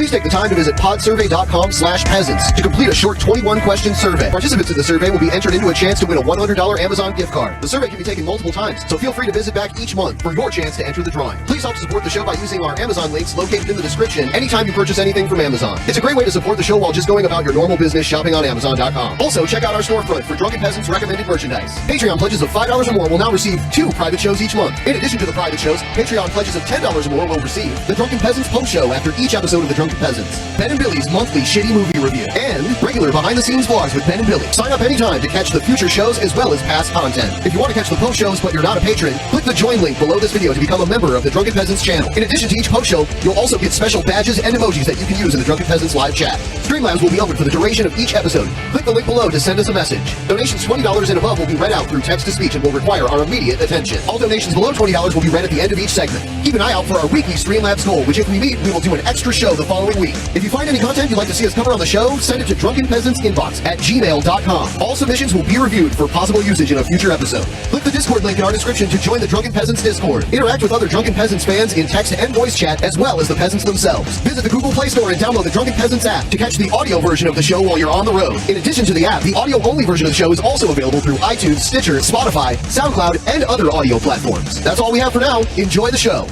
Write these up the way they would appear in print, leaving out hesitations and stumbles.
please take the time to visit podsurvey.com/peasants to complete a short 21-question survey. Participants in the survey will be entered into a chance to win a $100 Amazon gift card. The survey can be taken multiple times, so feel free to visit back each month for your chance to enter the drawing. Please help support the show by using our Amazon links located in the description anytime you purchase anything from Amazon. It's a great way to support the show while just going about your normal business shopping on Amazon.com. Also, check out our storefront for Drunken Peasants recommended merchandise. Patreon pledges of $5 or more will now receive 2 private shows each month. In addition to the private shows, Patreon pledges of $10 or more will receive the Drunken Peasants post show after each episode of the Drunken Peasants, Ben and Billy's monthly shitty movie review, and regular behind-the-scenes vlogs with Ben and Billy. Sign up anytime to catch the future shows as well as past content. If you want to catch the post shows but you're not a patron, click the join link below this video to become a member of the Drunken Peasants channel. In addition to each post show, you'll also get special badges and emojis that you can use in the Drunken Peasants live chat. Streamlabs will be open for the duration of each episode. Click the link below to send us a message. Donations $20 and above will be read out through text-to-speech and will require our immediate attention. All donations below $20 will be read at the end of each segment. Keep an eye out for our weekly Streamlabs goal, which if we meet, we will do an extra show the following week. If you find any content you'd like to see us cover on the show, send it to drunkenpeasantsinbox at gmail.com. All submissions will be reviewed for possible usage in a future episode. Click the Discord link in our description to join the Drunken Peasants Discord. Interact with other Drunken Peasants fans in text and voice chat, as well as the peasants themselves. Visit the Google Play Store and download the Drunken Peasants app to catch the audio version of the show while you're on the road. In addition to the app, the audio-only version of the show is also available through iTunes, Stitcher, Spotify, SoundCloud, and other audio platforms. That's all we have for now. Enjoy the show.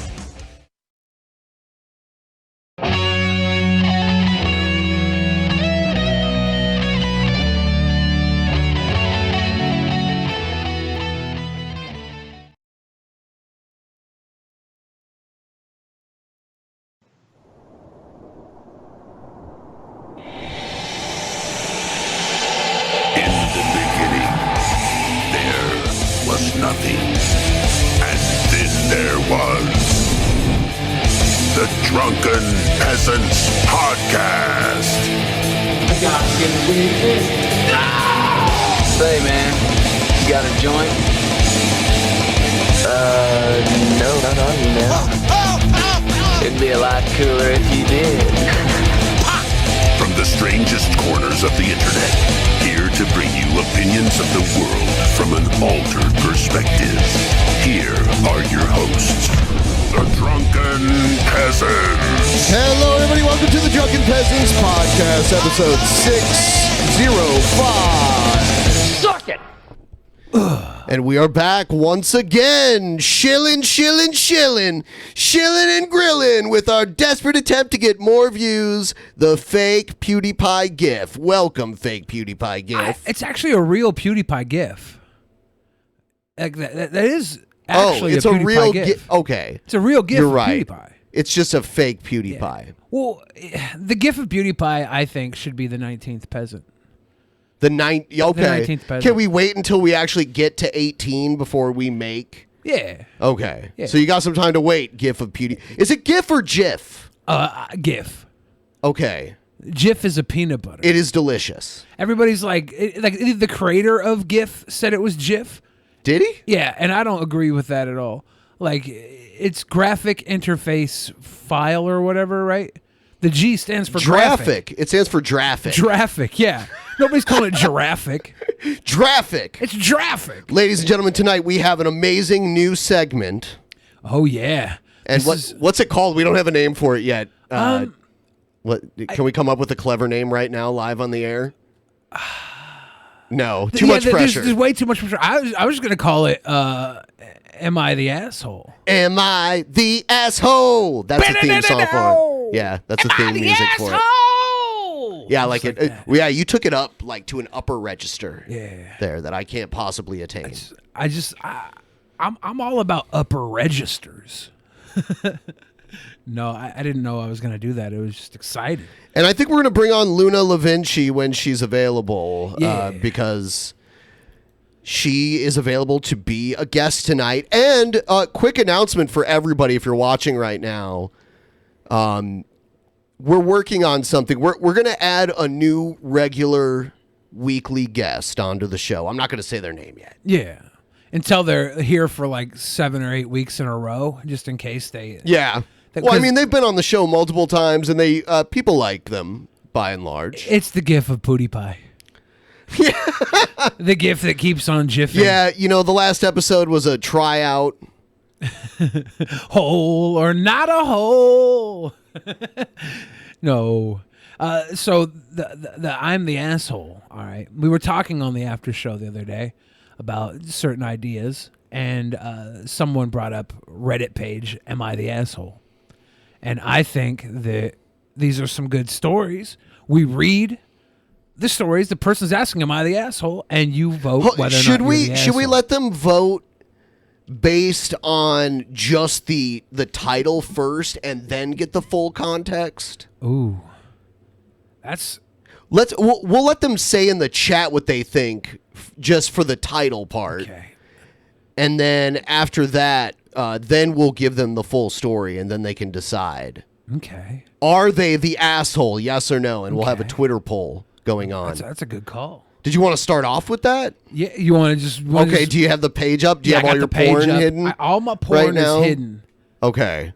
Nothing. And then there was the Drunken Peasants Podcast. Say, man, you got a joint? No, not on you, man. It'd be a lot cooler if you did. From the strangest corners of the internet, here to bring you opinions of the world from an altered perspective. Here are your hosts, the Drunken Peasants. Hello, everybody. Welcome to the Drunken Peasants Podcast, episode 605. Suck it! And we are back once again, shilling and grilling with our desperate attempt to get more views, the fake PewDiePie GIF. Welcome, fake PewDiePie GIF. It's actually a real PewDiePie GIF. Like that is actually it's a a real GIF. Okay. It's a real GIF You're of right. PewDiePie. It's just a fake PewDiePie. Yeah. Well, the GIF of PewDiePie, I think, should be the 19th peasant. The 19th peasant. Can we wait until we actually get to 18 before we make? Yeah. Okay. Yeah. So you got some time to wait, GIF of PewDiePie. Is it GIF or GIF? GIF. Okay. GIF is a peanut butter. It is delicious. Everybody's like the creator of GIF said it was GIF. Did he? Yeah, and I don't agree with that at all. Like, it's graphic interface file or whatever, right? The G stands for graphic. It stands for Draffic. Draffic, yeah. Nobody's calling it giraffic. Draffic. It's Draffic. Ladies and gentlemen, tonight we have an amazing new segment. Oh, yeah. And what's it called? We don't have a name for it yet. Can we come up with a clever name right now, live on the air? No, too much pressure. There's way too much pressure. I was just going to call it, Am I the Asshole? Am I the Asshole? That's the theme song for it. Yeah, that's the theme music for it. Yeah, like it. Yeah, you took it up like to an upper register. Yeah. There that I can't possibly attain. I'm all about upper registers. No, I didn't know I was going to do that. It was just exciting. And I think we're going to bring on Luna LaVinci when she's available, because she is available to be a guest tonight. And a quick announcement for everybody if you're watching right now. We're working on something. We're going to add a new regular weekly guest onto the show. I'm not going to say their name yet. Yeah. Until they're here for like 7 or 8 weeks in a row, just in case they... Yeah. Well, I mean, they've been on the show multiple times, and they people like them, by and large. It's the GIF of PewDiePie. Yeah. The GIF that keeps on jiffing. Yeah, you know, the last episode was a tryout. Hole or not a hole. No. So the I'm the asshole. All right. We were talking on the after show the other day about certain ideas, and someone brought up Reddit page, Am I the Asshole? And I think that these are some good stories. We read the stories. The person's asking, Am I the asshole? And you vote whether or not you're the asshole. Should we let them vote based on just the title first and then get the full context? Ooh. We'll let them say in the chat what they think just for the title part. Okay. And then after that, then we'll give them the full story and then they can decide. Okay. Are they the asshole? Yes or no? And we'll have a Twitter poll going on. That's a good call. Did you want to start off with that? Yeah, you want to just... Okay, do you have the page up? Do you have all your porn hidden? All my porn now? is hidden. Okay.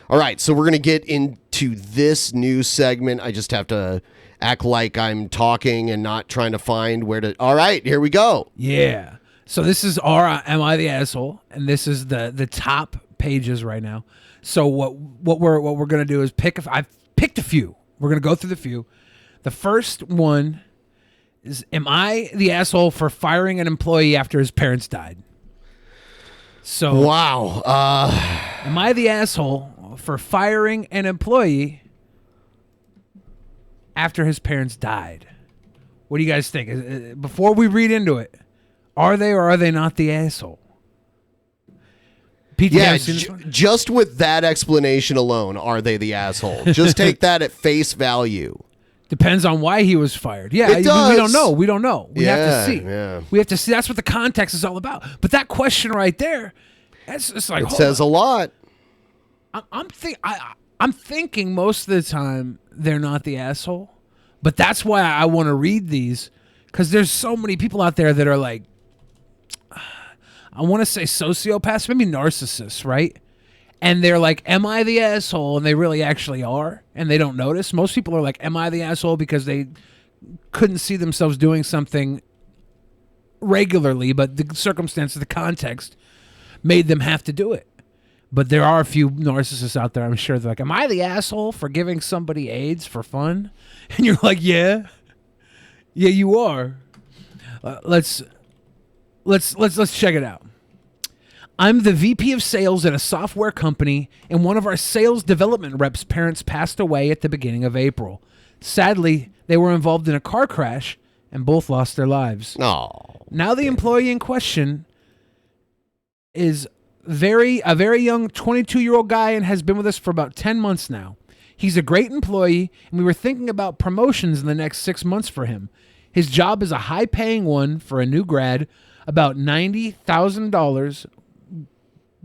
All right, so we're going to get into this news segment. I just have to act like I'm talking and not trying to find where to... All right, here we go. Yeah. So this is our Am I the Asshole? And this is the top pages right now. So what we're going to do is I've picked a few. We're going to go through the few. The first one is, Am I the asshole for firing an employee after his parents died? So wow. Am I the asshole for firing an employee after his parents died? What do you guys think? Before we read into it, are they or are they not the asshole? Pete, yeah, just with that explanation alone, are they the asshole? Just take that at face value. Depends on why he was fired. Yeah, it does. We don't know. We don't know. We have to see. Yeah. We have to see. That's what the context is all about. But that question right there, it's like... It says a lot. I'm thinking most of the time they're not the asshole. But that's why I want to read these, because there's so many people out there that are like, I want to say sociopaths, maybe narcissists, right? And they're like, am I the asshole? And they really actually are, and they don't notice. Most people are like, am I the asshole? Because they couldn't see themselves doing something regularly, but the circumstance, the context made them have to do it. But there are a few narcissists out there, I'm sure, they're like, am I the asshole for giving somebody AIDS for fun? And you're like, yeah, you are. Let's check it out. I'm the VP of sales at a software company, and one of our sales development reps' parents passed away at the beginning of April. Sadly, they were involved in a car crash, and both lost their lives. Oh. Now the employee in question is a very young 22-year-old guy and has been with us for about 10 months now. He's a great employee, and we were thinking about promotions in the next 6 months for him. His job is a high-paying one for a new grad, about $90,000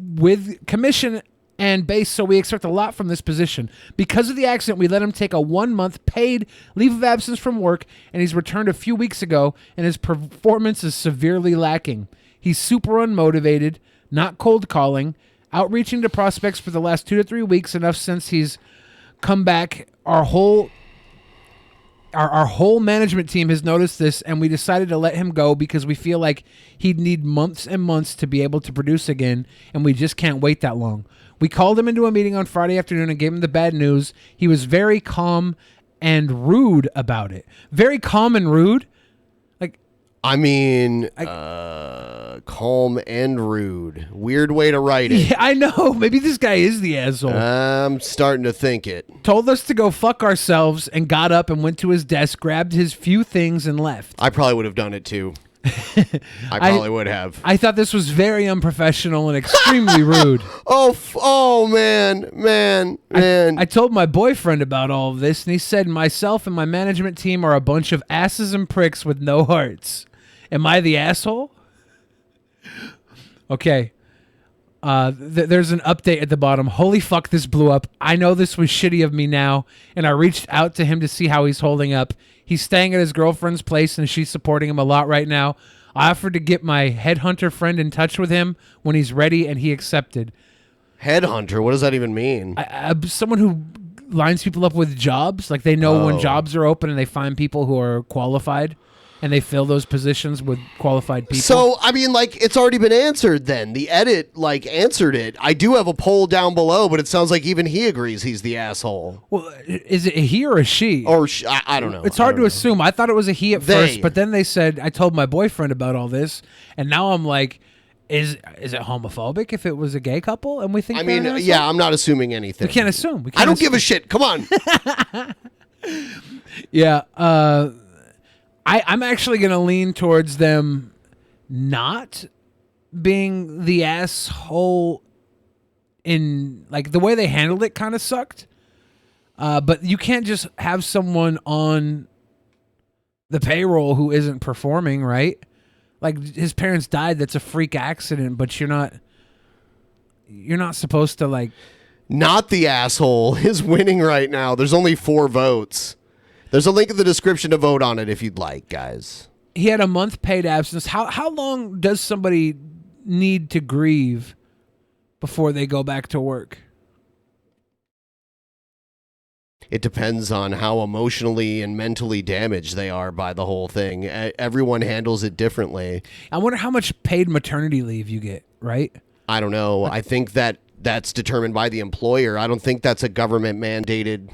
with commission and base, so we expect a lot from this position. Because of the accident, we let him take a 1-month paid leave of absence from work, and he's returned a few weeks ago, and his performance is severely lacking. He's super unmotivated, not cold calling, outreaching to prospects for the last 2 to 3 weeks, enough since he's come back. Our whole management team has noticed this, and we decided to let him go because we feel like he'd need months and months to be able to produce again, and we just can't wait that long. We called him into a meeting on Friday afternoon and gave him the bad news. He was very calm and rude about it. Very calm and rude? I mean, calm and rude. Weird way to write it. Yeah, I know. Maybe this guy is the asshole. I'm starting to think it. Told us to go fuck ourselves and got up and went to his desk, grabbed his few things and left. I probably would have done it too. I probably would have. I thought this was very unprofessional and extremely rude. Oh man. I told my boyfriend about all of this, and he said myself and my management team are a bunch of asses and pricks with no hearts. Am I the asshole? Okay. There's an update at the bottom. Holy fuck, this blew up. I know this was shitty of me now, and I reached out to him to see how he's holding up. He's staying at his girlfriend's place, and she's supporting him a lot right now. I offered to get my headhunter friend in touch with him when he's ready, and he accepted. Headhunter? What does that even mean? Someone who lines people up with jobs. Like they know when jobs are open and they find people who are qualified. and they fill those positions with qualified people. So, I mean, like, it's already been answered then. The edit, like, answered it. I do have a poll down below, but it sounds like even he agrees he's the asshole. well, is it a he or a she? Or, I don't know. It's hard to assume. I thought it was a he at They. first, but then they said, I told my boyfriend about all this, and now I'm like, is it homophobic if it was a gay couple? And we think I they're mean, an asshole? yeah, I'm not assuming anything. We can't assume. I don't give a shit. Come on. Yeah. I'm actually going to lean towards them not being the asshole in, like, the way they handled it kind of sucked. But you can't just have someone on the payroll who isn't performing, right? Like, his parents died. That's a freak accident, but you're not supposed to, like... Not the asshole is winning right now. There's only 4 votes. There's a link in the description to vote on it if you'd like, guys. He had a month paid absence. How long does somebody need to grieve before they go back to work? It depends on how emotionally and mentally damaged they are by the whole thing. Everyone handles it differently. I wonder how much paid maternity leave you get, right? I don't know. I think that's determined by the employer. I don't think that's a government mandated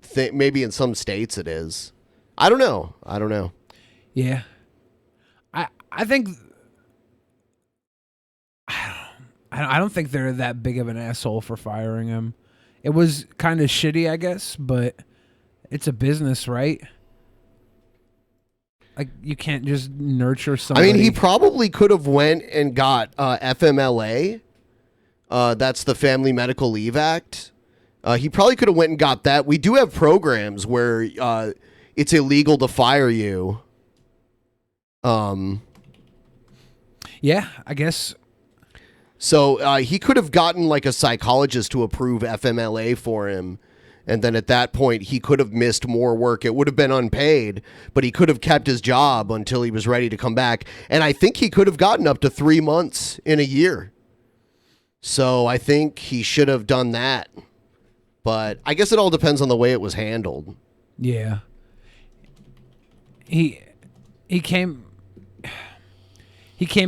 thing. Maybe in some states it is. I don't know. Yeah. I think I don't think they're that big of an asshole for firing him. It was kind of shitty, I guess, but it's a business, right? Like, you can't just nurture somebody. I mean, he probably could have went and got FMLA. That's the Family Medical Leave Act. He probably could have went and got that. We do have programs where it's illegal to fire you. Yeah, I guess. So he could have gotten like a psychologist to approve FMLA for him. And then at that point, he could have missed more work. It would have been unpaid, but he could have kept his job until he was ready to come back. And I think he could have gotten up to 3 months in a year. So I think he should have done that. But I guess it all depends on the way it was handled. Yeah. He came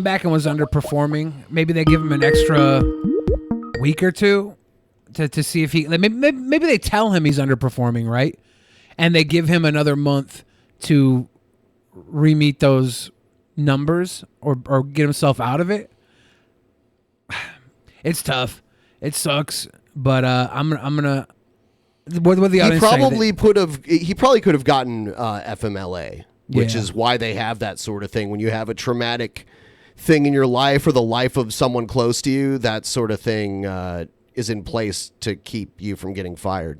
back and was underperforming. Maybe they give him an extra week or two to see if he... Maybe they tell him he's underperforming, right? And they give him another month to re-meet those numbers or get himself out of it. It's tough. It sucks. But I'm gonna... What the audience say? He probably could have gotten FMLA, which Yeah. is why they have that sort of thing. When you have a traumatic thing in your life or the life of someone close to you, that sort of thing is in place to keep you from getting fired.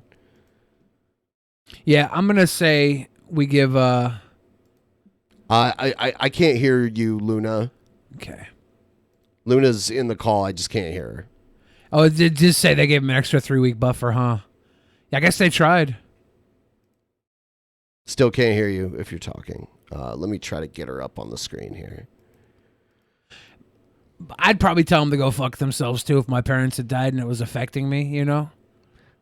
Yeah, I'm gonna say we give. I can't hear you, Luna. Okay. Luna's in the call. I just can't hear her. Oh, it did just say they gave him an extra 3-week buffer, huh? Yeah, I guess they tried. Still can't hear you if you're talking. Let me try to get her up on the screen here. I'd probably tell them to go fuck themselves too if my parents had died and it was affecting me, you know?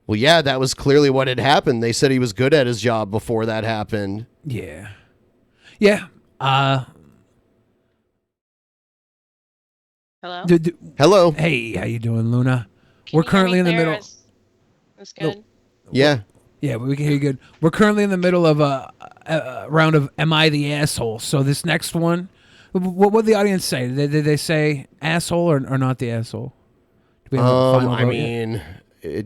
Well, yeah, that was clearly what had happened. They said he was good at his job before that happened. Yeah. Yeah. Hello? Hello. Hey, how you doing, Luna? Can We're you hear currently me in the clear? middle. Is good? Yeah. Yeah, we can hear you good. We're currently in the middle of a round of Am I the Asshole? So this next one, what would the audience say? Did they say asshole or not the asshole? Do we have a final I vote yet? mean,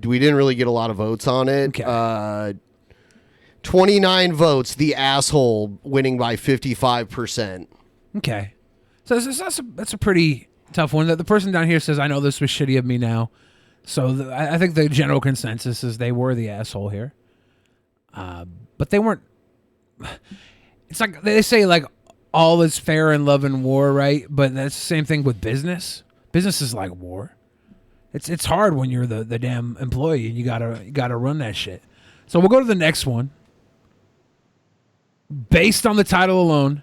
we didn't really get a lot of votes on it. Okay. 29 votes, the asshole winning by 55%. Okay. So that's a pretty tough one. The person down here says, I know this was shitty of me now. So I think the general consensus is they were the asshole here. But they weren't. It's like they say, like, all is fair in love and war, right? But that's the same thing with business. Business is like war. It's hard when you're the damn employee and you gotta run that shit. So we'll go to the next one. Based on the title alone,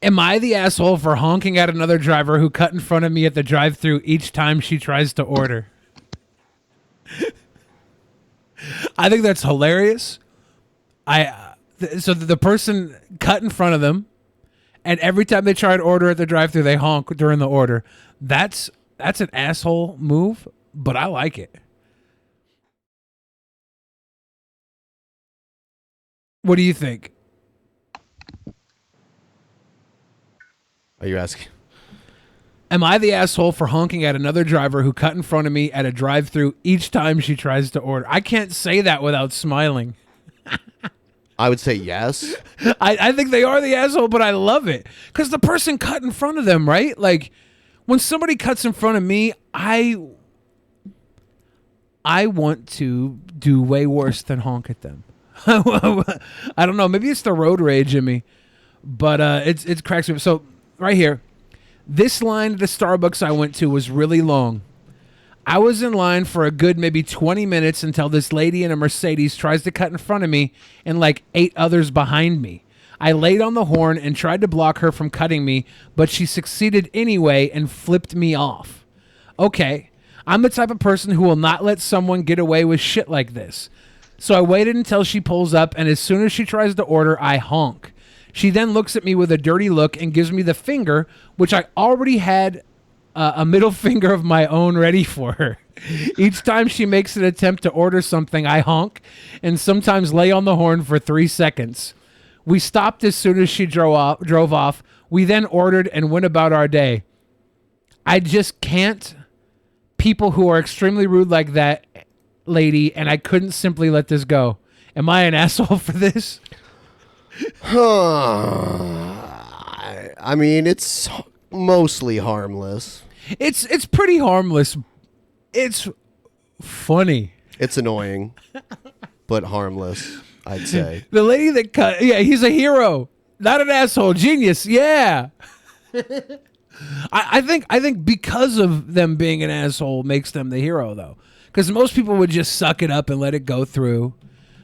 am I the asshole for honking at another driver who cut in front of me at the drive-thru each time she tries to order? I think that's hilarious. So the person cut in front of them And every time they try to order at the drive-thru, they honk during the order. That's an asshole move, but I like it. What do you think? Are you asking? Am I the asshole for honking at another driver who cut in front of me at a drive-thru each time she tries to order? I can't say that without smiling. I would say yes. I think they are the asshole, but I love it. Because the person cut in front of them, right? Like, when somebody cuts in front of me, I want to do way worse than honk at them. I don't know. Maybe it's the road rage in me. But it cracks me up. So, right here. This line at the Starbucks I went to was really long. I was in line for a good maybe 20 minutes until this lady in a Mercedes tries to cut in front of me and like 8 others behind me. I laid on the horn and tried to block her from cutting me, but she succeeded anyway and flipped me off. Okay, I'm the type of person who will not let someone get away with shit like this. So I waited until she pulls up, and as soon as she tries to order, I honk. She then looks at me with a dirty look and gives me the finger, which I already had a middle finger of my own ready for her. Each time she makes an attempt to order something, I honk and sometimes lay on the horn for 3 seconds. We stopped as soon as she drove off. We then ordered and went about our day. I just can't. People who are extremely rude like that lady, and I couldn't simply let this go. Am I an asshole for this? I mean, it's mostly harmless. It's pretty harmless. It's funny. It's annoying, but harmless, I'd say. The lady that cut, yeah, he's a hero, not an asshole. Genius, yeah. I think because of them being an asshole makes them the hero, though. Because most people would just suck it up and let it go through.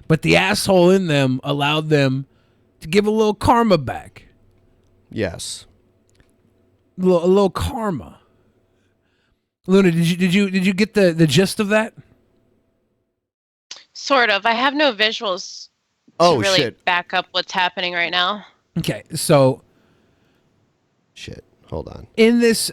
But the asshole in them allowed them to give a little karma back. Yes. A little karma. Luna, did you get the gist of that? Sort of. I have no visuals to really back up what's happening right now. Okay, so shit. Hold on. In this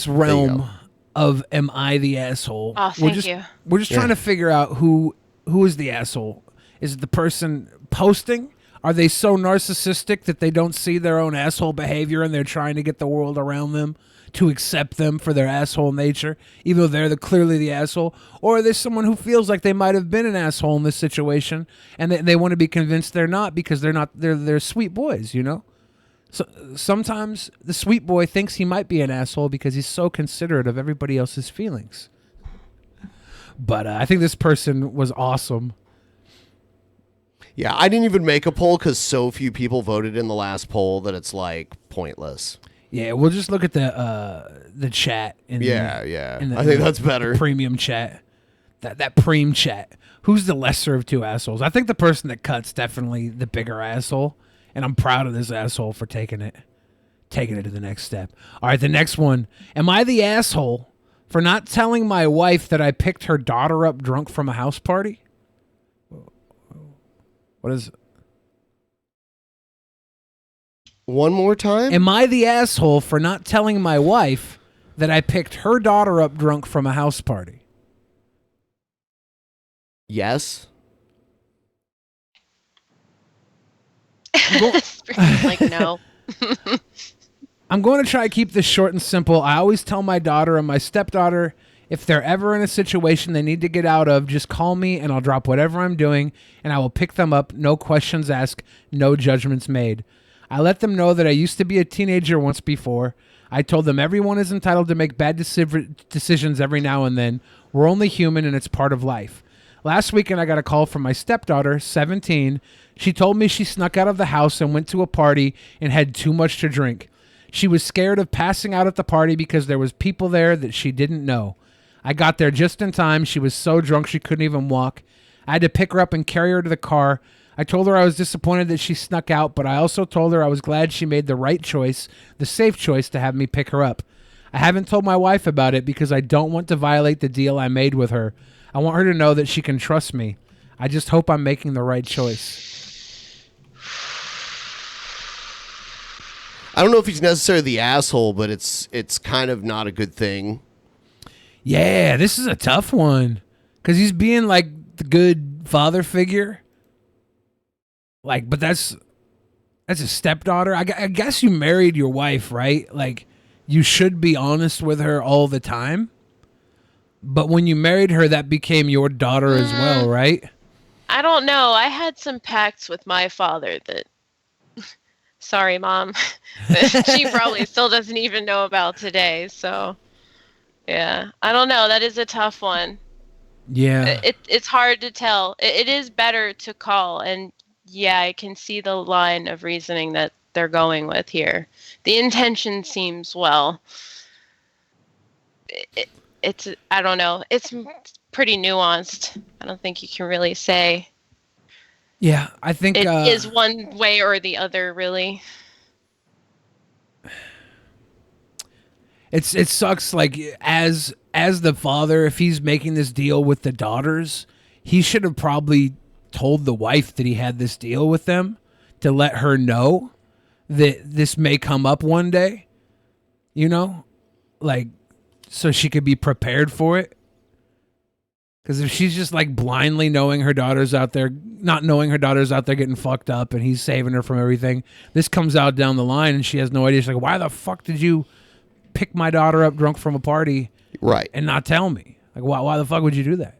realm of am I the asshole? Oh, thank you. We're just trying to figure out who is the asshole. Is it the person posting? Are they so narcissistic that they don't see their own asshole behavior and they're trying to get the world around them to accept them for their asshole nature, even though they're clearly the asshole? Or are there someone who feels like they might have been an asshole in this situation and they want to be convinced they're not because they're sweet boys, you know? So sometimes the sweet boy thinks he might be an asshole because he's so considerate of everybody else's feelings. But I think this person was awesome. Yeah, I didn't even make a poll because so few people voted in the last poll that it's like pointless. Yeah, we'll just look at the chat. I think that's better. The premium chat, that preem chat. Who's the lesser of two assholes? I think the person that cuts definitely the bigger asshole, and I'm proud of this asshole for taking it to the next step. All right, the next one. Am I the asshole for not telling my wife that I picked her daughter up drunk from a house party? What is it? One more time? Am I the asshole for not telling my wife that I picked her daughter up drunk from a house party? Yes. Like, no. I'm going to try to keep this short and simple. I always tell my daughter and my stepdaughter, if they're ever in a situation they need to get out of, just call me and I'll drop whatever I'm doing and I will pick them up. No questions asked, no judgments made. I let them know that I used to be a teenager once before. I told them everyone is entitled to make bad decisions every now and then. We're only human and it's part of life. Last weekend I got a call from my stepdaughter, 17. She told me she snuck out of the house and went to a party and had too much to drink. She was scared of passing out at the party because there was people there that she didn't know. I got there just in time. She was so drunk she couldn't even walk. I had to pick her up and carry her to the car. I told her I was disappointed that she snuck out, but I also told her I was glad she made the right choice, the safe choice to have me pick her up. I haven't told my wife about it because I don't want to violate the deal I made with her. I want her to know that she can trust me. I just hope I'm making the right choice. I don't know if he's necessarily the asshole, but it's kind of not a good thing. Yeah, this is a tough one because he's being like the good father figure. Like, but that's a stepdaughter. I guess you married your wife, right? Like, you should be honest with her all the time. But when you married her, that became your daughter as well, right? I don't know. I had some pacts with my father that, sorry, Mom, that she probably still doesn't even know about today. So, yeah, I don't know. That is a tough one. Yeah. It's hard to tell. It is better to call. And yeah, I can see the line of reasoning that they're going with here. The intention seems well. It's I don't know. It's pretty nuanced. I don't think you can really say. Yeah, I think it is one way or the other, really. It sucks. Like as the father, if he's making this deal with the daughters, he should have probably told the wife that he had this deal with them to let her know that this may come up one day. You know, like so she could be prepared for it. Because if she's just like blindly knowing her daughter's out there, not knowing her daughter's out there getting fucked up and he's saving her from everything, this comes out down the line and she has no idea. She's like, why the fuck did you pick my daughter up drunk from a party and not tell me? Like, why the fuck would you do that?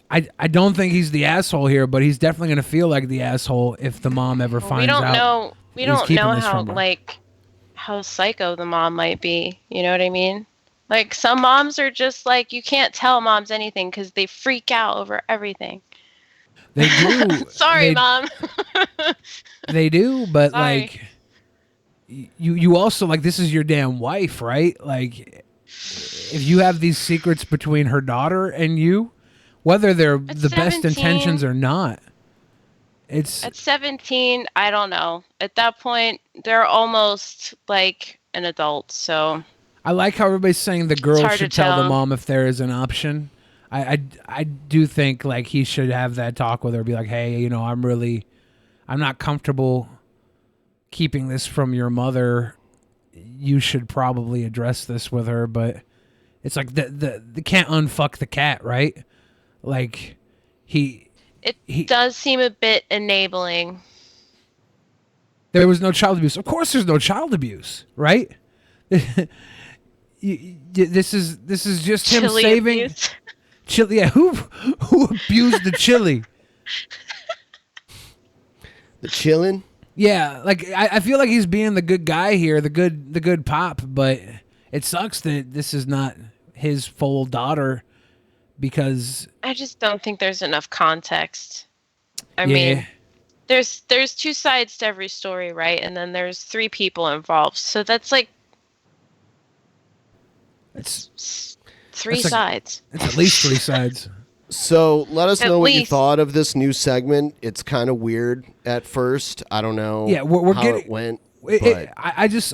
I don't think he's the asshole here, but he's definitely going to feel like the asshole if the mom ever finds out. We don't know how psycho the mom might be. You know what I mean? Like, some moms are just like, you can't tell moms anything because they freak out over everything. They do. Sorry, Mom. They do, but Sorry. like, you also, like, this is your damn wife, right? Like, if you have these secrets between her daughter and you, whether they're At the best 17, intentions or not, it's... At 17, I don't know. At that point, they're almost like an adult, so... I like how everybody's saying the girl should tell the mom if there is an option. I do think like he should have that talk with her, be like, hey, you know, I'm not comfortable keeping this from your mother. You should probably address this with her, but it's like the can't unfuck the cat, right? Like he does seem a bit enabling. There was no child abuse. Of course there's no child abuse, right? This is just him Chili saving abuse. chili. Yeah, who abused the chili? The chillin'? Yeah, like I feel like he's being the good guy here, the good pop, but it sucks that this is not his full daughter because I just don't think there's enough context. I mean, there's two sides to every story, right? And then there's 3 people involved, so that's like. It's 3 sides. It's at least 3 sides. So let us At know what you least. thought of this new segment. It's kind of weird at first. I don't know. Yeah, we're how getting. it went. I just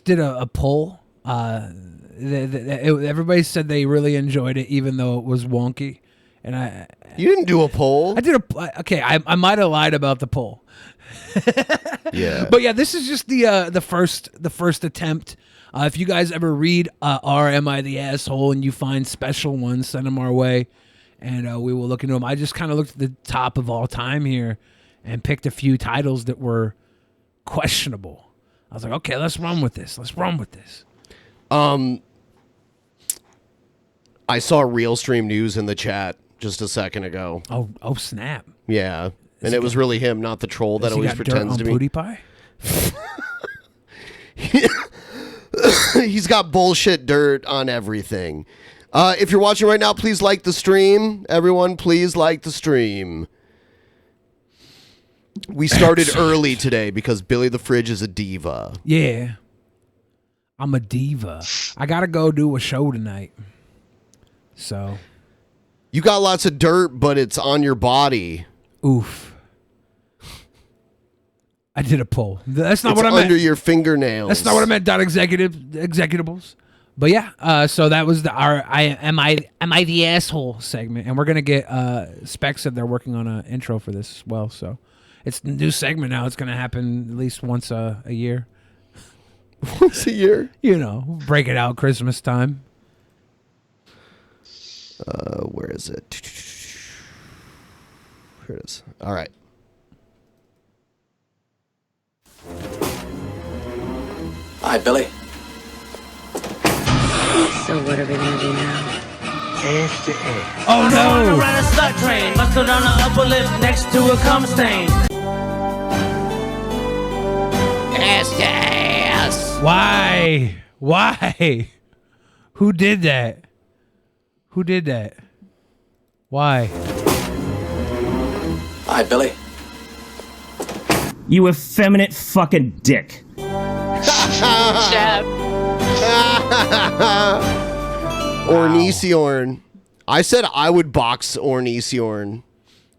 did a poll. Everybody said they really enjoyed it, even though it was wonky. And you didn't do a poll. I did okay. I might have lied about the poll. Yeah, but yeah, this is just the first attempt. If you guys ever read or Am I the Asshole and you find special ones, send them our way, and we will look into them. I just kind of looked at the top of all time here and picked a few titles that were questionable. I was like, okay, let's run with this. I saw Real Stream News in the chat just a second ago. Oh, snap. Yeah, and it was really him, not the troll that always pretends to be. Booty pie? He's got bullshit dirt on everything. If you're watching right now, please like the stream. Everyone, please like the stream. We started early today because Billy the Fridge is a diva. Yeah. I'm a diva. I got to go do a show tonight. So. You got lots of dirt, but it's on your body. Oof. I did a poll. That's not what I meant. Under your fingernails. That's not what I meant. Executables. But yeah, so that was am I the asshole segment, and we're gonna get Spec said they're working on an intro for this as well. So, It's a new segment now. It's gonna happen at least once a year. Once a year. You know, break it out Christmas time. Where is it? Here it is. All right. Hi, Billy. So what are we gonna do now? Oh no! Ride a slut train, muscled on the upper lip next to a cum stain. Why? Why? Who did that? Who did that? Why? Hi, Billy. You effeminate fucking dick. Jab. Ornisiorn. I said I would box Ornisiorn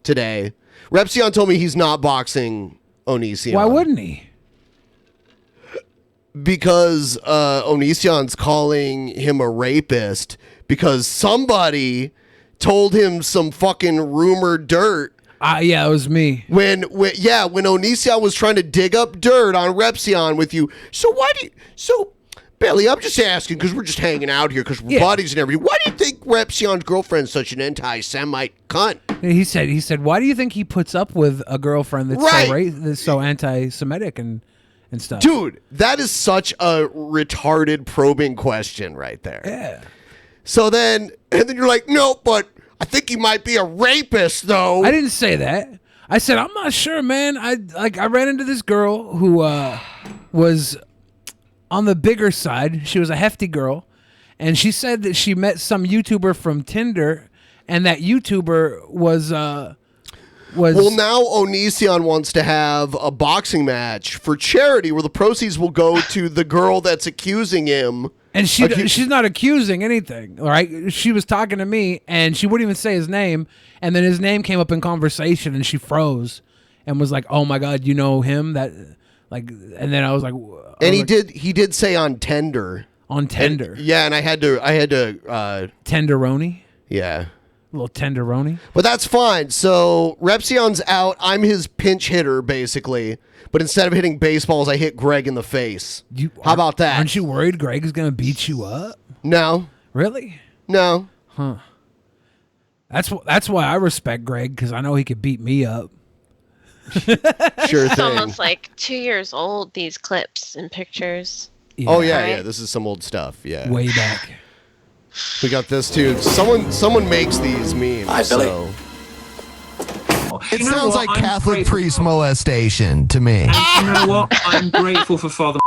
today. Repsion told me he's not boxing Onision. Why wouldn't he? Because Onision's calling him a rapist because somebody told him some fucking rumor dirt. Yeah, it was me. When Onision was trying to dig up dirt on Repsion with you. So Billy, I'm just asking because we're just hanging out here because we're buddies and everything. Why do you think Repsion's girlfriend's such an anti-Semite cunt? He said, why do you think he puts up with a girlfriend that's so anti-Semitic and stuff? Dude, that is such a retarded probing question right there. Yeah. So then you're like, no, but I think he might be a rapist, though. I didn't say that. I said I'm not sure, man. I ran into this girl who was on the bigger side. She was a hefty girl, and she said that she met some YouTuber from Tinder, and that YouTuber was. Well, now Onision wants to have a boxing match for charity, where the proceeds will go to the girl that's accusing him. And she's not accusing anything, all right? She was talking to me, and she wouldn't even say his name. And then his name came up in conversation, and she froze, and was like, "Oh my God, you know him?" That like, and then I was like, and he did say on Tender. On Tender, and I had to tenderoni. Yeah. A little tenderoni. But that's fine. So Repsion's out. I'm his pinch hitter, basically. But instead of hitting baseballs, I hit Greg in the face. How about that? Aren't you worried Greg's going to beat you up? No. Really? No. Huh. That's why I respect Greg, because I know he could beat me up. Sure thing. It's almost like 2 years old, these clips and pictures. Yeah. Oh, yeah, yeah. This is some old stuff. Yeah. Way back. We got this too. Someone makes these memes. Hi, Billy. So. It sounds like Catholic priest molestation to me. And you know what? I'm grateful for Father.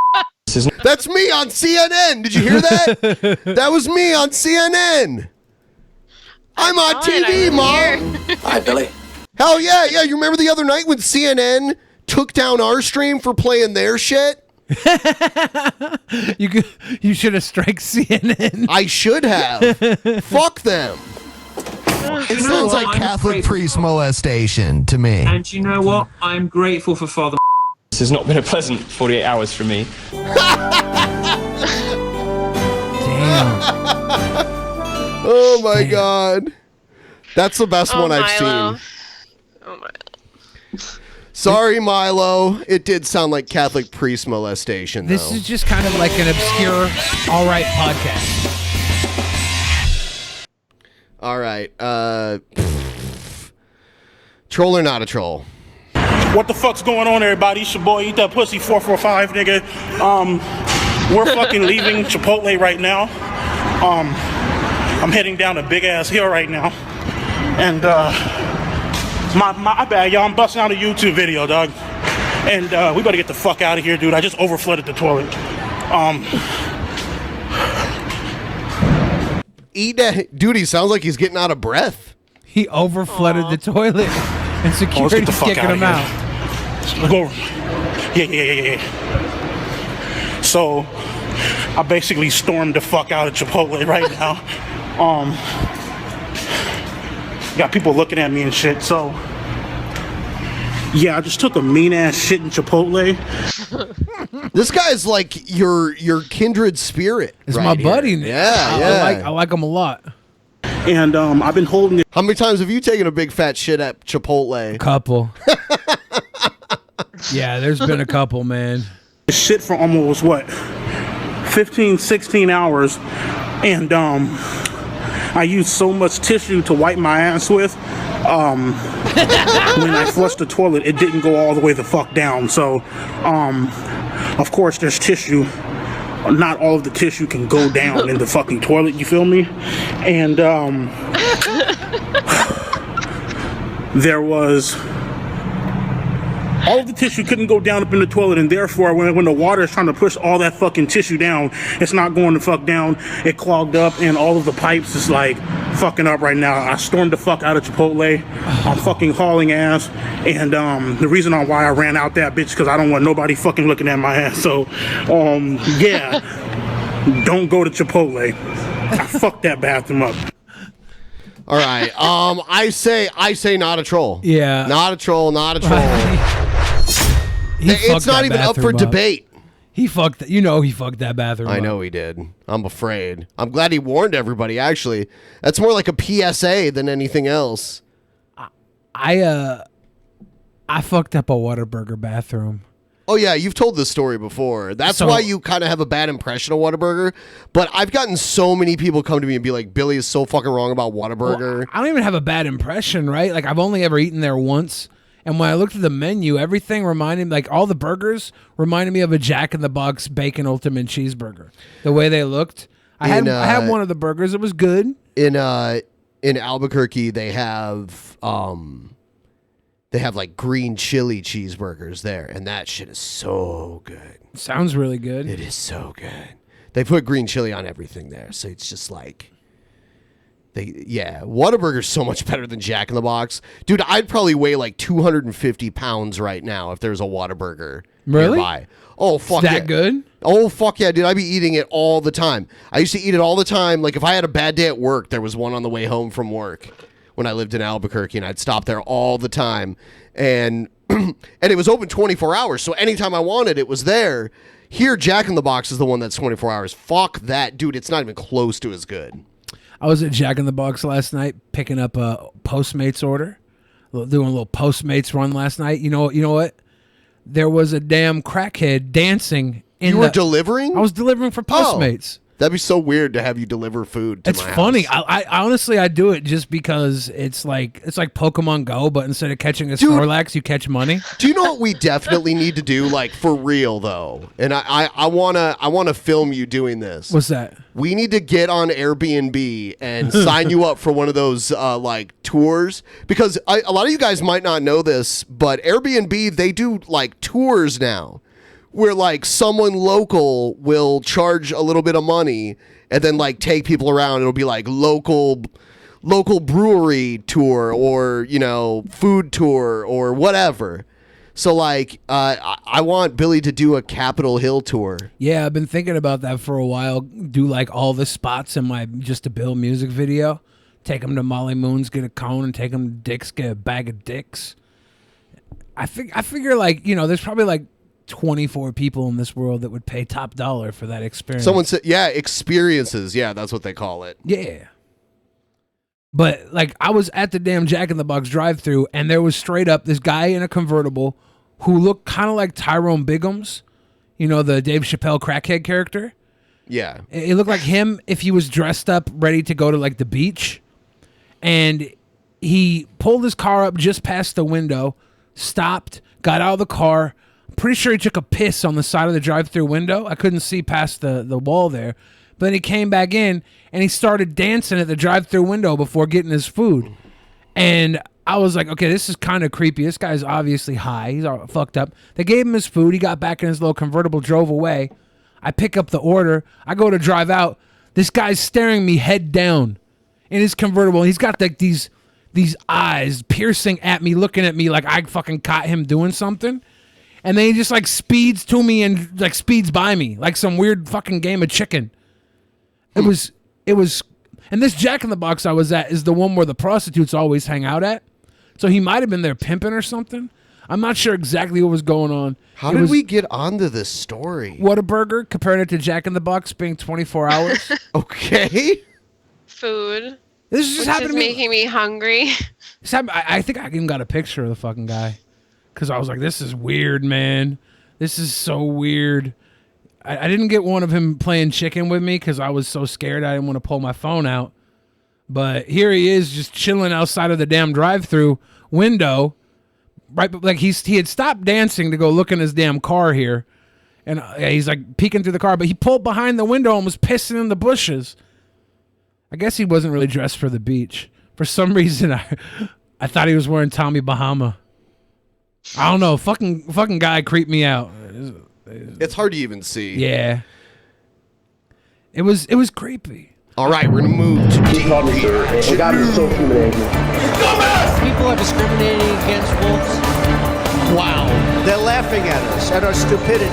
That's me on CNN. Did you hear that? That was me on CNN. I'm on TV, Mom. Hi, Billy. Hell yeah, yeah. You remember the other night when CNN took down our stream for playing their shit? You should have strike CNN. I should have. Fuck them. It sounds like Catholic priest molestation to me. And you know what? I'm grateful for Father. This has not been a pleasant 48 hours for me. Damn. Oh my God. That's the best one I've Milo. seen. Oh my. Sorry, Milo. It did sound like Catholic priest molestation, though. This is just kind of like an obscure, all right podcast. All right. Troll or not a troll? What the fuck's going on, everybody? It's your boy, Eat That Pussy 445, nigga. We're fucking leaving Chipotle right now. I'm heading down a big ass hill right now. And, my bad, y'all. I'm busting out a YouTube video, dog. And we better get the fuck out of here, dude. I just overflooded the toilet. Eat that. Dude, he sounds like he's getting out of breath. He overflooded the toilet, and security's kicking him out. Go. Yeah. So, I basically stormed the fuck out of Chipotle right now. Got people looking at me and shit, so yeah, I just took a mean ass shit in Chipotle. This guy's like your kindred spirit. It's right my here. buddy. Yeah. I like him a lot. And I've been holding it. How many times have you taken a big fat shit at Chipotle? A couple. Yeah, there's been a couple, man. Shit for almost, 15, 16 hours. And I used so much tissue to wipe my ass with. When I flushed the toilet, it didn't go all the way the fuck down. So, of course, there's tissue. Not all of the tissue can go down in the fucking toilet, you feel me? And there was... all of the tissue couldn't go down up in the toilet, and therefore, when the water is trying to push all that fucking tissue down, it's not going the fuck down. It clogged up, and all of the pipes is like fucking up right now. I stormed the fuck out of Chipotle. I'm fucking hauling ass, and the reason on why I ran out that bitch because I don't want nobody fucking looking at my ass. So, yeah, don't go to Chipotle. I fucked that bathroom up. All right. I say not a troll. Yeah. Not a troll. Not a troll. It's not even up for debate. He fucked. He fucked that bathroom. I know he did. I'm afraid. I'm glad he warned everybody. Actually, that's more like a PSA than anything else. I fucked up a Whataburger bathroom. Oh yeah, you've told this story before. That's why you kind of have a bad impression of Whataburger. But I've gotten so many people come to me and be like, "Billy is so fucking wrong about Whataburger." Well, I don't even have a bad impression, right? Like I've only ever eaten there once. And when I looked at the menu, everything reminded me, like all the burgers reminded me of a Jack in the Box bacon ultimate cheeseburger. The way they looked. I had one of the burgers. It was good. In Albuquerque, they have like green chili cheeseburgers there, and that shit is so good. Sounds really good. It is so good. They put green chili on everything there, so it's just like... Whataburger's so much better than Jack in the Box. Dude, I'd probably weigh like 250 pounds right now if there's a Whataburger nearby. Oh, fuck yeah. Is that good? Oh, fuck yeah, dude. I'd be eating it all the time. I used to eat it all the time. Like, if I had a bad day at work, there was one on the way home from work when I lived in Albuquerque, and I'd stop there all the time. And and it was open 24 hours, so anytime I wanted, it was there. Here, Jack in the Box is the one that's 24 hours. Fuck that. Dude, it's not even close to as good. I was at Jack in the Box last night picking up a Postmates order, doing a little Postmates run last night. You know what? There was a damn crackhead dancing. You were delivering? I was delivering for Postmates. That'd be so weird to have you deliver food to it's my funny. house. I honestly I do it just because it's like Pokemon Go, but instead of catching a Snorlax, you catch money. Do you know what we definitely need to do, like for real though? And I wanna film you doing this. What's that? We need to get on Airbnb and sign you up for one of those like tours, because a lot of you guys might not know this, but Airbnb, they do like tours now, where like someone local will charge a little bit of money and then like take people around. It'll be like local brewery tour, or food tour, or whatever. So like I want Billy to do a Capitol Hill tour. Yeah, I've been thinking about that for a while. Do like all the spots in my Just a Bill music video. Take them to Molly Moon's, get a cone, and take them to Dick's, get a bag of dicks. I figure like there's probably like 24 people in this world that would pay top dollar for that experience. Someone said, experiences. Yeah, that's what they call it. Yeah. But like I was at the damn Jack in the Box drive-thru, and there was straight up this guy in a convertible who looked kind of like Tyrone Biggums, the Dave Chappelle crackhead character. Yeah. It looked like him if he was dressed up ready to go to like the beach. And he pulled his car up just past the window, stopped, got out of the car. Pretty sure he took a piss on the side of the drive-thru window. I couldn't see past the wall there. But then he came back in and he started dancing at the drive-thru window before getting his food. And I was like, okay, this is kind of creepy. This guy's obviously high. He's all fucked up. They gave him his food. He got back in his little convertible, drove away. I pick up the order. I go to drive out. This guy's staring me head down in his convertible. He's got like these eyes piercing at me, looking at me like I fucking caught him doing something. And then he just like speeds to me and like speeds by me like some weird fucking game of chicken. It was, and this Jack in the Box I was at is the one where the prostitutes always hang out at. So he might have been there pimping or something. I'm not sure exactly what was going on. How did we get onto this story? Whataburger, compared it to Jack in the Box being 24 hours. Okay. Food. This is just Which happened is to me. making me hungry. I think I even got a picture of the fucking guy because I was like, this is weird, man. This is so weird. I didn't get one of him playing chicken with me because I was so scared I didn't want to pull my phone out. But here he is just chilling outside of the damn drive-through window. Right, like he had stopped dancing to go look in his damn car here. And he's like peeking through the car, but he pulled behind the window and was pissing in the bushes. I guess he wasn't really dressed for the beach. For some reason, I thought he was wearing Tommy Bahama. I don't know. Fucking guy creeped me out. It's hard to even see. Yeah. It was creepy. All right, we're gonna move to DP. People are discriminating against wolves. Wow. They're laughing at us, at our stupidity.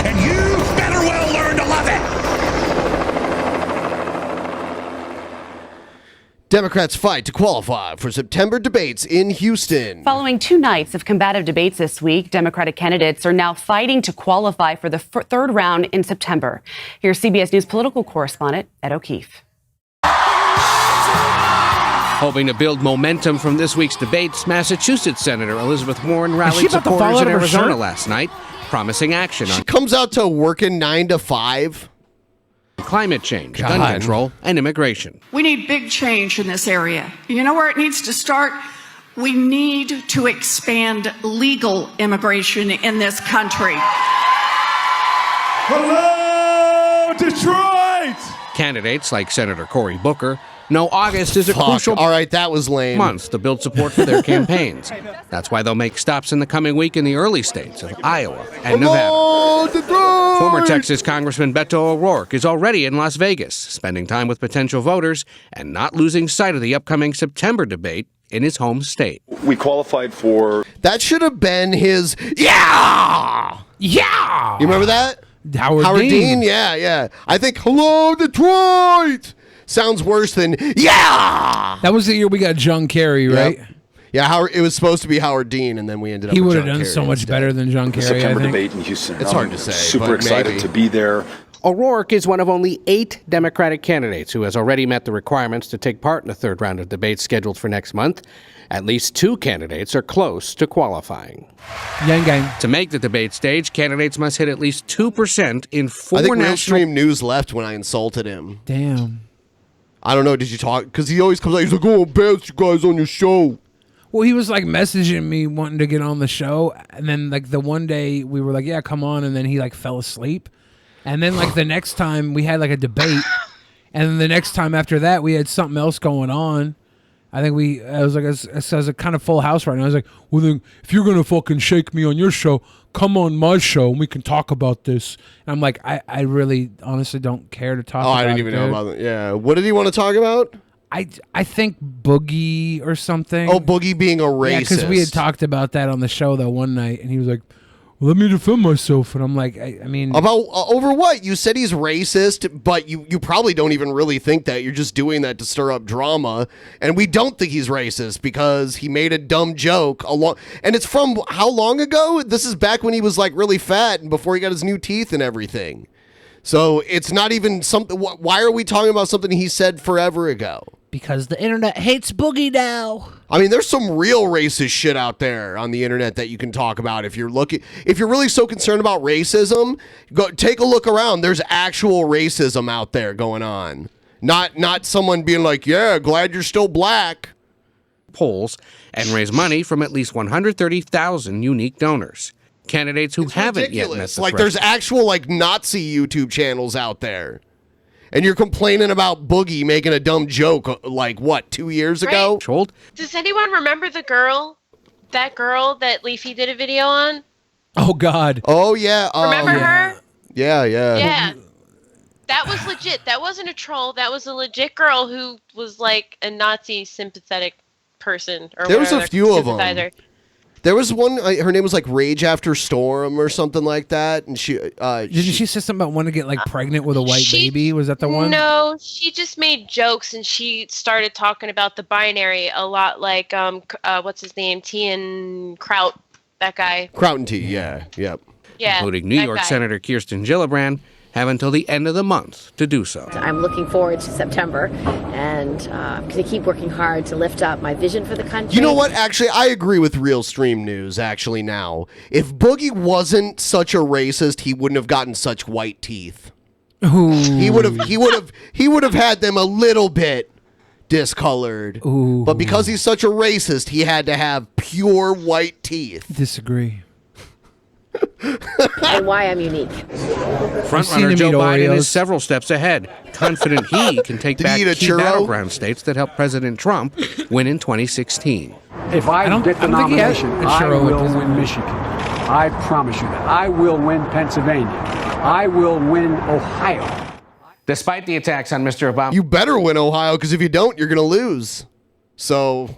And you better well learn to love it. Democrats fight to qualify for September debates in Houston. Following 2 nights of combative debates this week, Democratic candidates are now fighting to qualify for the third round in September. Here's CBS News political correspondent Ed O'Keefe. Hoping to build momentum from this week's debates, Massachusetts Senator Elizabeth Warren rallied supporters in Arizona last night, promising action on She comes out to working 9 to 5. Climate change, gun control, and immigration. We need big change in this area. You know where it needs to start? We need to expand legal immigration in this country. Hello, Detroit! Candidates like Senator Cory Booker know August is a crucial All right, that was lame. month to build support for their campaigns. That's why they'll make stops in the coming week in the early states of Iowa and Nevada. Detroit! Former Texas Congressman Beto O'Rourke is already in Las Vegas, spending time with potential voters and not losing sight of the upcoming September debate in his home state. We qualified for... That should have been his, yeah! Yeah! You remember that? Howard Dean? Yeah. I think, hello, Detroit! Sounds worse than, yeah! That was the year we got John Kerry, right? Yep. Yeah, it was supposed to be Howard Dean, and then we ended up He with would have John done Kerry so much instead. better than John Kerry, September I think. debate in Houston. It's hard to say, Super but excited maybe. to be there. O'Rourke is one of only 8 Democratic candidates who has already met the requirements to take part in the third round of debates scheduled for next month. At least 2 candidates are close to qualifying. Yang gang. To make the debate stage, candidates must hit at least 2% in 4 I think national... Mainstream News left when I insulted him. Damn. I don't know, did you talk? Because he always comes out, he's like, oh, best you guys on your show. Well, he was like messaging me wanting to get on the show, and then like the one day we were like, yeah, come on, and then he like fell asleep. And then like the next time we had like a debate, and then the next time after that we had something else going on. I think I was like, it says a kind of full house right now. I was like, well then, if you're gonna fucking shake me on your show, come on my show and we can talk about this. And I'm like, I really honestly don't care to talk about it. I didn't even know about it. Yeah. What did he want to talk about? I think Boogie or something. Oh, Boogie being a racist. Yeah, because we had talked about that on the show that one night, and he was like, well, let me defend myself. And I'm like, I mean... About over what? You said he's racist, but you probably don't even really think that. You're just doing that to stir up drama. And we don't think he's racist because he made a dumb joke. And it's from how long ago? This is back when he was like really fat and before he got his new teeth and everything. So it's not even something... Why are we talking about something he said forever ago? Because the internet hates Boogie now. I mean, there's some real racist shit out there on the internet that you can talk about. If you're really so concerned about racism, go take a look around. There's actual racism out there going on. Not someone being like, yeah, glad you're still black. Polls and raise money from at least 130,000 unique donors. Candidates who haven't yet met the like there's actual like Nazi YouTube channels out there. And you're complaining about Boogie making a dumb joke like, what, 2 years ago? Does anyone remember that girl that Leafy did a video on? Oh, God. Oh, yeah. Remember her? Yeah. Yeah. That was legit. That wasn't a troll. That was a legit girl who was like a Nazi sympathetic person. Or there was a few of them. sympathizer. There was one, her name was like Rage After Storm or something like that. And Didn't she say something about wanting to get like pregnant with a white baby? Was that the one? No, she just made jokes and she started talking about the binary a lot like, what's his name? T and Kraut, that guy. Kraut and T, yeah. Yep. Yeah, including New York BENPAI. Senator Kirsten Gillibrand, have until the end of the month to do so. I'm looking forward to September, and I'm going to keep working hard to lift up my vision for the country. You know what? Actually, I agree with Real Stream News, actually, now. If Boogie wasn't such a racist, he wouldn't have gotten such white teeth. Ooh. He would have had them a little bit discolored. Ooh. But because he's such a racist, he had to have pure white teeth. Disagree. And why I'm unique. Frontrunner Joe Biden is several steps ahead, confident he can take back key battleground states that helped President Trump win in 2016. If I get the nomination, I will win Michigan. I promise you that. I will win Pennsylvania. I will win Ohio. Despite the attacks on Mr. Obama, You better win Ohio, because if you don't, you're going to lose. So...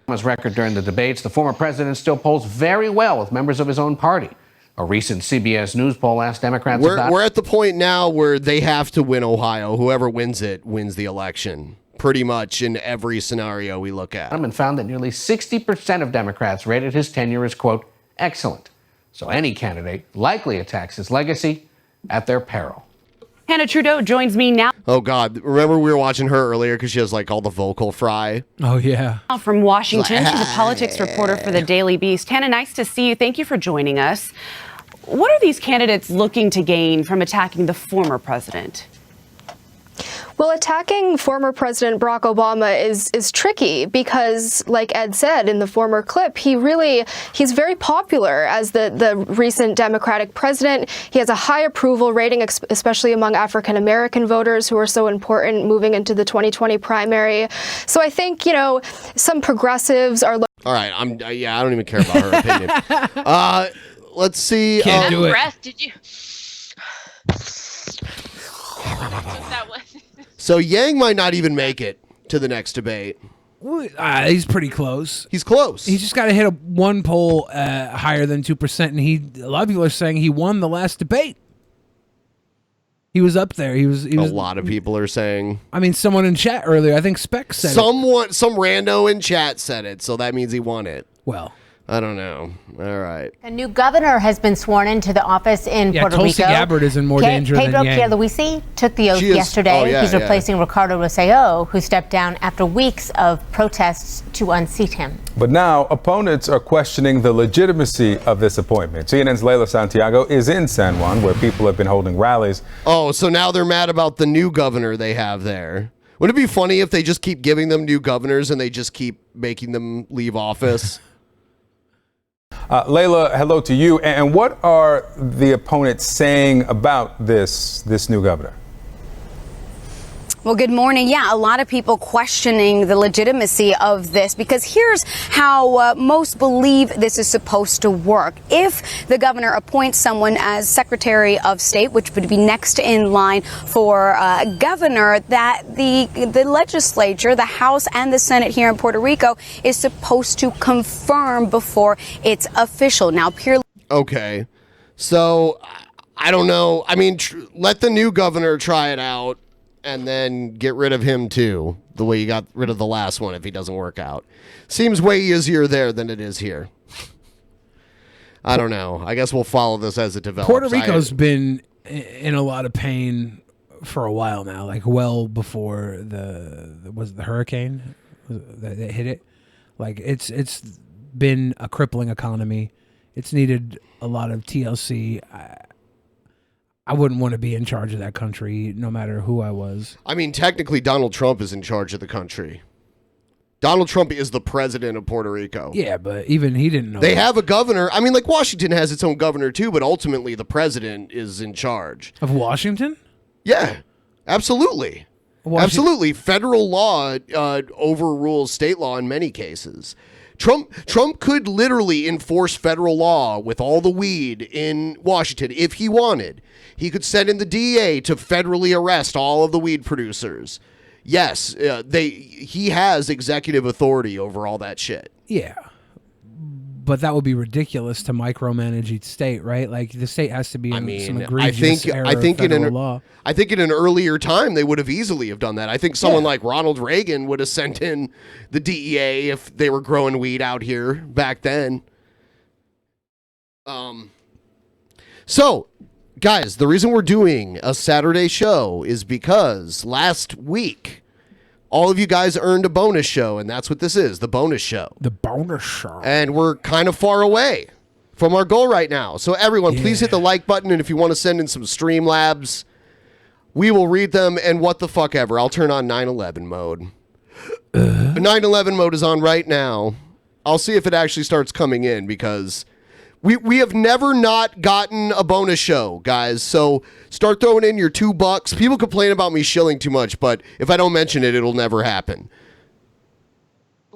Obama's record during the debates, the former president still polls very well with members of his own party. A recent CBS News poll asked Democrats about... We're at the point now where they have to win Ohio. Whoever wins it wins the election. Pretty much in every scenario we look at. And found that nearly 60% of Democrats rated his tenure as, quote, excellent. So any candidate likely attacks his legacy at their peril. Hannah Trudeau joins me now Oh, God. Remember we were watching her earlier because she has, like, all the vocal fry? Oh, yeah. from Washington. She's a politics reporter for the Daily Beast. Hannah, nice to see you. Thank you for joining us. What are these candidates looking to gain from attacking the former president? Well, attacking former President Barack Obama is tricky because, like Ed said in the former clip, he's very popular as the recent Democratic president. He has a high approval rating, especially among African American voters who are so important moving into the 2020 primary. So I think, some progressives are... All right. I don't even care about her opinion. Let's see. Can't do it. Breath, did you? That was. So Yang might not even make it to the next debate. He's pretty close. He's close. He's just got to hit one poll higher than 2%, and a lot of people are saying he won the last debate. He was up there. He was. A lot of people are saying. I mean, someone in chat earlier, I think Spec said some rando in chat said it, so that means he won it. Well, I don't know. All right. A new governor has been sworn into the office in Puerto Tulsi Rico. Gabbard is in more danger Pedro than Yang. Pierluisi took the oath yesterday. He's replacing Ricardo Rosselló, who stepped down after weeks of protests to unseat him. But now, opponents are questioning the legitimacy of this appointment. CNN's Leila Santiago is in San Juan, where people have been holding rallies. Oh, so now they're mad about the new governor they have there. Wouldn't it be funny if they just keep giving them new governors and they just keep making them leave office? Leila, hello to you. And what are the opponents saying about this new governor? Well, good morning. Yeah, a lot of people questioning the legitimacy of this, because here's how most believe this is supposed to work. If the governor appoints someone as Secretary of State, which would be next in line for governor, that the legislature, the House and the Senate here in Puerto Rico is supposed to confirm before it's official. Now, Okay. So, I don't know. I mean, let the new governor try it out. And then get rid of him, too, the way you got rid of the last one if he doesn't work out. Seems way easier there than it is here. I don't know. I guess we'll follow this as it develops. Puerto Rico's been in a lot of pain for a while now, like well before the hurricane that hit it. Like it's been a crippling economy. It's needed a lot of TLC. I wouldn't want to be in charge of that country, no matter who I was. I mean, technically, Donald Trump is in charge of the country. Donald Trump is the president of Puerto Rico. Yeah, but even he didn't know. They have a governor. I mean, like Washington has its own governor, too, but ultimately the president is in charge. Of Washington? Yeah, absolutely. Absolutely. Federal law overrules state law in many cases. Trump could literally enforce federal law with all the weed in Washington if he wanted. He could send in the DEA to federally arrest all of the weed producers. Yes, he has executive authority over all that shit. Yeah. But that would be ridiculous to micromanage each state, right? Like the state has to be in some egregious error of federal law. I think in an earlier time they would have easily have done that. I think someone like Ronald Reagan would have sent in the DEA if they were growing weed out here back then. So, guys, the reason we're doing a Saturday show is because last week, all of you guys earned a bonus show, and that's what this is, the bonus show. The bonus show. And we're kind of far away from our goal right now. So everyone, please hit the like button, and if you want to send in some Streamlabs, we will read them, and what the fuck ever. I'll turn on 9/11 mode. 9/11 mode is on right now. I'll see if it actually starts coming in, because we have never not gotten a bonus show, guys. So start throwing in your $2. People complain about me shilling too much, but if I don't mention it, it'll never happen.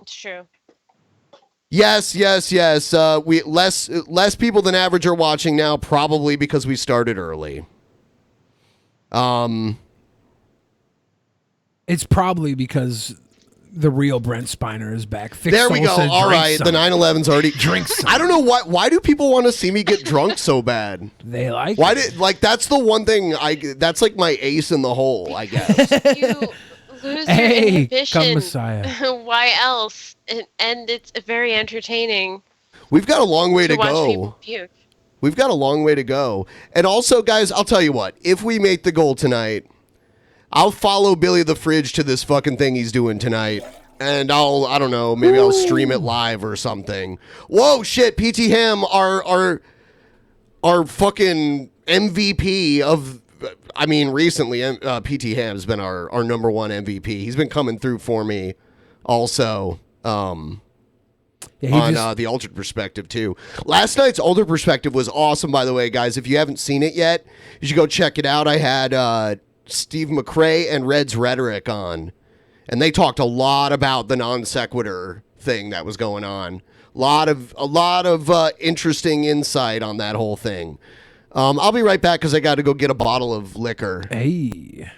It's true. Yes. We less people than average are watching now, probably because we started early. It's probably because the real Brent Spiner is back. There we go. All right, the 9/11's already drinks. I don't know why do people want to see me get drunk so bad? They like why it. That's the one thing that's like my ace in the hole, I guess. You lose Hey, your come inhibition. Messiah. Why else? And it's very entertaining. We've got a long way to watch go. people puke. We've got a long way to go. And also, guys, I'll tell you what. If we make the goal tonight, I'll follow Billy the Fridge to this fucking thing he's doing tonight. And I don't know, maybe I'll stream it live or something. Whoa, shit, PT Ham, our fucking MVP of, recently, PT Ham has been our number one MVP. He's been coming through for me also. On the Altered Perspective, too. Last night's Altered Perspective was awesome, by the way, guys. If you haven't seen it yet, you should go check it out. I had Steve McRae and Red's Rhetoric on, and they talked a lot about the non sequitur thing that was going on. A lot of interesting insight on that whole thing. I'll be right back because I got to go get a bottle of liquor. Hey.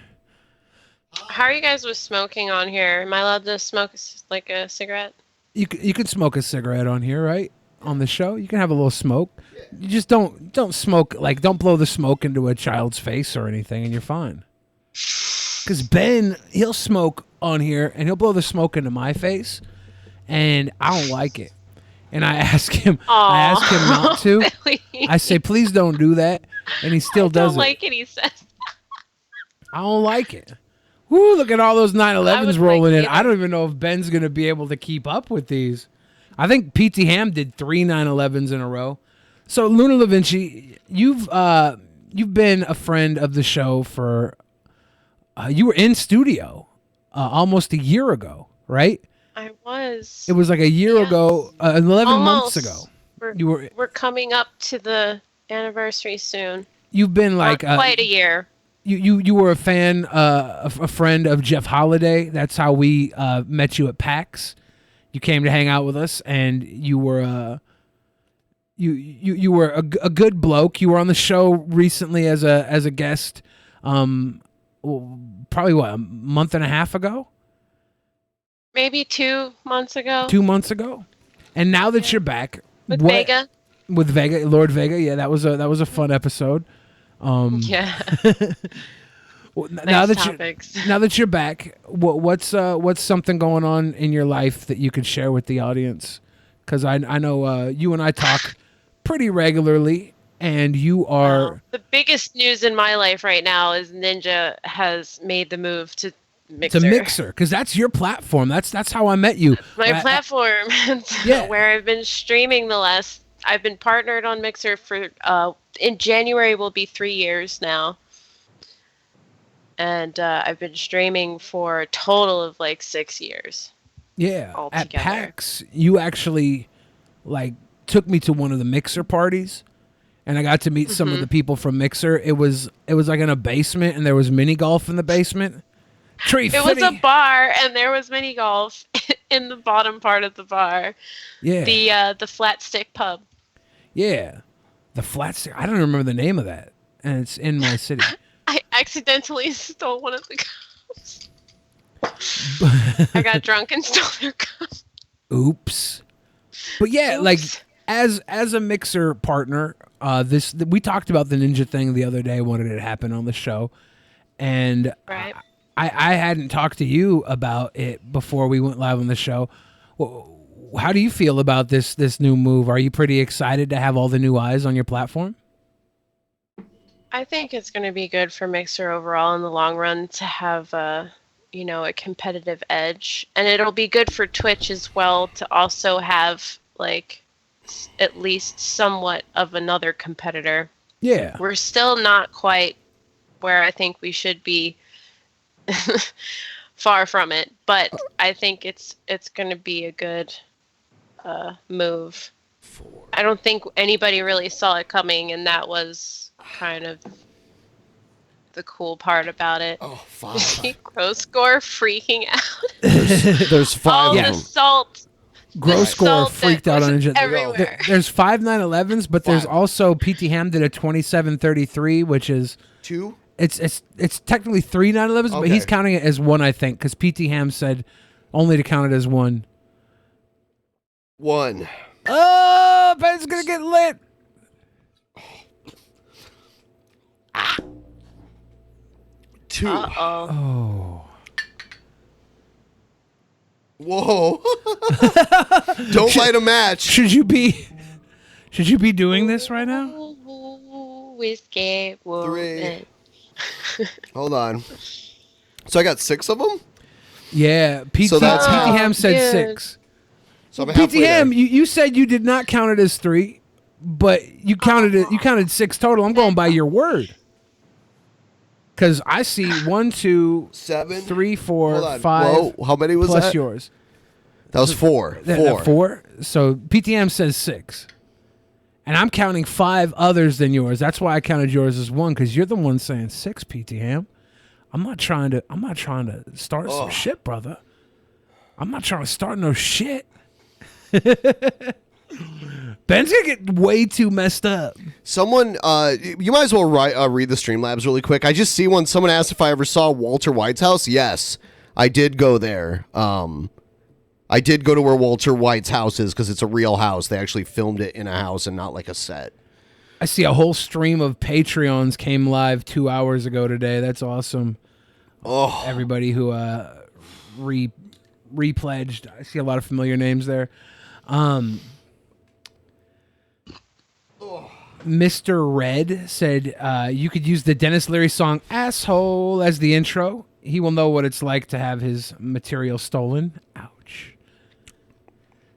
How are you guys with smoking on here? Am I allowed to smoke like a cigarette? You can smoke a cigarette on here, right? On the show, you can have a little smoke. You just don't smoke, like, don't blow the smoke into a child's face or anything, and you're fine. Because Ben, he'll smoke on here, and he'll blow the smoke into my face, and I don't like it. And I ask him not to. Really? I say, please don't do that, and he still does I don't like it, he says. I don't like it. Woo, look at all those 9/11s rolling in. either. I don't even know if Ben's going to be able to keep up with these. I think PT Ham did 3 9/11s in a row. So, Luna Da Vinci, you've been a friend of the show for, you were in studio almost a year ago, right? I was. It was like a year ago, 11 months ago. We're coming up to the anniversary soon. You've been like quite a year. You were a fan, a friend of Jeff Holiday. That's how we met you at PAX. You came to hang out with us, and you were you were a good bloke. You were on the show recently as a guest, probably a month and a half ago. Maybe 2 months ago. 2 months ago, and now that you're back Vega. with Vega, Lord Vega, yeah, that was a fun episode. Yeah. Well, Nice topics. Now that you're back, what's something going on in your life that you could share with the audience? Because I know you and I talk pretty regularly, and you are The biggest news in my life right now is Ninja has made the move to Mixer. to Mixer, because that's your platform. That's how I met you. My platform. Yeah. Where I've been streaming I've been partnered on Mixer for in January will be 3 years now. And I've been streaming for a total of like 6 years. Yeah, altogether. at PAX, you actually took me to one of the Mixer parties, and I got to meet some of the people from Mixer. It was like in a basement, and there was mini golf in the basement. It was a bar, and there was mini golf in the bottom part of the bar. Yeah, the Flat Stick Pub. Yeah, the Flat Stick. I don't remember the name of that, and it's in my city. I accidentally stole one of the cups. I got drunk and stole their cups. Oops. But yeah, like as a Mixer partner, we talked about the Ninja thing the other day when it had happened on the show, and right. I hadn't talked to you about it before we went live on the show. How do you feel about this new move? Are you pretty excited to have all the new eyes on your platform? I think it's going to be good for Mixer overall in the long run to have a competitive edge, and it'll be good for Twitch as well to also have like at least somewhat of another competitor. Yeah. We're still not quite where I think we should be. Far from it, but I think it's going to be a good move. I don't think anybody really saw it coming, and that was kind of the cool part about it. Oh, 5. Gross score freaking out. There's 5 All of the them. salt. Gross score freaked out on it. Everywhere. There's 5 911s, but there's also PT Ham did a 2733, which is 2. It's technically 3 911s, but he's counting it as 1, I think, because PT Ham said only to count it as 1. 1. Oh, Ben's gonna get lit. Ah. 2. Oh. Whoa. Don't light a match. Should you be doing this right now? Whiskey. 3. Hold on. So I got 6 of them? Yeah. PT Ham said 6. So I'm PT Ham, you said you did not count it as 3, but you counted it. You counted 6 total. I'm going by your word. Because I see 1, 2, 7, 3, 4, 5. Whoa, how many was plus that? yours? That was 4. 4. So PTM says 6. And I'm counting 5 others than yours. That's why I counted yours as 1, because you're the one saying 6, PTM. I'm not trying to start some shit, brother. I'm not trying to start no shit. Ben's gonna get way too messed up. Someone, you might as well read the Streamlabs really quick. I just see one. Someone asked if I ever saw Walter White's house. Yes, I did go there. I did go to where Walter White's house is because it's a real house. They actually filmed it in a house and not like a set. I see a whole stream of Patreons came live 2 hours ago today. That's awesome. Oh, everybody who repledged. I see a lot of familiar names there. Mr. Red said you could use the Dennis Leary song "Asshole" as the intro. He will know what it's like to have his material stolen. Ouch.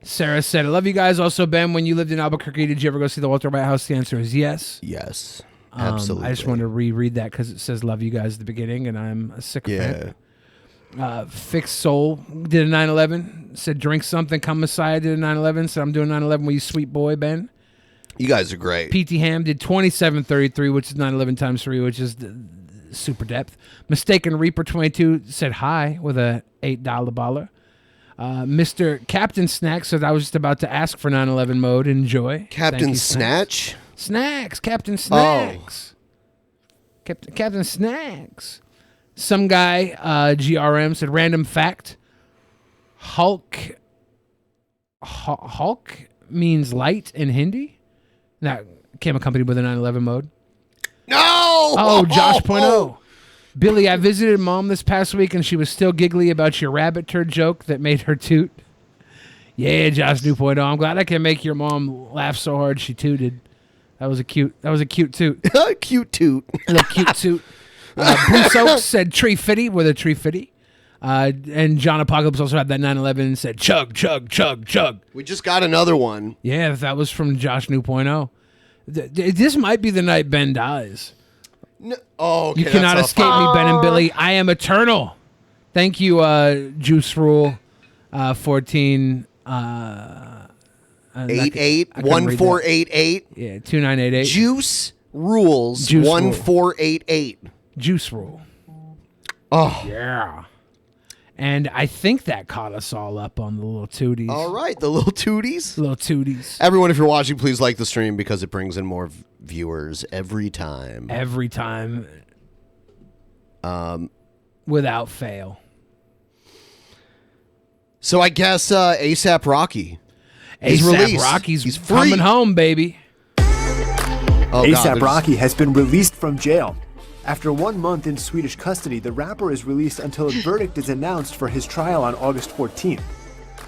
Sarah said, I love you guys. Also, Ben, when you lived in Albuquerque, did you ever go see the Walter White house? The answer is yes. Yes. Absolutely. I just wanted to reread that because it says love you guys at the beginning, and I'm a sycophant. Fixed Soul did a 9/11. Said drink something. Come Messiah did a 9/11. Said I'm doing 9/11 with you, sweet boy, Ben. You guys are great. PT Ham did 2733, which is 9/11 times 3, which is super depth. Mistaken Reaper 22 said hi with a $8 baller. Mr. Captain Snack said I was just about to ask for 9/11 mode. Enjoy. Captain Snatch? Snacks. Captain Snacks. Captain Snacks. Some guy, GRM, said random fact. Hulk means light in Hindi. That came accompanied with a 9/11 mode. No! Oh, Josh .0. Billy, I visited Mom this past week, and she was still giggly about your rabbit turd joke that made her toot. Yeah, Josh 2.0. I'm glad I can make your mom laugh so hard she tooted. That was a cute toot. Cute toot. A little cute toot. Bruce Oaks said tree fitty with a tree fitty. And John Apocalypse also had that 9/11 and said chug, chug, chug, chug. We just got another one. Yeah, that was from Josh 2.0. This might be the night Ben dies. No. Oh, okay, you cannot escape me, Ben and Billy. I am eternal. Thank you, Juice Rule 14. 1488. Yeah, 2988. Juice Rules 1488. Juice Rule. Oh yeah. And I think that caught us all up on the little tooties. All right, the little tooties. Little tooties. Everyone, if you're watching, please like the stream because it brings in more viewers every time. Every time. Without fail. So I guess ASAP Rocky. ASAP Rocky's coming home, baby. ASAP Rocky has been released from jail. After 1 month in Swedish custody, the rapper is released until a verdict is announced for his trial on August 14th.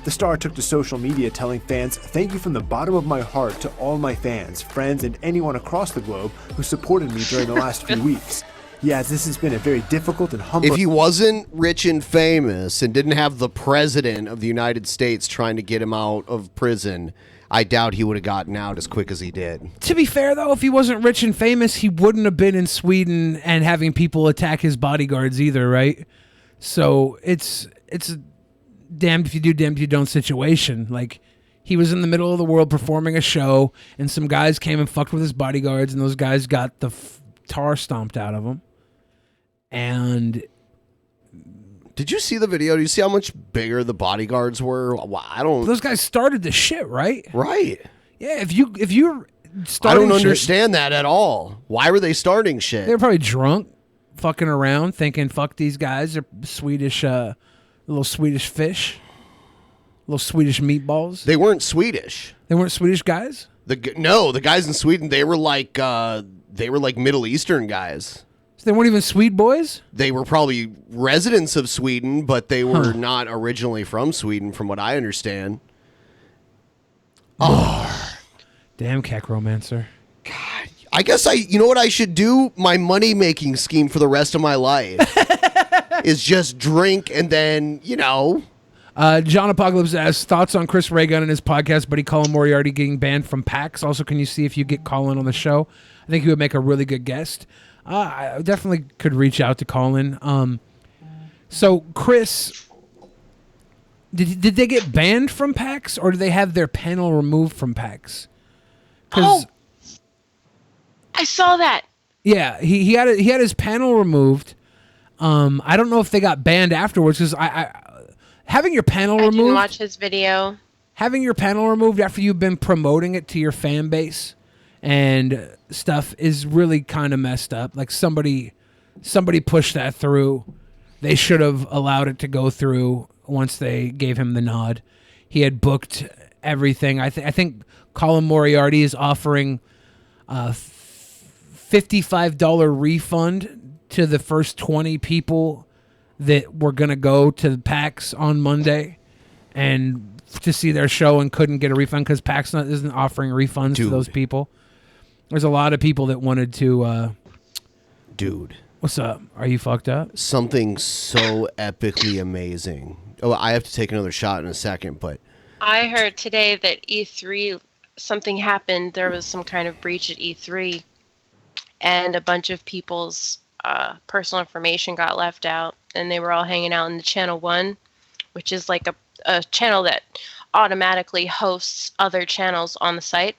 The star took to social media telling fans, "Thank you from the bottom of my heart to all my fans, friends, and anyone across the globe who supported me during the last few weeks." He adds, "This has been a very difficult and humbling..." If he wasn't rich and famous and didn't have the president of the United States trying to get him out of prison, I doubt he would have gotten out as quick as he did. To be fair, though, if he wasn't rich and famous, he wouldn't have been in Sweden and having people attack his bodyguards either, right? So it's a damned if you do, damned if you don't situation. Like, he was in the middle of the world performing a show, and some guys came and fucked with his bodyguards, and those guys got the tar stomped out of him. And did you see the video? Do you see how much bigger the bodyguards were? I don't. Those guys started the shit, right? Right. Yeah. If you're I don't understand that at all. Why were they starting shit? They were probably drunk, fucking around, thinking, "Fuck these guys. They're Swedish, little Swedish fish, little Swedish meatballs." They weren't Swedish. They weren't Swedish guys. The guys in Sweden, they were like Middle Eastern guys. So they weren't even Swede boys? They were probably residents of Sweden, but they were not originally from Sweden, from what I understand. Oh. Damn, Romancer. God. I guess you know what I should do? My money-making scheme for the rest of my life is just drink and then, John Apocalypse asks, thoughts on Chris Ray Gun and his podcast, buddy Colin Moriarty getting banned from PAX. Also, can you see if you get Colin on the show? I think he would make a really good guest. I definitely could reach out to Colin. So, Chris, did they get banned from PAX, or did they have their panel removed from PAX? Oh, I saw that. Yeah, he had his panel removed. I don't know if they got banned afterwards, because having your panel removed. I didn't watch his video. Having your panel removed after you've been promoting it to your fan base and stuff is really kind of messed up. Like, somebody pushed that through. They should have allowed it to go through once they gave him the nod. He had booked everything. I think Colin Moriarty is offering a $55 refund to the first 20 people that were going to go to PAX on Monday and to see their show and couldn't get a refund because PAX isn't offering refunds to those people. There's a lot of people that wanted to... Dude. What's up? Are you fucked up? Something so epically amazing. Oh, I have to take another shot in a second, but... I heard today that E3, something happened. There was some kind of breach at E3, and a bunch of people's personal information got left out, and they were all hanging out in the Channel 1, which is like a channel that automatically hosts other channels on the site.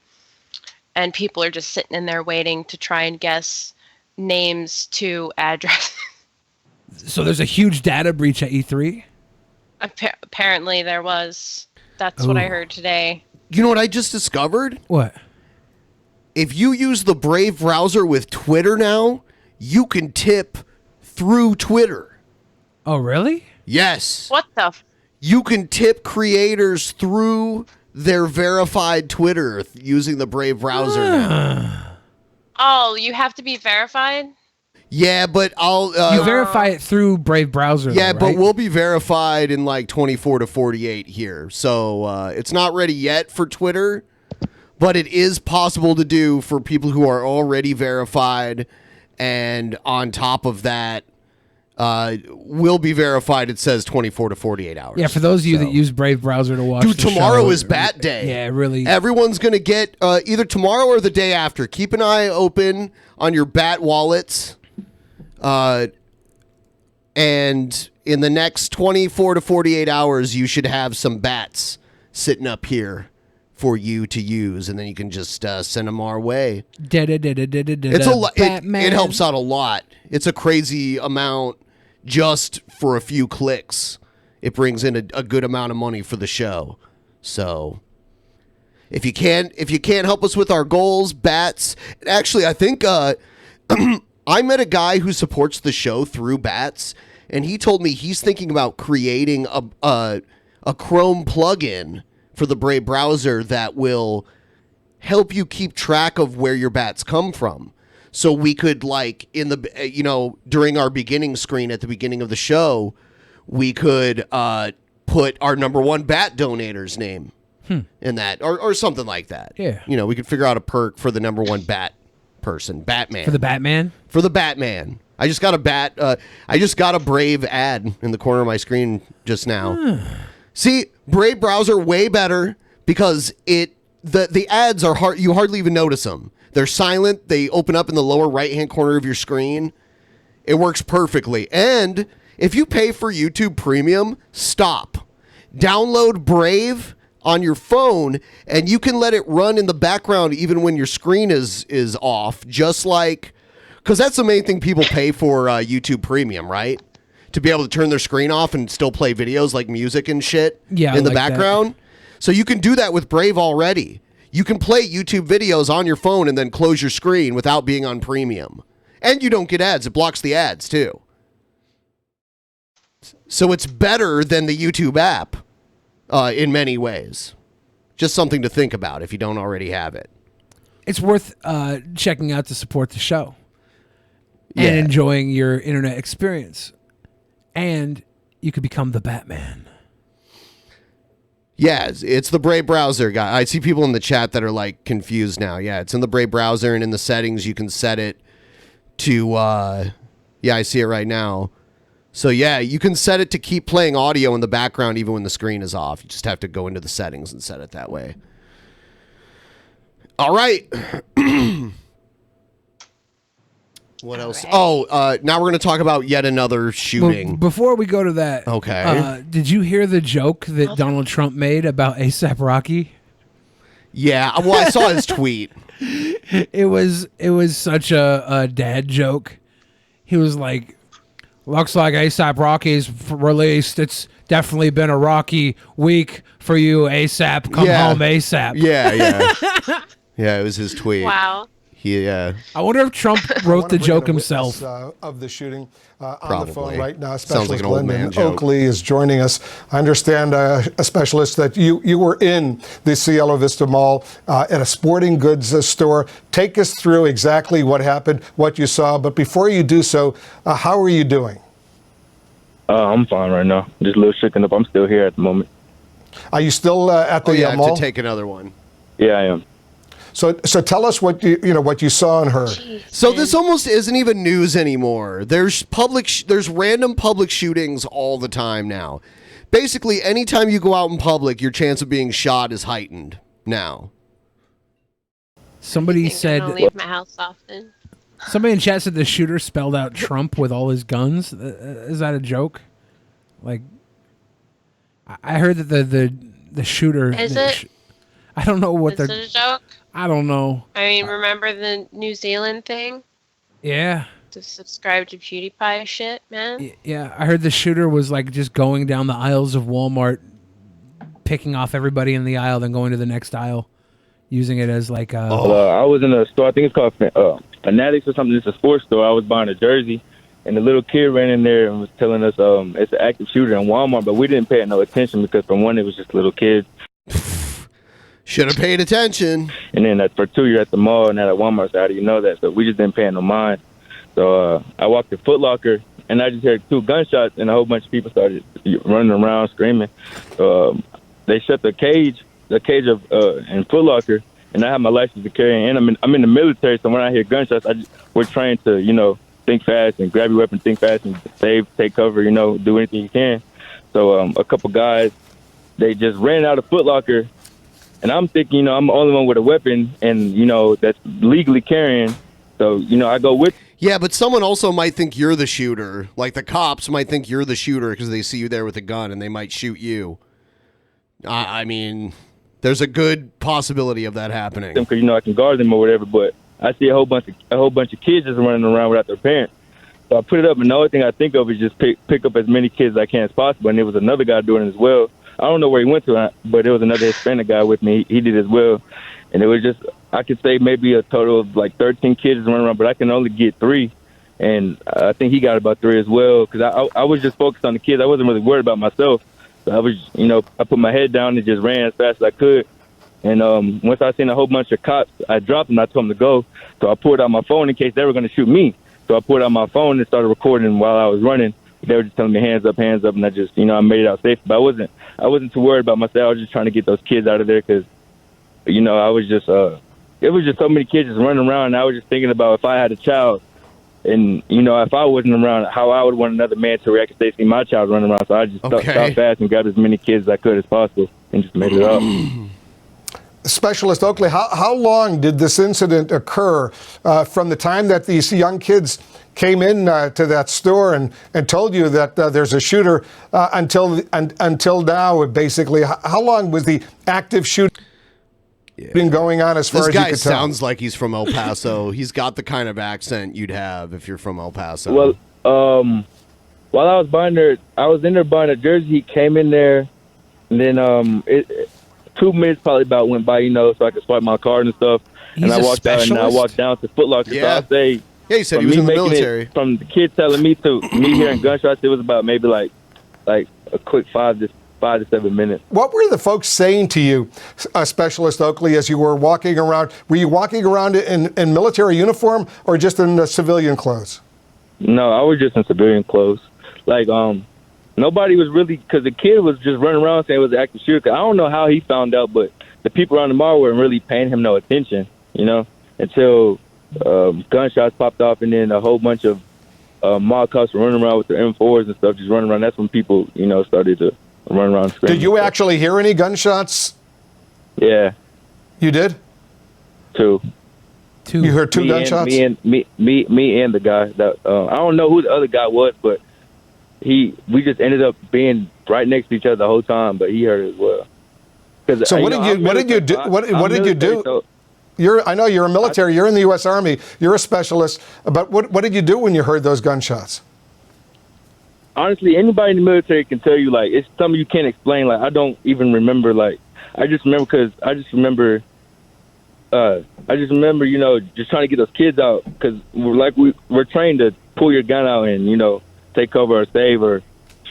And people are just sitting in there waiting to try and guess names to addresses. So there's a huge data breach at E3? Apparently there was. That's what I heard today. You know what I just discovered? What? If you use the Brave browser with Twitter now, you can tip through Twitter. Oh, really? Yes. What the? You can tip creators through their verified Twitter using the Brave browser now. Oh, you have to be verified? Yeah, but I'll... you verify it through Brave browser. Yeah, though, but right? we'll be verified in like 24 to 48 here. So it's not ready yet for Twitter, but it is possible to do for people who are already verified. And on top of that, will be verified. It says 24 to 48 hours. Yeah, for those of you that use Brave browser to watch Dude, the tomorrow show, is Bat Day. Yeah, really. Everyone's going to get either tomorrow or the day after. Keep an eye open on your Bat wallets. And in the next 24 to 48 hours, you should have some bats sitting up here for you to use, and then you can just send them our way. It's a lot. It helps out a lot. It's a crazy amount just for a few clicks. It brings in a good amount of money for the show. So if you can't help us with our goals, bats. Actually, I think I met a guy who supports the show through bats, and he told me he's thinking about creating a Chrome plugin for the Brave browser that will help you keep track of where your bats come from. So we could, like, in the during our beginning screen at the beginning of the show, we could put our number one bat donator's name in that, or something like that. Yeah. You know, we could figure out a perk for the number one bat person, Batman. For the Batman? For the Batman. I just got a Brave ad in the corner of my screen just now. See, Brave browser way better because the ads are hard. You hardly even notice them. They're silent. They open up in the lower right-hand corner of your screen. It works perfectly. And if you pay for YouTube Premium, stop. Download Brave on your phone, and you can let it run in the background even when your screen is off, just like, because that's the main thing people pay for YouTube Premium, right? To be able to turn their screen off and still play videos like music and shit in the background. So you can do that with Brave already. You can play YouTube videos on your phone and then close your screen without being on Premium. And you don't get ads. It blocks the ads, too. So it's better than the YouTube app in many ways. Just something to think about if you don't already have it. It's worth checking out to support the show and enjoying your internet experience. And you could become the Batman. Yeah, it's the Brave browser, guy. I see people in the chat that are like confused now. Yeah, it's in the Brave browser, and in the settings you can set it to yeah, I see it right now. So yeah, you can set it to keep playing audio in the background even when the screen is off. You just have to go into the settings and set it that way. All right. What else? Right. Oh, now we're going to talk about yet another shooting. Before we go to that, okay. Did you hear the joke that Donald Trump made about ASAP Rocky? Yeah, well, I saw his tweet. It was such a dad joke. He was like, looks like ASAP Rocky's released. It's definitely been a rocky week for you, ASAP. Come home, ASAP. Yeah. Yeah, it was his tweet. Wow. I wonder if Trump wrote the joke himself. Of the shooting on Probably. the phone right now. Sounds like Specialist an old man Glendon joke. Oakley is joining us. I understand, a specialist, that you were in the Cielo Vista Mall at a sporting goods store. Take us through exactly what happened, what you saw. But before you do so, how are you doing? I'm fine right now. Just a little shaken up. I'm still here at the moment. Are you still at the mall? To take another one. Yeah, I am. So tell us what you saw and heard. So this almost isn't even news anymore. There's random public shootings all the time now. Basically, anytime you go out in public, your chance of being shot is heightened now. Somebody said, I don't leave my house often. Somebody in chat said the shooter spelled out Trump with all his guns. Is that a joke? Like, I heard that the shooter. Is it? I don't know what Is they're. it a joke? I don't know. I mean, remember the New Zealand thing? Yeah. To subscribe to PewDiePie shit, man. Yeah, I heard the shooter was like just going down the aisles of Walmart, picking off everybody in the aisle, then going to the next aisle, using it as like a... I was in a store, I think it's called Fanatics or something. It's a sports store. I was buying a jersey, and the little kid ran in there and was telling us it's an active shooter in Walmart, but we didn't pay no attention because, for one, it was just a little kid. Should have paid attention. And then for two, you're at the mall, and at Walmart, so how do you know that? So we just didn't pay no mind. So I walked to Foot Locker, and I just heard two gunshots, and a whole bunch of people started running around screaming. They shut the cage of in Foot Locker, and I have my license to carry, and I'm in the military, so when I hear gunshots, we're trained to, think fast and grab your weapon, think fast and save, take cover, do anything you can. So a couple guys, they just ran out of Foot Locker, and I'm thinking, I'm the only one with a weapon and, that's legally carrying. So, I go with. Yeah, but someone also might think you're the shooter. Like the cops might think you're the shooter because they see you there with a gun and they might shoot you. I mean, there's a good possibility of that happening. Because, I can guard them or whatever, but I see a whole bunch of kids just running around without their parents. So I put it up, and the only thing I think of is just pick up as many kids as I can as possible. And there was another guy doing it as well. I don't know where he went to, but there was another Hispanic guy with me. He did as well. And it was just, I could say maybe a total of like 13 kids running around, but I can only get 3. And I think he got about 3 as well, because I was just focused on the kids. I wasn't really worried about myself. So I was, I put my head down and just ran as fast as I could. And once I seen a whole bunch of cops, I dropped them. I told them to go. So I pulled out my phone in case they were going to shoot me. So I pulled out my phone and started recording while I was running. they were just telling me hands up, and I just, I made it out safe. But I wasn't too worried about myself. I was just trying to get those kids out of there because, I was just, it was just so many kids just running around. And I was just thinking about if I had a child, and if I wasn't around, how I would want another man to react if they see my child running around. So I just stopped fast and grabbed as many kids as I could as possible and just made it up. Specialist Oakley, how long did this incident occur from the time that these young kids came in to that store and told you that there's a shooter until now, basically? How long was the active shooting been going on as far as you could tell? This guy sounds like he's from El Paso. He's got the kind of accent you'd have if you're from El Paso. Well, while I was in there buying a jersey, he came in there, and then 2 minutes probably about went by, so I could swipe my card and stuff. And I walked out and I walked down to Foot Locker. Yeah. So I'd say, he said he was in the military. From the kid telling me to me hearing gunshots, it was about maybe like a quick 5 to 7 minutes. What were the folks saying to you, Specialist Oakley, as you were walking around? Were you walking around in military uniform or just in civilian clothes? No, I was just in civilian clothes. Nobody was really, because the kid was just running around saying it was an active shooter. 'Cause I don't know how he found out, but the people around the mall weren't really paying him no attention, until gunshots popped off, and then a whole bunch of mall cops were running around with their M4s and stuff, just running around. That's when people, started to run around screaming. Did you actually hear any gunshots? Yeah. You did? Two. You heard two gunshots? Me and the guy. That I don't know who the other guy was, but we just ended up being right next to each other the whole time, but he heard it as well. So what did you do? What did you do? So I know you're a military. You're in the U.S. Army. You're a specialist. But what did you do when you heard those gunshots? Honestly, anybody in the military can tell you, it's something you can't explain. I don't even remember. I just remember, just trying to get those kids out, because we're trained to pull your gun out and, take cover or save or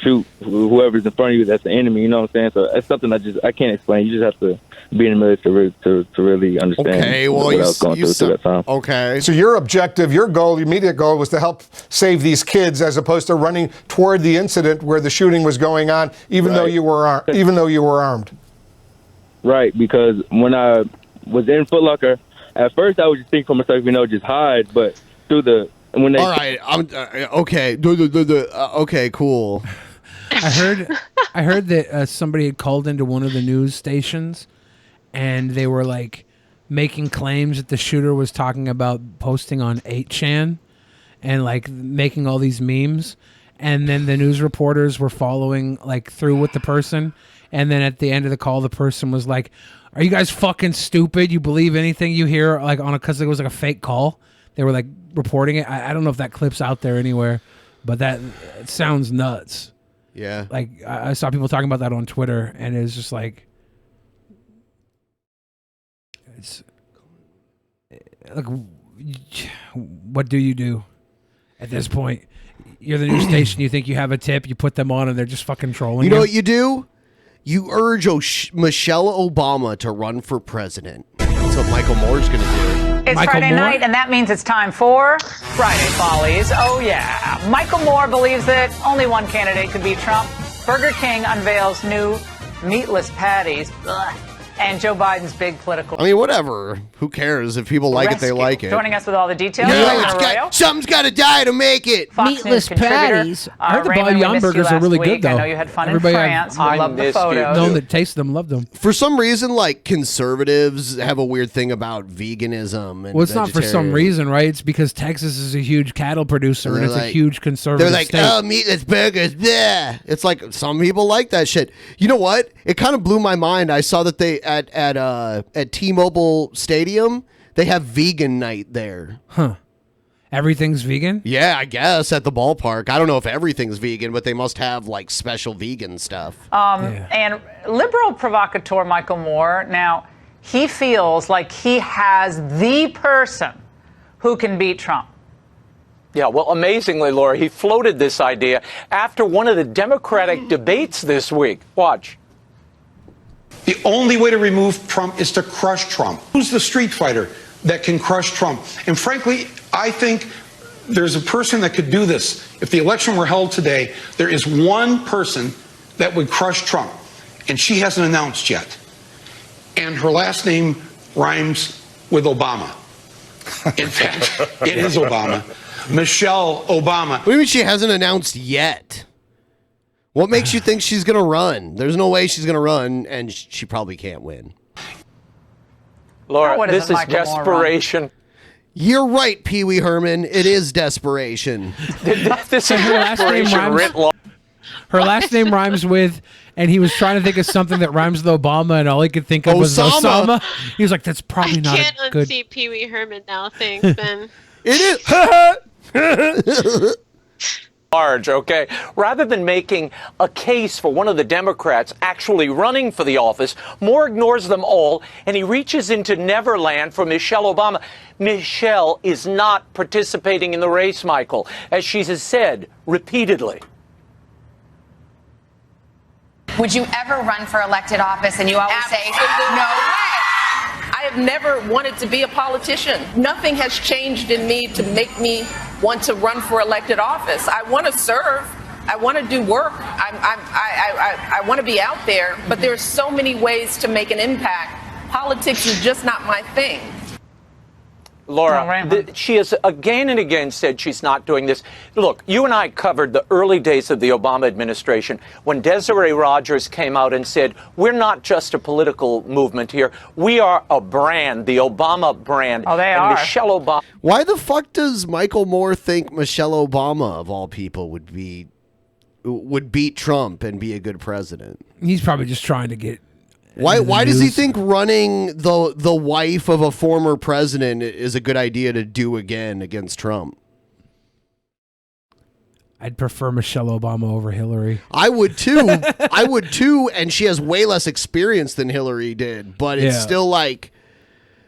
shoot whoever's in front of you that's the enemy, you know what I'm saying? So that's something I can't explain. You just have to be in the military to really understand what I was going through that time. Okay. So your objective, your goal, your immediate goal was to help save these kids as opposed to running toward the incident where the shooting was going on, even though you were armed. Right, because when I was in Foot Locker, at first I would just think for myself, just hide, but through the when they all right, okay. Okay, cool. I heard that somebody had called into one of the news stations, and they were making claims that the shooter was talking about posting on 8chan and making all these memes, and then the news reporters were following through with the person, and then at the end of the call, the person was like, "Are you guys fucking stupid? You believe anything you hear because it was a fake call." They were reporting it. I don't know if that clip's out there anywhere, but it sounds nuts. Yeah. I saw people talking about that on Twitter, and it's just what do you do at this point? You're the news station. You think you have a tip. You put them on, and they're just fucking trolling you. You know what you do? You urge Michelle Obama to run for president. That's what Michael Moore's going to do. It's Friday night, and that means it's time for Friday Follies. Oh, yeah. Michael Moore believes that only one candidate could beat Trump. Burger King unveils new meatless patties. Ugh. And Joe Biden's big political... I mean, whatever. Who cares? If people like it, they like it. Joining us with all the details. Something's got to die to make it. Meatless patties. I heard the Beyond burgers are really good, though. I know you had fun in France. I love the photos. No one that tasted them loved them. For some reason, conservatives have a weird thing about veganism. And it's not for some reason, right? It's because Texas is a huge cattle producer, and it's a huge conservative state. Oh, meatless burgers, bleh. It's some people like that shit. You know what? It kind of blew my mind. I saw that they at T-Mobile Stadium, they have vegan night there. Huh. Everything's vegan? Yeah, I guess at the ballpark. I don't know if everything's vegan, but they must have special vegan stuff. And liberal provocateur Michael Moore, now he feels like he has the person who can beat Trump. Yeah, well, amazingly, Laura, he floated this idea after one of the Democratic debates this week. Watch. The only way to remove Trump is to crush Trump. Who's the street fighter that can crush Trump? And frankly, I think there's a person that could do this. If the election were held today, there is one person that would crush Trump, and she hasn't announced yet. And her last name rhymes with Obama. In fact, it is Obama. Michelle Obama. What do you mean she hasn't announced yet? What makes you think she's going to run? There's no way she's going to run, and she probably can't win. Laura, this is desperation. You're right, Pee Wee Herman. It is desperation. This is Her last name desperation writ rhymes. large. Her last name rhymes with, and he was trying to think of something that rhymes with Obama, and all he could think of was Osama. Osama. He was like, "That's probably not Can't a good." unsee Pee Wee Herman now. Thanks, Ben. It is. Large, okay? Rather than making a case for one of the Democrats actually running for the office, Moore ignores them all, and he reaches into Neverland for Michelle Obama. Michelle is not participating in the race, Michael, as she has said repeatedly. Would you ever run for elected office? And you always say, no way. I have never wanted to be a politician. Nothing has changed in me to make me want to run for elected office. I want to serve. I want to do work. I want to be out there. But there are so many ways to make an impact. Politics is just not my thing. Laura, she has again and again said she's not doing this. Look, you and I covered the early days of the Obama administration when Desiree Rogers came out and said, we're not just a political movement here. We are a brand, the Obama brand. Oh, they and are. Michelle Obama. Why the fuck does Michael Moore think Michelle Obama, of all people, would beat Trump and be a good president? He's probably just trying to get. Why does he think running the wife of a former president is a good idea to do again against Trump? I'd prefer Michelle Obama over Hillary. I would too. I would too, and she has way less experience than Hillary did, but it's still like...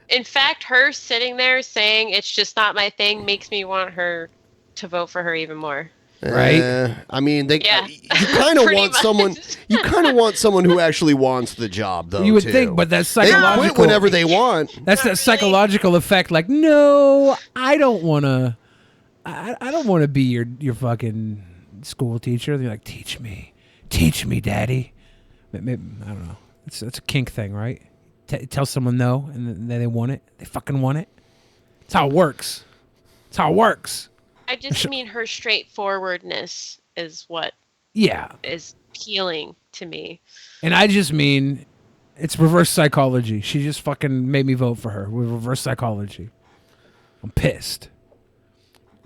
In fact, her sitting there saying it's just not my thing makes me want her to vote for her even more. Right? I mean, you kind of Pretty want much. someone. You kind of want someone who actually wants the job, though. You would too. think, but that's They psychological. quit whenever they want. That's that psychological effect. Like, no, I don't want to. I don't want to be your fucking school teacher. They're like, teach me, daddy. Maybe, I don't know. It's a kink thing, right? Tell someone no, and then they want it. They fucking want it. That's how it works. That's how it works. I just mean her straightforwardness is what is appealing to me. And I just mean it's reverse psychology. She just fucking made me vote for her with reverse psychology. I'm pissed.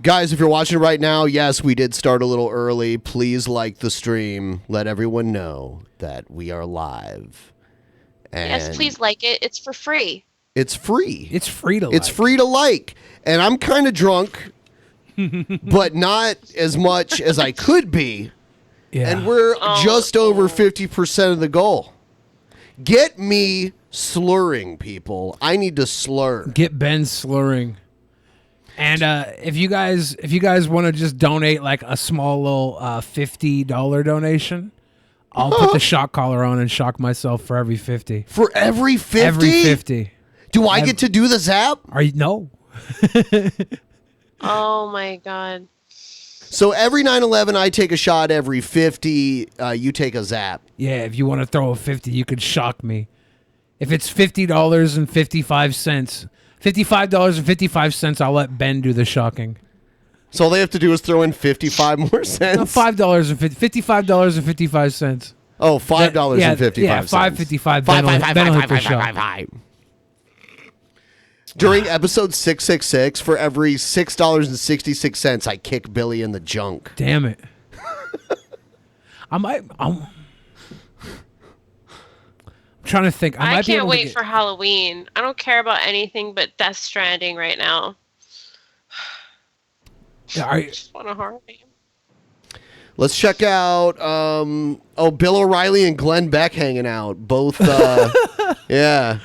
Guys, if you're watching right now, yes, we did start a little early. Please like the stream. Let everyone know that we are live. And Yes, please like it. It's for free. It's free. It's free to like. It's free to like. And I'm kind of drunk, but not as much as I could be. Yeah. And we're just over 50% of the goal. Get me slurring, people. I need to slur. Get Ben slurring. And if you guys want to just donate like a small little $50 donation, I'll put the shock collar on and shock myself for every 50. For every 50? Every 50. Do I get to do the zap? No. Oh my god. So every 9/11, I take a shot. Every 50, you take a zap. Yeah, if you want to throw a 50, you could shock me. If it's $50.55, $55.55, I'll let Ben do the shocking. So all they have to do is throw in 55 more cents? No, $55.55. Oh, $5.55. Yeah, $5.55. Ben will hit the shock. During episode 666, for every $6.66, I kick Billy in the junk. Damn it. I'm trying to think. I can't wait for Halloween. I don't care about anything but Death Stranding right now. I just want a horror game. Let's check out, Bill O'Reilly and Glenn Beck hanging out. Both, yeah.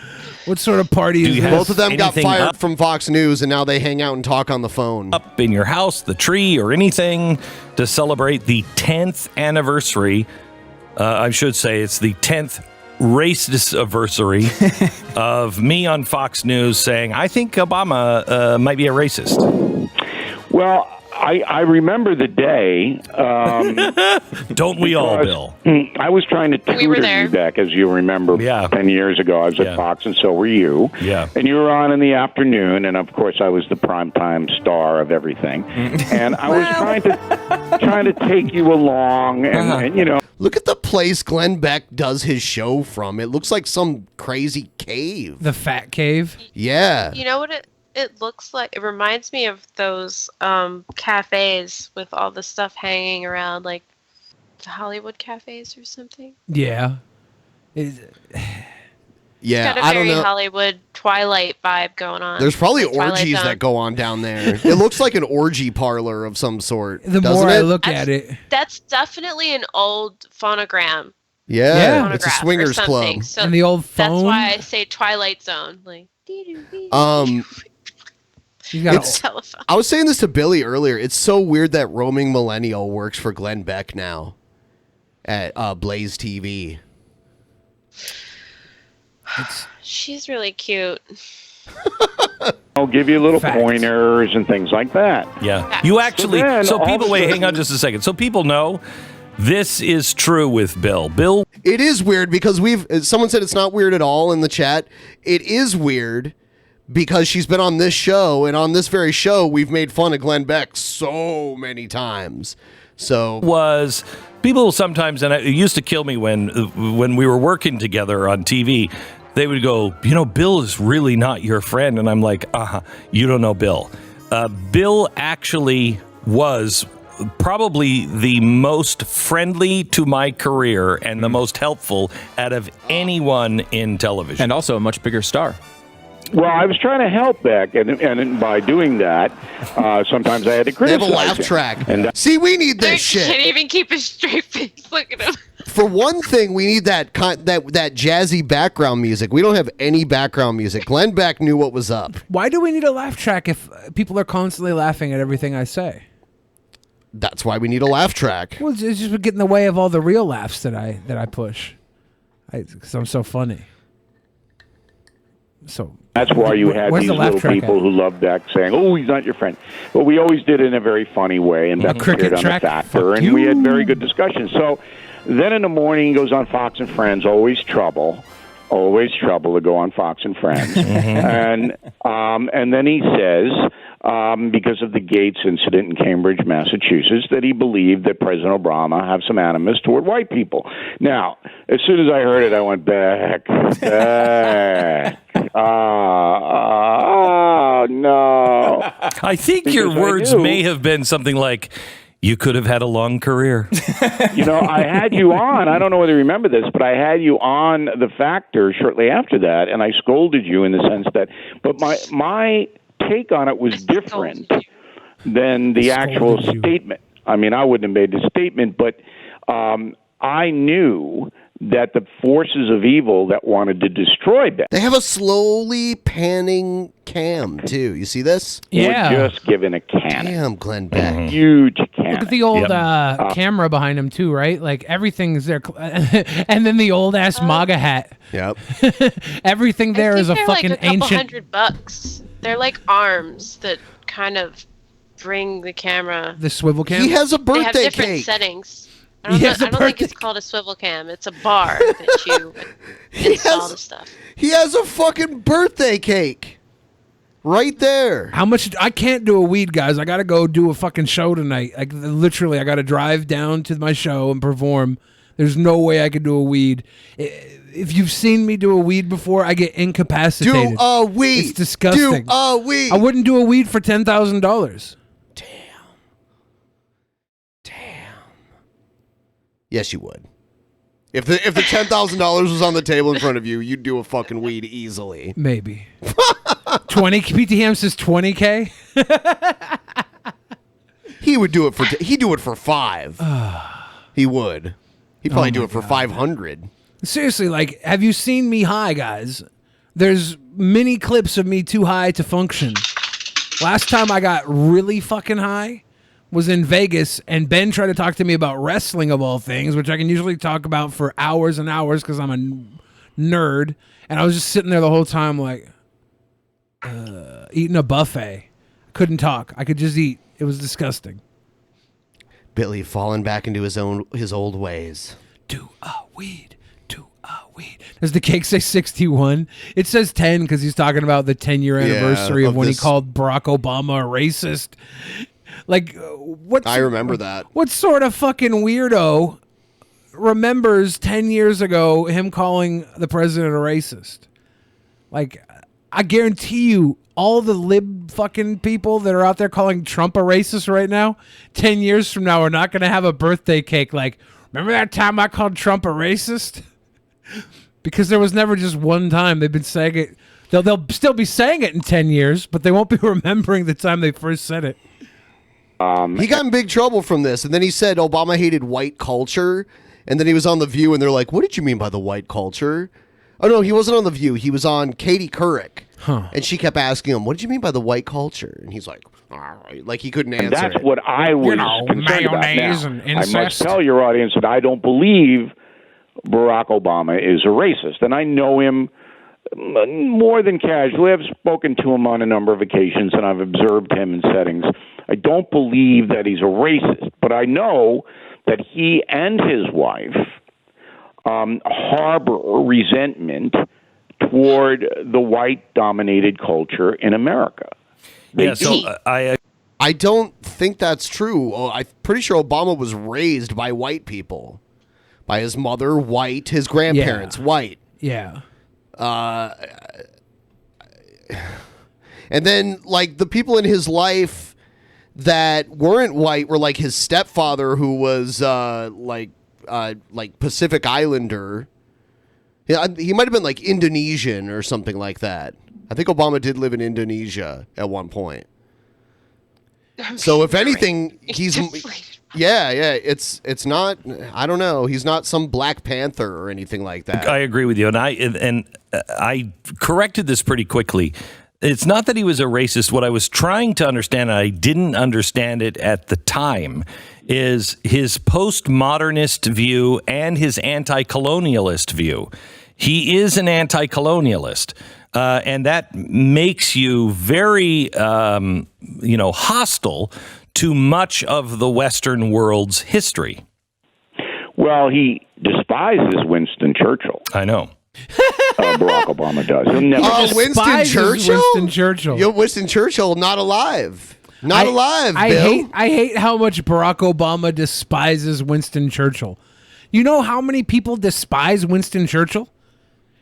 What sort of party is this? Both of them got fired from Fox News, and now they hang out and talk on the phone. Up in your house, the tree, or anything to celebrate the 10th anniversary. I should say it's the 10th racist anniversary of me on Fox News saying, I think Obama might be a racist. Well, I remember the day. Don't we all, Bill? I was trying to tutor you back, as you remember, 10 years ago. I was at Fox, and so were you. Yeah. And you were on in the afternoon, and of course, I was the primetime star of everything. And I was trying to take you along, and you know. Look at the place Glenn Beck does his show from. It looks like some crazy cave. The Fat Cave? Yeah. You know what it looks like? It reminds me of those cafes with all the stuff hanging around, like the Hollywood cafes or something. Yeah. Yeah, It's got a I don't very know. Hollywood Twilight vibe going on. There's probably Like Twilight orgies Zone. that go on down there. It looks like an orgy parlor of some sort. The doesn't more I it? look at it. That's definitely an old phonogram. Yeah, it's a phonograph or swingers something. club. So And the old That's phone? why I say Twilight Zone. Like, It's, I was saying this to Billy earlier. It's so weird that roaming millennial works for Glenn Beck now at Blaze TV. she's really cute. I'll give you little pointers and things like that. Yeah. You actually, then so all people, of a wait, sudden- hang on just a second. So people know this is true with Bill. Bill. It is weird because someone said it's not weird at all in the chat. It is weird because she's been on this show, and on this very show, we've made fun of Glenn Beck so many times. So was people sometimes, and it used to kill me when we were working together on TV. They would go, you know, Bill is really not your friend, and I'm like, you don't know Bill. Bill actually was probably the most friendly to my career and the most helpful out of anyone in television, and also a much bigger star. Well, I was trying to help Beck, and by doing that, sometimes I had to they criticize have a laugh him. track. And See, we need this Can't shit. even keep a straight face. Look at him. For one thing, we need that jazzy background music. We don't have any background music. Glenn Beck knew what was up. Why do we need a laugh track if people are constantly laughing at everything I say? That's why we need a laugh track. Well, it's just get in the way of all the real laughs that I push. Because I'm so funny. So that's why you had where's these the laugh little track people at? who love Beck saying, "Oh, he's not your friend." But we always did it in a very funny way, and Beck cricket appeared on track? the Factor, Fuck and we you. had very good discussions. So then in the morning, he goes on Fox and Friends. Always trouble to go on Fox and Friends, and then he says, because of the Gates incident in Cambridge, Massachusetts, that he believed that President Obama have some animus toward white people. Now, as soon as I heard it, I went, Beck. No. I think your Because I words knew- may have been something like, you could have had a long career. You know, I had you on. I don't know whether you remember this, but I had you on The Factor shortly after that, and I scolded you in the sense that, but my take on it was different than the actual statement. I mean, I wouldn't have made the statement, but I knew that the forces of evil that wanted to destroy Beck They have a slowly panning cam, too. You see this? Yeah. were just given a cannon. Damn, Glenn Beck. Huge cannon. Look at the old camera behind him too, right? Like everything's there, and then the old ass MAGA hat. Yep. Everything there is a They're fucking like a couple ancient. $100. They're like arms that kind of bring the camera. The swivel cam. He has a They have birthday different cake. settings. I He don't, has know, a I don't think birthday it's called a swivel cam. It's a bar that you install the stuff. He has a fucking birthday cake. Right there. How much? I can't do a weed, guys. I got to go do a fucking show tonight. Like literally, I got to drive down to my show and perform. There's no way I could do a weed. If you've seen me do a weed before, I get incapacitated. Do a weed. It's disgusting. Do a weed. I wouldn't do a weed for $10,000. Yes, you would. If the $10,000 was on the table in front of you, you'd do a fucking weed easily. Maybe. 20. PTM says 20K. He would do it for. He'd do it for 5. He would. He'd probably do it for 500. Seriously, like, have you seen me high, guys? There's many clips of me too high to function. Last time I got really fucking high was in Vegas, and Ben tried to talk to me about wrestling of all things, which I can usually talk about for hours and hours because I'm a nerd. And I was just sitting there the whole time like eating a buffet. I couldn't talk. I could just eat. It was disgusting. Billy falling back into his old ways. Does the cake say 61? It says 10 because he's talking about the 10-year anniversary of when he called Barack Obama a racist. Like, I remember that. What sort of fucking weirdo remembers 10 years ago him calling the president a racist? Like, I guarantee you, all the lib fucking people that are out there calling Trump a racist right now, 10 years from now are not going to have a birthday cake like, remember that time I called Trump a racist? Because there was never just one time. They've been saying it. They'll still be saying it in 10 years, but they won't be remembering the time they first said it. He got in big trouble from this, and then he said Obama hated white culture, and then he was on The View, and they're like, what did you mean by the white culture? Oh, no, he wasn't on The View. He was on Katie Couric, and she kept asking him, what did you mean by the white culture? And he's like, all right, like he couldn't answer And that's it. what I was concerned about. Now, I must tell your audience that I don't believe Barack Obama is a racist, and I know him more than casually. I've spoken to him on a number of occasions, and I've observed him in settings. I don't believe that he's a racist, but I know that he and his wife harbor resentment toward the white-dominated culture in America. I don't think that's true. I'm pretty sure Obama was raised by white people. By his mother, white. His grandparents, white. Yeah. And then, like, the people in his life that weren't white were, like, his stepfather, who was, like Pacific Islander. Yeah, he might have been, like, Indonesian or something like that. I think Obama did live in Indonesia at one point. So, if anything, he's... Yeah, it's not. I don't know. He's not some Black Panther or anything like that. I agree with you, and I corrected this pretty quickly. It's not that he was a racist. What I was trying to understand, and I didn't understand it at the time, is his postmodernist view and his anti-colonialist view. He is an anti-colonialist. And that makes you very, hostile to much of the Western world's history. Well, he despises Winston Churchill. I know. Barack Obama does. He'll never Winston Churchill? Winston Churchill. Yo, Winston Churchill, not alive. Not alive, I Bill. hate how much Barack Obama despises Winston Churchill. You know how many people despise Winston Churchill?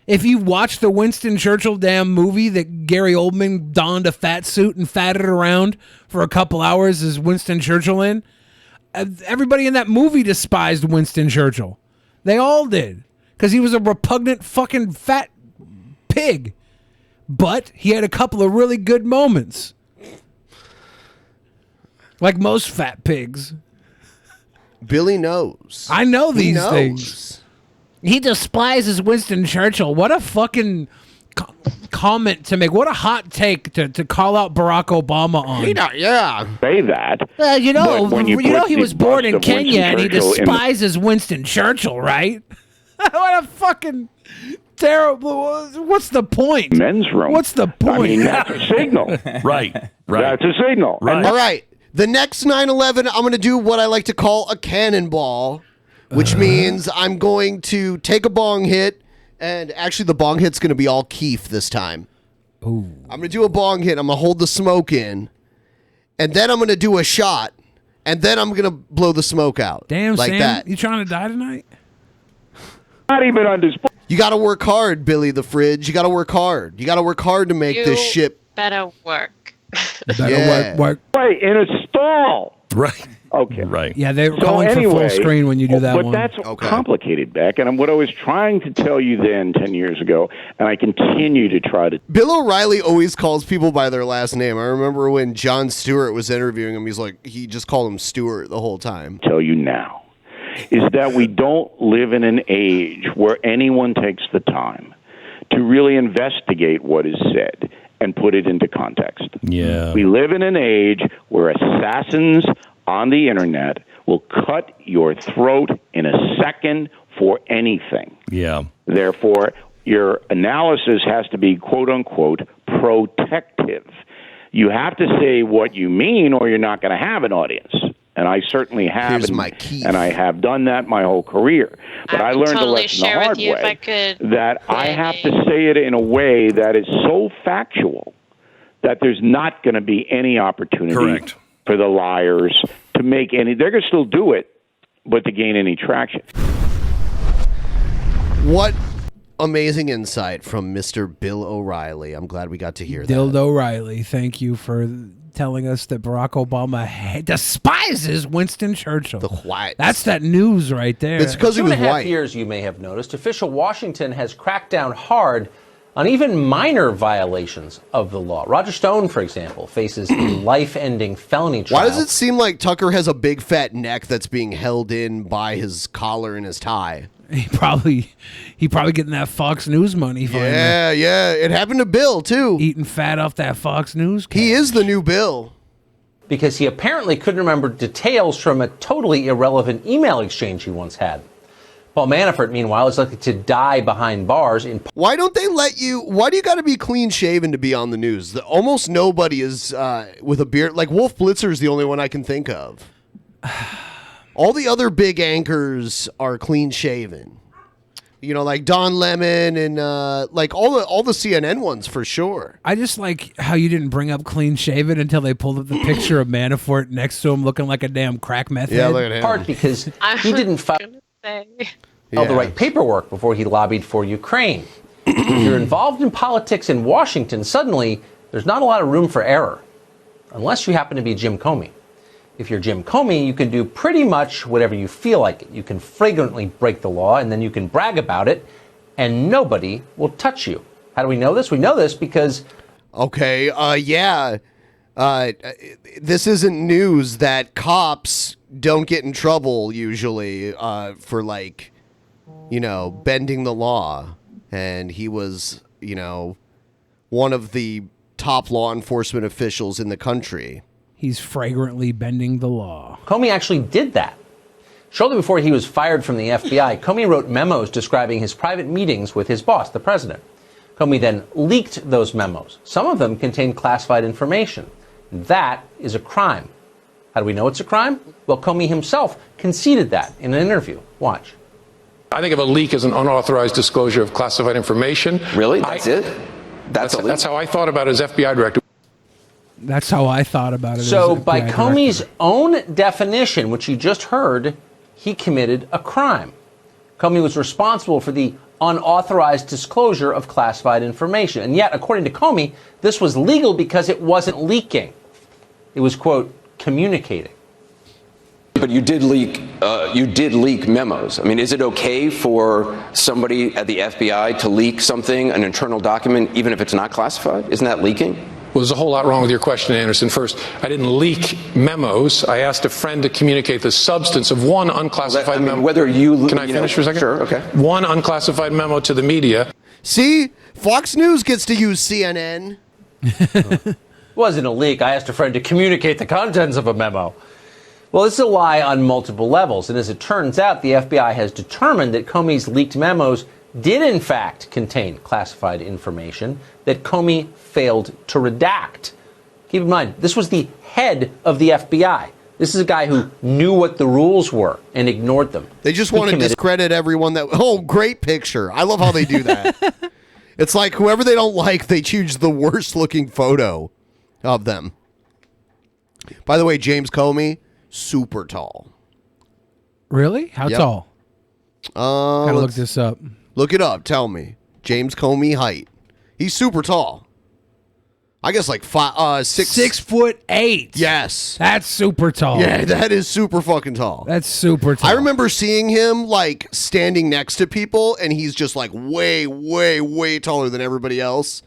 If you watch the Winston Churchill damn movie that Gary Oldman donned a fat suit and fatted around for a couple hours as Winston Churchill in, everybody in that movie despised Winston Churchill. They all did. Because he was a repugnant fucking fat pig. But he had a couple of really good moments. Like most fat pigs. Billy knows. I know these things. He despises Winston Churchill. What a fucking comment to make. What a hot take to call out Barack Obama on. Yeah. Say that. You know he was born in bust of Kenya and he Winston Churchill despises Winston Churchill, right? What a fucking terrible. What's the point? Men's room. What's the point? I mean, that's a signal. Right. That's a signal. All right. The next 9/11, I'm going to do what I like to call a cannonball, which means I'm going to take a bong hit, and actually the bong hit's going to be all Keef this time. Ooh. I'm going to do a bong hit. I'm going to hold the smoke in, and then I'm going to do a shot, and then I'm going to blow the smoke out. Damn, like Sam, that. you trying to die tonight? Not even on display. You got to work hard, Billy the Fridge. You got to work hard. You got to work hard to make this ship. Better work. Work. Right, in a stall. Right. Okay. Right. Yeah, they're calling for full screen when you do that but one. But that's complicated, Beck. And what I was trying to tell you then 10 years ago, and I continue to try to... Bill O'Reilly always calls people by their last name. I remember when Jon Stewart was interviewing him, he just called him Stewart the whole time. Tell you now is that we don't live in an age where anyone takes the time to really investigate what is said and put it into context. Yeah. We live in an age where assassins on the internet will cut your throat in a second for anything. Yeah. Therefore, your analysis has to be, quote unquote, protective. you have to say what you mean or you're not going to have an audience. And I certainly have, and I have done that my whole career. But I learned a lesson the hard way that I have to say it in a way that is so factual that there's not going to be any opportunity for the liars to make any. They're going to still do it, but to gain any traction. What amazing insight from Mr. Bill O'Reilly. I'm glad we got to hear that. Bill O'Reilly, thank you for telling us that Barack Obama despises Winston Churchill. The white. That's that news right there. It's because he was white. 2.5 years, you may have noticed, official Washington has cracked down hard on even minor violations of the law. Roger Stone, for example, faces a life-ending felony trial. Why does it seem like Tucker has a big fat neck that's being held in by his collar and his tie? He probably getting that Fox News money. Finally. Yeah. It happened to Bill, too. Eating fat off that Fox News cash. He is the new Bill. Because he apparently couldn't remember details from a totally irrelevant email exchange he once had. Paul Manafort, meanwhile, is likely to die behind bars. Why don't they let you? Why do you got to be clean shaven to be on the news? Almost nobody is with a beard. Like Wolf Blitzer is the only one I can think of. All the other big anchors are clean shaven. You know, like Don Lemon and like all the CNN ones for sure. I just like how you didn't bring up clean shaven until they pulled up the picture of Manafort next to him looking like a damn crack meth head. Yeah, look at him. Part because he didn't file the right paperwork before he lobbied for Ukraine. If you're involved in politics in Washington, suddenly there's not a lot of room for error, unless you happen to be Jim Comey. If you're Jim Comey, you can do pretty much whatever you feel like it. You can flagrantly break the law, and then you can brag about it, and nobody will touch you. How do we know this? We know this because... Okay, this isn't news that cops don't get in trouble usually for, like, you know, bending the law. And he was, you know, one of the top law enforcement officials in the country. He's flagrantly bending the law. Comey actually did that. Shortly before he was fired from the FBI, Comey wrote memos describing his private meetings with his boss, the president. Comey then leaked those memos. Some of them contained classified information. That is a crime. How do we know it's a crime? Well, Comey himself conceded that in an interview. Watch. I think of a leak as an unauthorized disclosure of classified information. Really? That's it? That's how I thought about it as FBI director. That's how I thought about it. So by Comey's own definition, which you just heard, he committed a crime. Comey was responsible for the unauthorized disclosure of classified information. And yet, according to Comey, this was legal because it wasn't leaking. It was, quote, communicating. But you did leak memos. I mean, is it okay for somebody at the FBI to leak something, an internal document, even if it's not classified? Isn't that leaking? Well, there's a whole lot wrong with your question, Anderson. First, I didn't leak memos. I asked a friend to communicate the substance of one unclassified memo. Whether you... Can I finish for a second? Sure, okay. One unclassified memo to the media. See? Fox News gets to use CNN. It wasn't a leak. I asked a friend to communicate the contents of a memo. Well, this is a lie on multiple levels. And as it turns out, the FBI has determined that Comey's leaked memos did in fact contain classified information that Comey failed to redact. Keep in mind, this was the head of the FBI. This is a guy who knew what the rules were and ignored them. They just want to discredit everyone that... Oh, great picture. I love how they do that. It's like whoever they don't like, they choose the worst looking photo of them. By the way, James Comey, super tall. Really? How tall? Gotta look this up. Look it up. Tell me. James Comey height. He's super tall. I guess like 6'8". Yes. That's super tall. Yeah, that is super fucking tall. That's super tall. I remember seeing him like standing next to people and he's just like way, way, way taller than everybody else.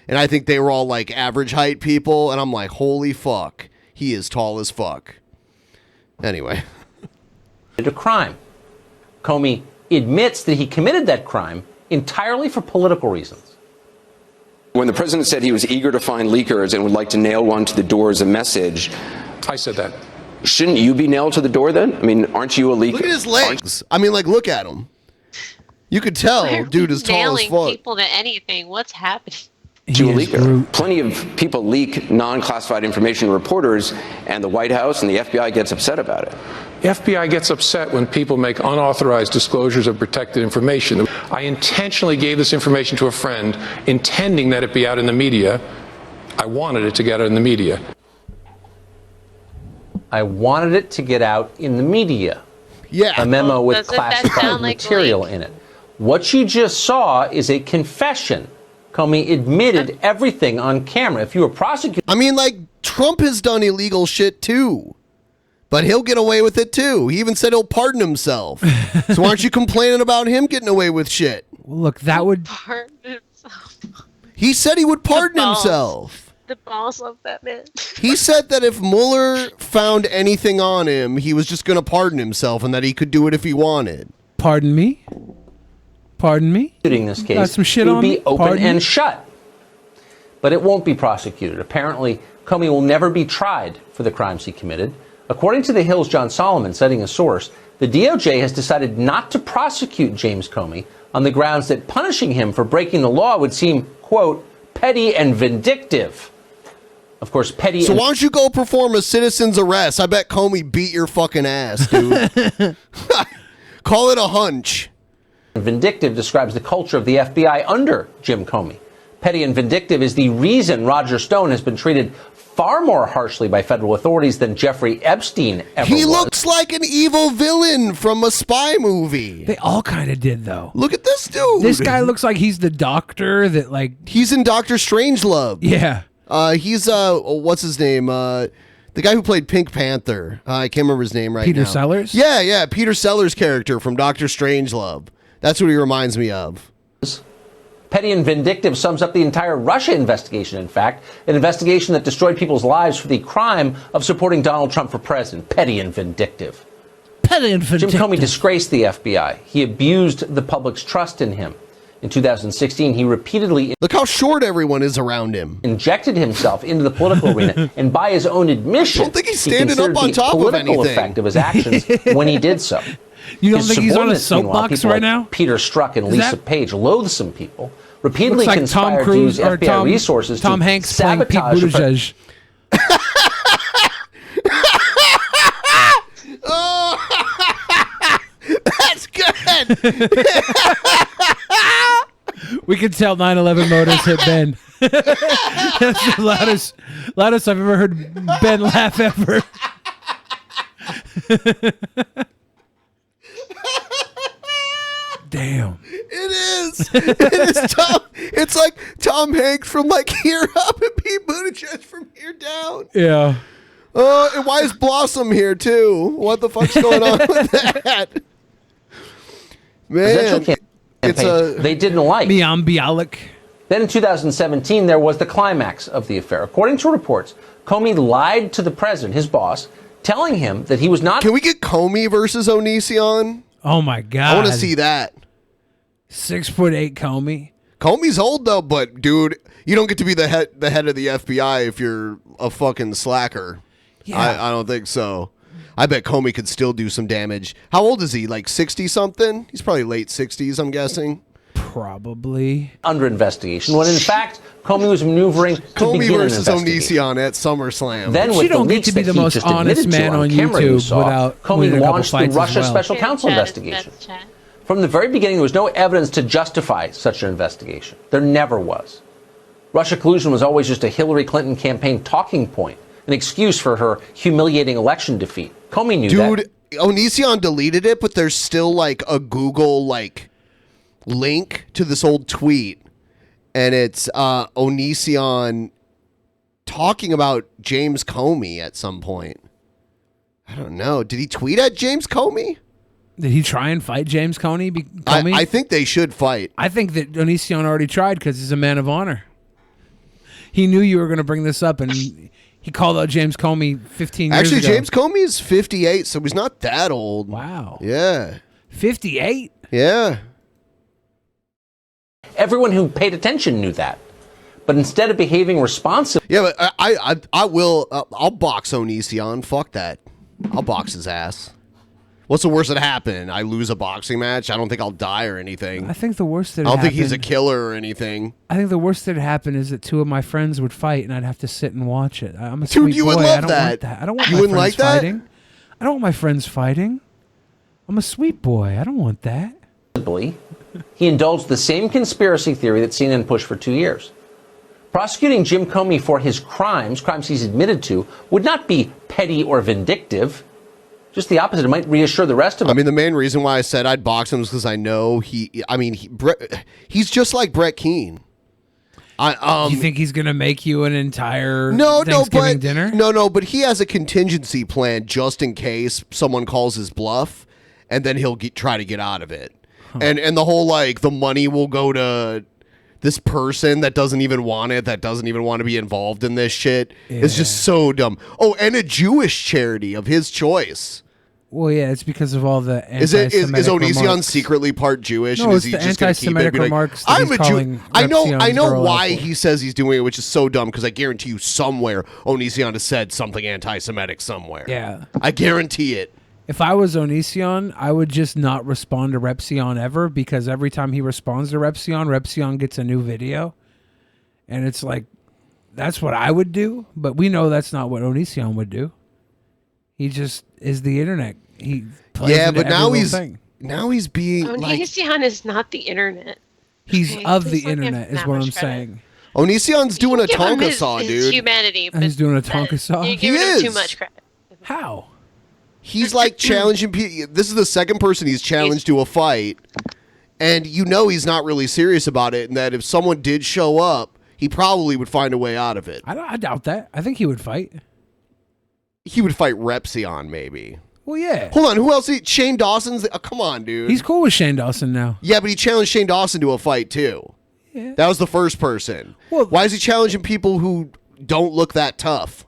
And I think they were all like average height people. And I'm like, holy fuck. He is tall as fuck. Anyway. A crime. Comey admits that he committed that crime entirely for political reasons. When the president said he was eager to find leakers and would like to nail one to the door as a message... I said that. Shouldn't you be nailed to the door then? I mean, aren't you a leaker? Look at his legs. I mean, like, look at him. You could tell, dude is tall as fuck. Nailing people to anything. What's happening? to a leaker. Plenty of people leak non-classified information to reporters, and the White House and the FBI gets upset about it. The FBI gets upset when people make unauthorized disclosures of protected information. I intentionally gave this information to a friend, intending that it be out in the media. I wanted it to get out in the media. I wanted it to get out in the media. Yeah. A memo with Doesn't that classified sound like material in it. What you just saw is a confession. Comey admitted everything on camera. If you were prosecuted... I mean, like, Trump has done illegal shit too. But he'll get away with it too. He even said he'll pardon himself. So why aren't you complaining about him getting away with shit? Well, look, that would... Pardon himself. He said he would pardon himself. The balls of that man. He said that if Mueller found anything on him, he was just going to pardon himself and that he could do it if he wanted. Pardon me? Pardon me? In this case, Got some shit it would on be me? open Pardon and me? shut. But it won't be prosecuted. Apparently, Comey will never be tried for the crimes he committed. According to The Hill's John Solomon, citing a source, the DOJ has decided not to prosecute James Comey on the grounds that punishing him for breaking the law would seem, quote, petty and vindictive. Of course, petty. So why don't you go perform a citizen's arrest? I bet Comey beat your fucking ass, dude. Call it a hunch. Vindictive describes the culture of the FBI under Jim Comey. Petty and vindictive is the reason Roger Stone has been treated far more harshly by federal authorities than Jeffrey Epstein ever He was. looks like an evil villain from a spy movie. They all kind of did, though. Look at this dude. This guy looks like he's the doctor that, like... He's in Dr. Strangelove. Yeah. He's, what's his name? The guy who played Pink Panther. I can't remember his name right now. Peter Sellers? Yeah, Peter Sellers' character from Dr. Strangelove. That's what he reminds me of. Petty and vindictive sums up the entire Russia investigation, in fact, an investigation that destroyed people's lives for the crime of supporting Donald Trump for president. Petty and vindictive. Petty and vindictive. Jim Comey disgraced the FBI. He abused the public's trust in him. In 2016, he repeatedly... Look how short everyone is around him. ...injected himself into the political arena, and by his own admission... I don't think he's standing up on top of the political anything. effect of his actions when he did so. You don't His think he's on a subordinates, meanwhile, soapbox people right like now? Peter Strzok and Is Lisa that- Page, loathsome people, repeatedly Looks like Tom conspired to Cruise use or FBI resources Tom to Hanks playing Pete sabotage... Buttigieg. That's good. We can tell 9/11 Motors hit Ben. That's the loudest I've ever heard Ben laugh ever. Damn. It is. It's like Tom Hanks from like here up and Pete Buttigieg from here down. Yeah. And why is Blossom here too? What the fuck's going on with that? Man, they didn't like. Miam Bialik. Then in 2017, there was the climax of the affair. According to reports, Comey lied to the president, his boss, telling him that he was not... Can we get Comey versus Onision? Oh my God. I want to see that. 6'8" Comey. Comey's old though, but dude, you don't get to be the head of the FBI if you're a fucking slacker. Yeah. I don't think so. I bet Comey could still do some damage. How old is he? Like 60 something? He's probably late 60s, I'm guessing. Probably. Under investigation, when in fact, Comey was maneuvering to Comey begin an versus investigation. Onision at SummerSlam. Then with You don't the get leaks to be that the he most just honest admitted to man on camera you YouTube saw, without Comey winning a couple launched the fights as Russia well. special counsel investigation. That's From the very beginning, there was no evidence to justify such an investigation. There never was. Russia collusion was always just a Hillary Clinton campaign talking point, an excuse for her humiliating election defeat. Comey knew that. Dude, Onision deleted it, but there's still like a Google like link to this old tweet, and it's Onision talking about James Comey at some point. I don't know. Did he tweet at James Comey? Did he try and fight James Comey? I think they should fight. I think that Onision already tried because he's a man of honor. He knew you were going to bring this up, and he called out James Comey 15 years Actually, ago. James Comey is 58, so he's not that old. Wow. Yeah. 58? Yeah. Everyone who paid attention knew that. But instead of behaving responsibly... Yeah, but I will... I'll box Onision. Fuck that. I'll box his ass. What's the worst that happen? I lose a boxing match? I don't think I'll die or anything. I think the worst that I don't think he's a killer or anything. I think the worst that happened is that 2 of my friends would fight, and I'd have to sit and watch it. I'm a Dude, sweet you boy. would I love don't that. want that. I don't want You my wouldn't friends like that? fighting. I don't want my friends fighting. I'm a sweet boy. I don't want that. He indulged the same conspiracy theory that CNN pushed for 2 years. Prosecuting Jim Comey for his crimes he's admitted to, would not be petty or vindictive. Just the opposite. It might reassure the rest of them. I mean, the main reason why I said I'd box him is because I know he's just like Brett Keane. You think he's going to make you an entire No, Thanksgiving dinner? No, but he has a contingency plan just in case someone calls his bluff, and then he'll try to get out of it. And the whole, like, the money will go to this person that doesn't even want it, that doesn't even want to be involved in this shit. It's just so dumb. Oh, and a Jewish charity of his choice. Well, yeah, it's because of all the Is anti-Semitic Onision remarks. secretly part Jewish? No, and it's is he the just gonna keep it and anti-Semitic be like, remarks that I'm he's a Jew. calling I know Repsion's why girl he says he's doing it, which is so dumb, because I guarantee you somewhere Onision has said something anti-Semitic somewhere. Yeah. I guarantee it. If I was Onision, I would just not respond to Repsion ever, because every time he responds to Repsion gets a new video. And it's like, that's what I would do, but we know that's not what Onision would do. He just is the internet. He plays into but every now little thing. he's being like Onision is not the internet. He's Okay, of please the don't give internet, him is that what much I'm credit. saying. Onision's doing a Give him Tonka his saw, dude. humanity, but He's doing a Tonka saw. you're giving him too much credit. How? He's like challenging people. This is the second person he's challenged to a fight, and you know he's not really serious about it, and that if someone did show up, he probably would find a way out of it. I doubt that. I think he would fight. He would fight Repsion, maybe. Well, yeah. Hold on, who else? Shane Dawson's. Oh, come on, dude. He's cool with Shane Dawson now. Yeah, but he challenged Shane Dawson to a fight too. Yeah. That was the first person. Well, why is he challenging people who don't look that tough?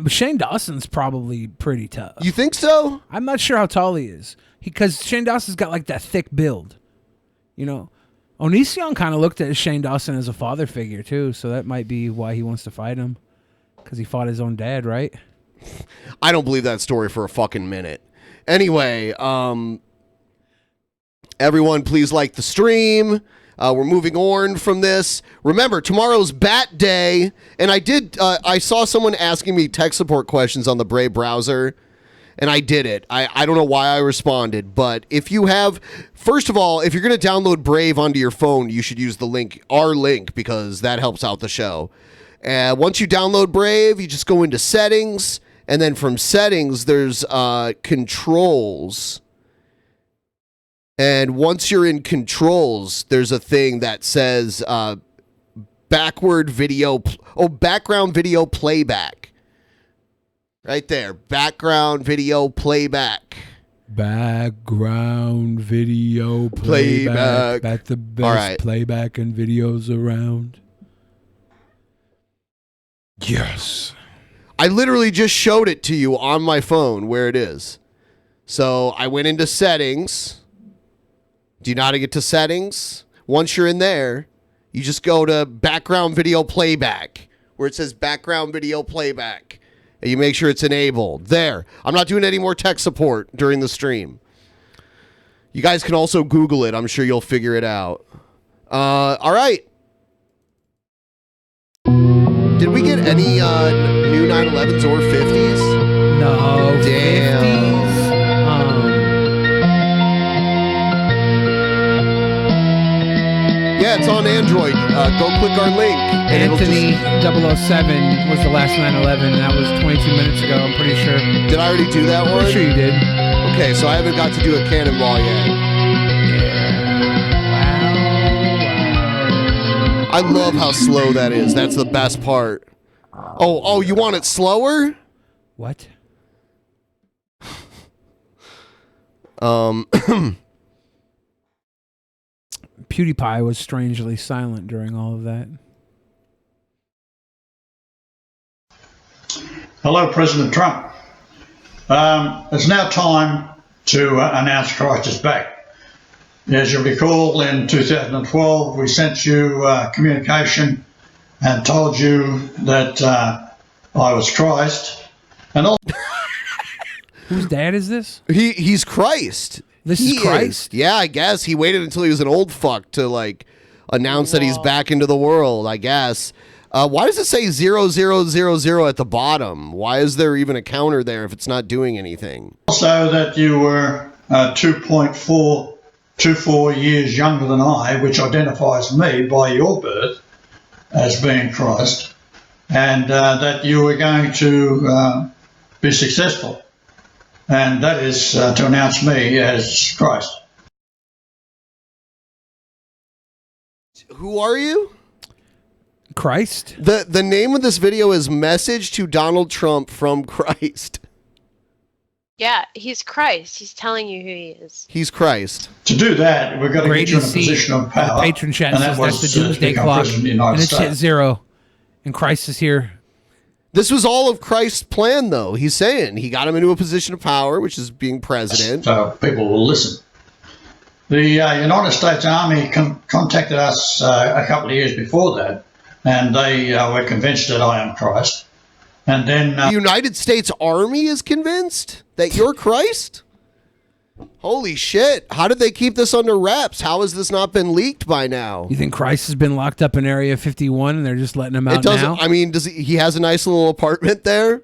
Shane Dawson's probably pretty tough. You think so? I'm not sure how tall he is. Because Shane Dawson's got like that thick build. You know? Onision kind of looked at Shane Dawson as a father figure too, so that might be why he wants to fight him. Because he fought his own dad, right? I don't believe that story for a fucking minute. Anyway, everyone please like the stream. We're moving on from this. Remember, tomorrow's Bat Day, and I saw someone asking me tech support questions on the Brave browser, and I did it. I don't know why I responded, but if you have, first of all, if you're going to download Brave onto your phone, you should use our link, because that helps out the show. Once you download Brave, you just go into settings, and then from settings, there's controls. And once you're in controls, there's a thing that says background video playback. Right there, background video playback. Background video playback. That's the best All right. playback and videos around. Yes. I literally just showed it to you on my phone where it is. So I went into settings. Do you know how to get to settings? Once you're in there, you just go to background video playback, where it says background video playback. And you make sure it's enabled. There. I'm not doing any more tech support during the stream. You guys can also Google it. I'm sure you'll figure it out. All right. Did we get any new 911s or 50s? No. Damn. 50s. Yeah, it's on Android. Go click our link. And Anthony 007 was the last 9/11. That was 22 minutes ago, I'm pretty sure. Did I already do that one? I'm sure you did. Okay, so I haven't got to do a cannonball yet. Wow. I love how slow that is. That's the best part. Oh, you want it slower? What? PewDiePie was strangely silent during all of that. Hello, President Trump. It's now time to announce Christ is back. As you recall, in 2012, we sent you communication and told you that I was Christ. And also Whose dad is this? He's Christ. This He is Christ? Yeah, I guess he waited until he was an old fuck to like announce that he's back into the world. I guess. Why does it say 0000 at the bottom? Why is there even a counter there if it's not doing anything? Also, that you were 2.424 years younger than I, which identifies me by your birth as being Christ, and that you were going to be successful, and that is to announce me as Christ. Who are you? Christ. The name of this video is Message to Donald Trump from Christ. Yeah, he's Christ. He's telling you who he is. He's Christ. To do that, we've got to get you in a position of power. Patron chat and says that that's the was to doomsday become clock, president of the and United it's hit States. 0, and Christ is here. This was all of Christ's plan, though. He's saying he got him into a position of power, which is being president. So people will listen. The United States Army contacted us a couple of years before that, and they were convinced that I am Christ. And then the United States Army is convinced that you're Christ? Holy shit. How did they keep this under wraps? How has this not been leaked by now? You think Christ has been locked up in Area 51 and they're just letting him out It doesn't. now? I mean, does he has a nice little apartment there?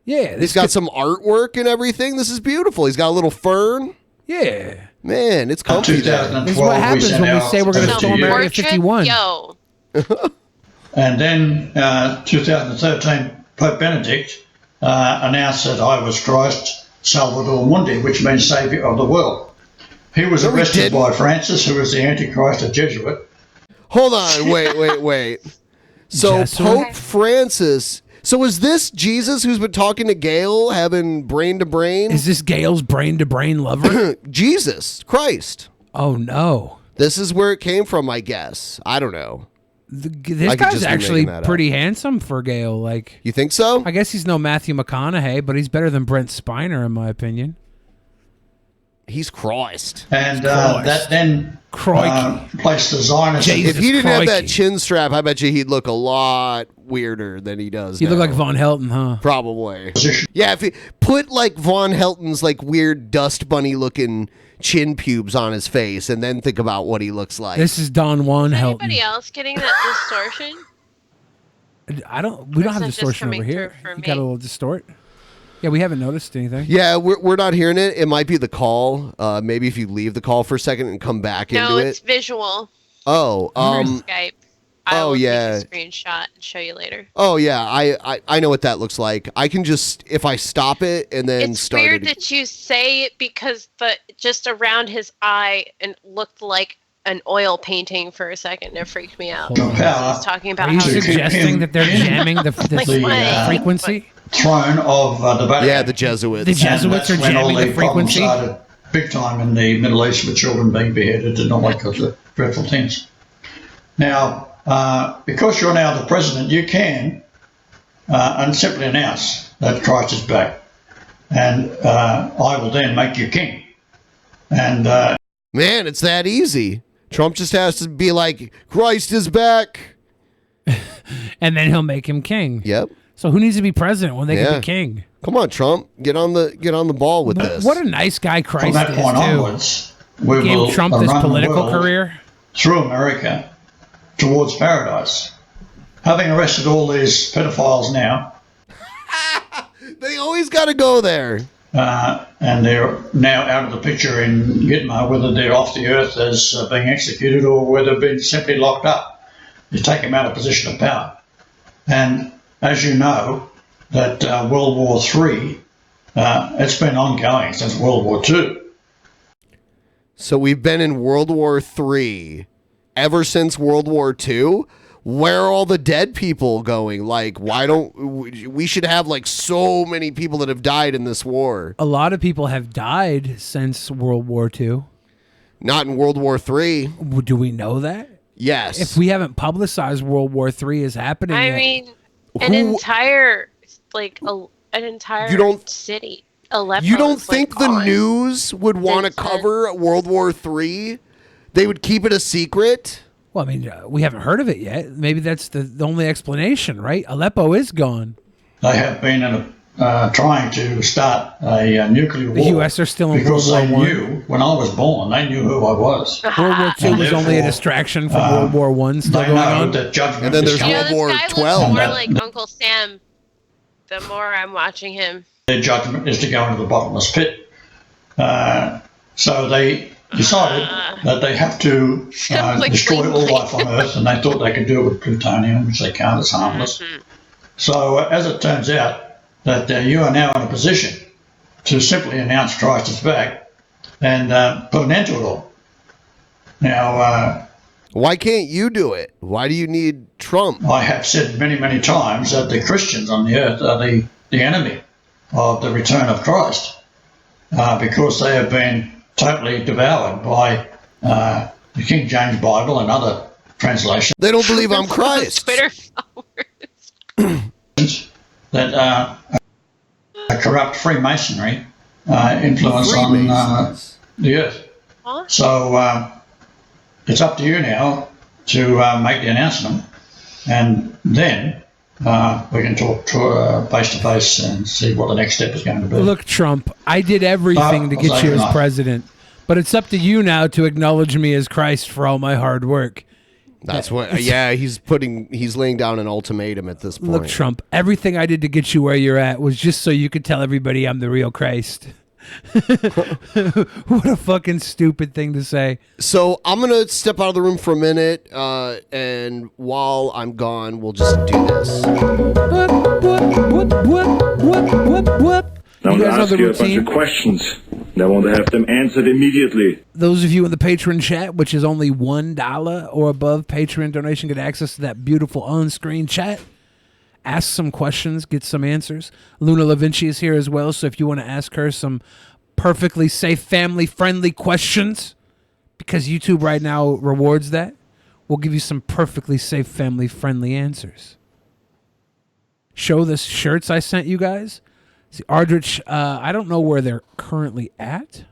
Yeah. He's got some artwork and everything. This is beautiful. He's got a little fern. Yeah. Man, it's comfy there. This is what happens when we say we're going to storm Area 51. Yo. And then 2013, Pope Benedict announced that I was Christ Salvador Mundi, which means Saviour of the world. He was arrested by Francis, who was the Antichrist, a Jesuit. Hold on, wait. So Jesuit? Pope Francis. So is this Jesus who's been talking to Gail, having brain to brain? Is this Gail's brain to brain lover? Jesus Christ. Oh no. This is where it came from, I guess. I don't know. This I could guy's just be actually making that up. pretty handsome for Gail. Like, you think so? I guess he's no Matthew McConaughey, but he's better than Brent Spiner, in my opinion. He's Christ. And that then placed the Zionists. If he didn't have that chin strap, I bet you he'd look a lot weirder than he does He now. looked like Von Helton, huh? Probably. Yeah, if he put like Von Helton's like weird dust bunny looking chin pubes on his face and then think about what he looks like. This is Don Juan Helton. Anybody else getting that distortion? We don't is have that just distortion over coming here. through for You got a me? little distort. Yeah, we haven't noticed anything. Yeah, we're not hearing it. It might be the call. Maybe if you leave the call for a second and come back No, into it's it. visual. Oh, Skype. I will yeah. take a screenshot and show you later. Oh yeah, I know what that looks like. I can just if I stop it and then It's start weird it. that you say it because just around his eye and looked like an oil painting for a second. It freaked me out. Hold on. I was talking about Are you how suggesting that they're jamming the what? frequency? Throne of the Vatican. Yeah, the Jesuits. The Jesuits And are that's when all jamming the problems frequency? started big time in the Middle East with children being beheaded and all that kinds of dreadful things. Now, because you're now the president, you can and simply announce that Christ is back, and I will then make you king. And Man, it's that easy. Trump just has to be like, Christ is back. And then he'll make him king. Yep. So who needs to be president when they can be king? Come on, Trump. Get on the ball with this. What a nice guy Christ from that is, point too. onwards, we Gave will Trump this run the political world career. through America towards paradise. Having arrested all these pedophiles now, They always got to go there. and they're now out of the picture in Gitmo, whether they're off the earth as being executed or whether they've been simply locked up. You take them out of position of power. And as you know, that World War III, it's been ongoing since World War II. So we've been in World War III ever since World War II. Where are all the dead people going? Like, why don't we should have like so many people that have died in this war? A lot of people have died since World War II. Not in World War III. Do we know that? Yes. If we haven't publicized World War III is happening, I yet- mean, an entire city. Aleppo You don't is, think like, the on. news would want to cover World War III? They would keep it a secret? Well, I mean, we haven't heard of it yet. Maybe that's the only explanation, right? Aleppo is gone. They have been in a trying to start a nuclear war. The U.S. are still in because World War they knew, when I was born, they knew who I was. World War II And was only a therefore, distraction from World War One still they going know on. that judgment And then is there's coming. World War Guy looks 12. more like Uncle Sam the more I'm watching him. Their judgment is to go into the bottomless pit. So they decided that they have to like destroy all life on Earth, and they thought they could do it with plutonium, which they can't, it's harmless. So as it turns out, that you are now in a position to simply announce Christ is back and put an end to it all. Now, why can't you do it? Why do you need Trump? I have said many, many times that the Christians on the earth are the enemy of the return of Christ because they have been totally devoured by the King James Bible and other translations. They don't believe I'm Christ. Twitter that a corrupt Freemasonry influence on the earth. So it's up to you now to make the announcement, and then we can talk face to face and see what the next step is going to be. Look, Trump, I did everything to get you as president, but it's up to you now to acknowledge me as Christ for all my hard work. That's what. Yeah, he's laying down an ultimatum at this point. Look, Trump, everything I did to get you where you're at was just so you could tell everybody I'm the real Christ. What a fucking stupid thing to say. So I'm gonna step out of the room for a minute, and while I'm gone, we'll just do this. I want to ask you a bunch of questions, and I want to have them answered immediately. Those of you in the patron chat, which is only $1 or above Patreon donation, get access to that beautiful on-screen chat. Ask some questions, get some answers. Luna La Vinci is here as well, so if you want to ask her some perfectly safe, family-friendly questions, because YouTube right now rewards that, we'll give you some perfectly safe, family-friendly answers. Show the shirts I sent you guys. See, Ardrich, I don't know where they're currently at,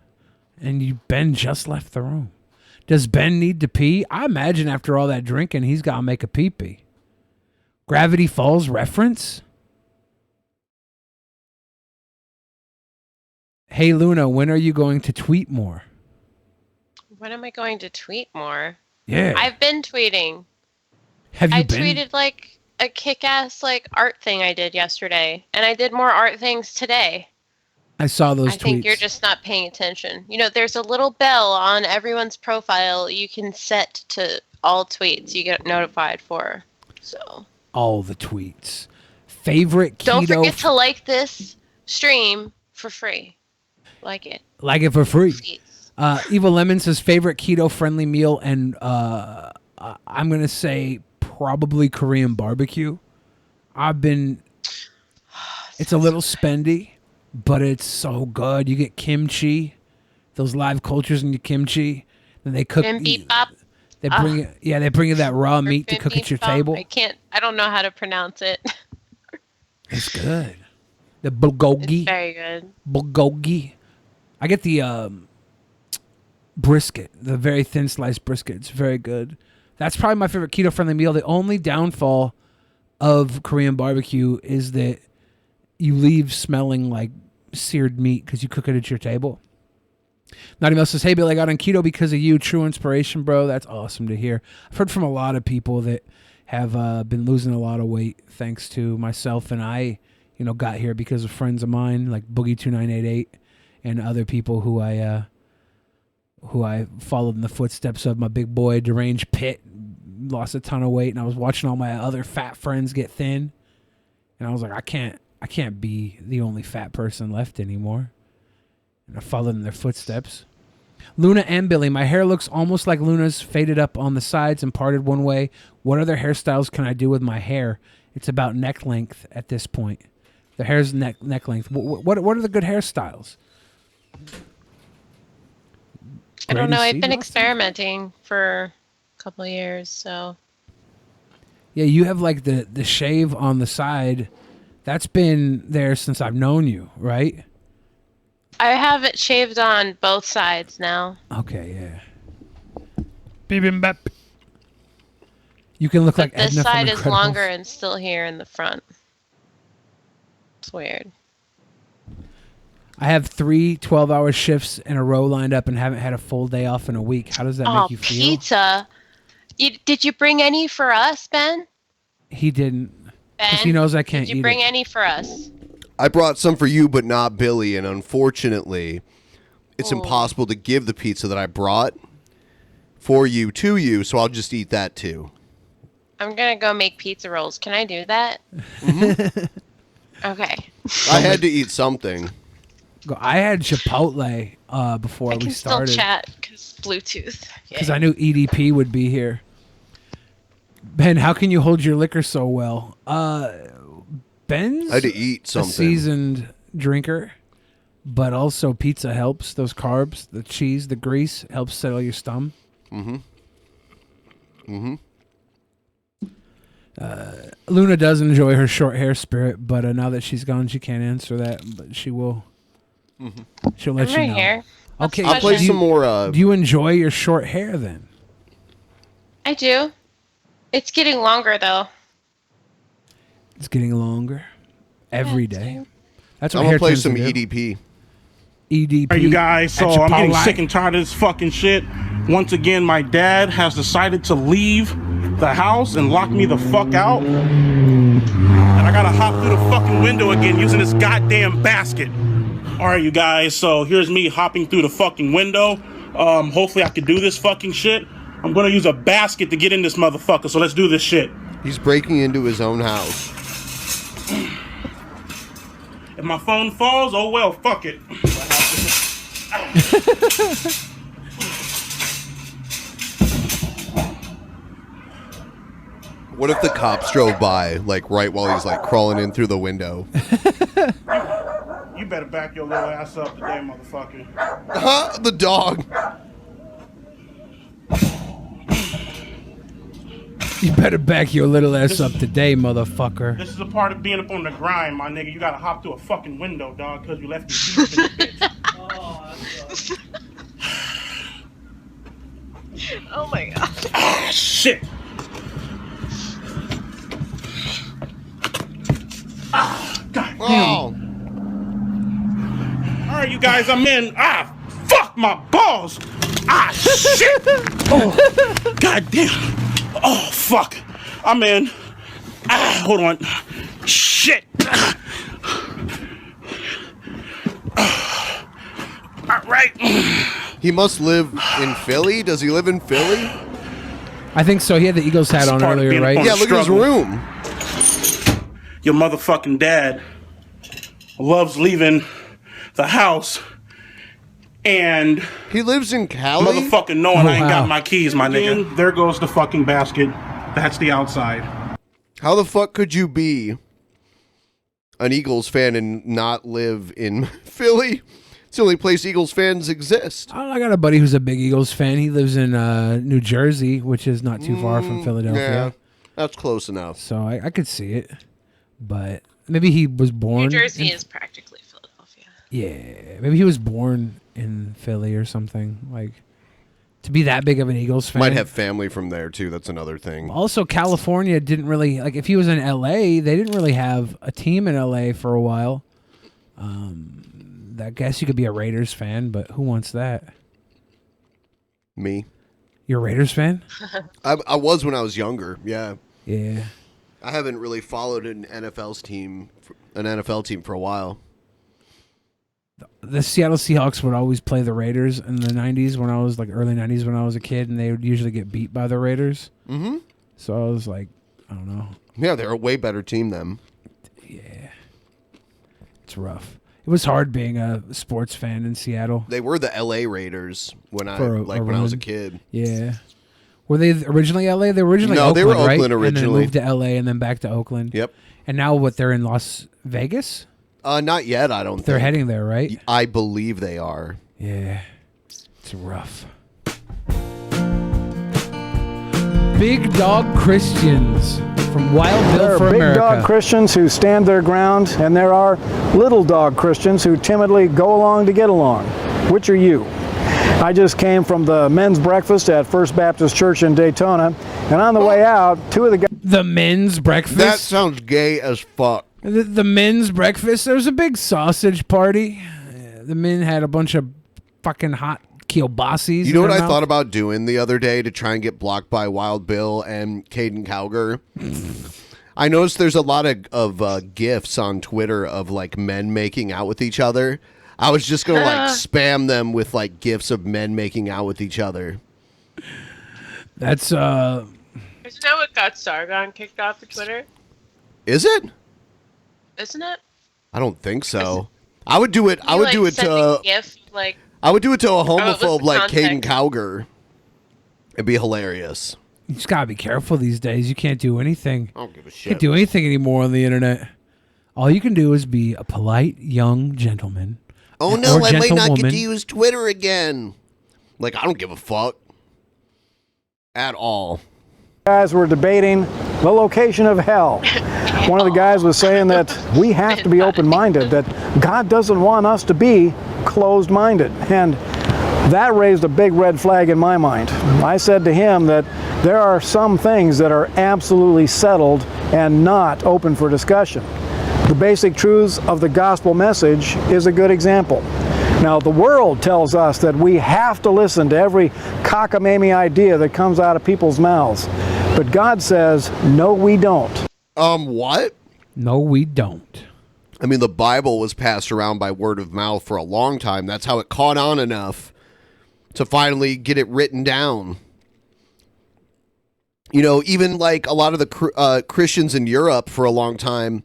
and Ben just left the room. Does Ben need to pee? I imagine after all that drinking, he's got to make a pee-pee. Gravity Falls reference? Hey, Luna, when are you going to tweet more? When am I going to tweet more? Yeah. I've been tweeting. Have you I been? tweeted like a kick-ass like art thing I did yesterday, and I did more art things today. I saw those tweets. I think you're just not paying attention. You know, there's a little bell on everyone's profile you can set to all tweets you get notified for. So all the tweets. Favorite keto... Don't forget to like this stream for free. Like it. Like it for free. Evil Lemon says favorite keto-friendly meal, and I'm going to say probably Korean barbecue. It's a little spendy, but it's so good. You get kimchi, those live cultures in your kimchi. Then they cook... They bring you that raw meat to cook at your table. I don't know how to pronounce it. It's good. The bulgogi. It's very good. Bulgogi. I get the brisket, the very thin sliced brisket. It's very good. That's probably my favorite keto-friendly meal. The only downfall of Korean barbecue is that you leave smelling like seared meat because you cook it at your table. Naughty Mel says, hey, Bill, I got on keto because of you. True inspiration, bro. That's awesome to hear. I've heard from a lot of people that have been losing a lot of weight thanks to myself, and I, got here because of friends of mine like Boogie2988 and other people who I followed in the footsteps of. My big boy Deranged Pit lost a ton of weight, and I was watching all my other fat friends get thin, and I was like, I can't be the only fat person left anymore. And I followed in their footsteps. Luna and Billy, my hair looks almost like Luna's, faded up on the sides and parted one way. What other hairstyles can I do with my hair? It's about neck length at this point. The hair's neck length. What are the good hairstyles? I don't know. I've been experimenting for a couple of years, so. Yeah, you have like the shave on the side. That's been there since I've known you, right? I have it shaved on both sides now. Okay, yeah. Bibimbap. You can look like this Edna side from is Incredibles. longer and still here in the front. It's weird. I have 3 12-hour shifts in a row lined up and haven't had a full day off in a week. How does that make you feel? Pizza. Did you bring any for us, Ben? He didn't. Because Ben, he knows I can't did you eat bring it. any for us? I brought some for you, but not Billy, and unfortunately, it's impossible to give the pizza that I brought for you to you, so I'll just eat that too. I'm gonna go make pizza rolls. Can I do that? Okay. I had to eat something. I had Chipotle before I can we still started. chat because Bluetooth. Because I knew EDP would be here. Ben, how can you hold your liquor so well? Ben's I had to eat something. a seasoned drinker, but also pizza helps. Those carbs, the cheese, the grease helps settle your stomach. Luna does enjoy her short hair spirit, but now that she's gone, she can't answer that. But she will. She'll let I'm you right know. here. What's Okay, the I'll play question? some more. Do you enjoy your short hair then? I do. It's getting longer though. It's getting longer every day. That's what I'm hair gonna play tends to some do. EDP. EDP. Hey, you guys, so at I'm getting Chipotle. sick and tired of this fucking shit. Once again, my dad has decided to leave the house and lock me the fuck out. And I gotta hop through the fucking window again using this goddamn basket. All right, you guys, so here's me hopping through the fucking window. Hopefully I can do this fucking shit. I'm gonna use a basket to get in this motherfucker, so let's do this shit. He's breaking into his own house. If my phone falls, oh well, fuck it. What if the cops drove by, like, right while he's, like, crawling in through the window? You better back your little ass up today, motherfucker. The dog. You better back your little ass up today, motherfucker. This is a part of being up on the grind, my nigga. You gotta hop through a fucking window, dog, because you left your keys in the bitch. Oh my god. Ah, shit. Ah, god damn. All right, you guys, I'm in. Ah, fuck my balls. Ah, shit. Oh, god damn. Oh, fuck. I'm in. Ah, hold on. Shit. All right. He must live in Philly? Does he live in Philly? I think so. He had the Eagles hat on earlier, right? Yeah, look at his room. Your motherfucking dad loves leaving the house, and he lives in Cali. Motherfucking knowing I ain't wow. got my keys, my nigga. There goes the fucking basket. That's the outside. How the fuck could you be an Eagles fan and not live in Philly? It's the only place Eagles fans exist. I got a buddy who's a big Eagles fan. He lives in New Jersey, which is not too far from Philadelphia. Yeah, that's close enough. So I could see it. But maybe he was born. New Jersey in- is practically Philadelphia. Yeah, maybe he was born in Philly or something. Like, to be that big of an Eagles fan. Might have family from there too. That's another thing. Also, California didn't really, like, if he was in LA, they didn't really have a team in LA for a while. I guess you could be a Raiders fan, but who wants that? Me. You're a Raiders fan? I was when I was younger. Yeah. Yeah. I haven't really followed an NFL team for a while. The Seattle Seahawks would always play the Raiders in the 90s when I was, like, early 90s when I was a kid, and they would usually get beat by the Raiders. Mm-hmm. So I was like, I don't know. Yeah, they're a way better team than. Yeah. It's rough. It was hard being a sports fan in Seattle. They were the LA Raiders when I For a when I was a run. kid. Yeah. Were they originally LA? They were originally No, Oakland, they were right? Oakland originally. And then moved to LA and then back to Oakland. Yep. And now what, they're in Las Vegas? Not yet, I don't think. They're heading there, right? I believe they are. Yeah. It's rough. Big Dog Christians from Wild Bill There for are big America. dog Christians who stand their ground, and there are little dog Christians who timidly go along to get along. Which are you? I just came from the men's breakfast at First Baptist Church in Daytona, and on the way out, two of the guys... The men's breakfast? That sounds gay as fuck. The men's breakfast. There was a big sausage party. The men had a bunch of fucking hot kielbasis. You know what I thought about doing the other day to try and get blocked by Wild Bill and Caden Cowger? I noticed there's a lot of GIFs on Twitter of like men making out with each other. I was just gonna like spam them with like GIFs of men making out with each other. That's Isn't that what got Sargon kicked off of Twitter? Is it? Isn't it? I don't think so. I would do it. I would do it to. GIF, like, I would do it to a what was homophobe the like Caden context? Cowger. It'd be hilarious. You just gotta be careful these days. You can't do anything. I don't give a shit. Can't do anything anymore on the internet. All you can do is be a polite young gentleman. Oh no, or I might not get gentlewoman. to use Twitter again. Like, I don't give a fuck. At all. Guys were debating the location of hell. One of the guys was saying that we have to be open-minded, that God doesn't want us to be closed-minded. And that raised a big red flag in my mind. I said to him that there are some things that are absolutely settled and not open for discussion. The basic truths of the gospel message is a good example. Now, the world tells us that we have to listen to every cockamamie idea that comes out of people's mouths. But God says, no, we don't. What? No, we don't. I mean, the Bible was passed around by word of mouth for a long time. That's how it caught on enough to finally get it written down. You know, even like a lot of the Christians in Europe for a long time,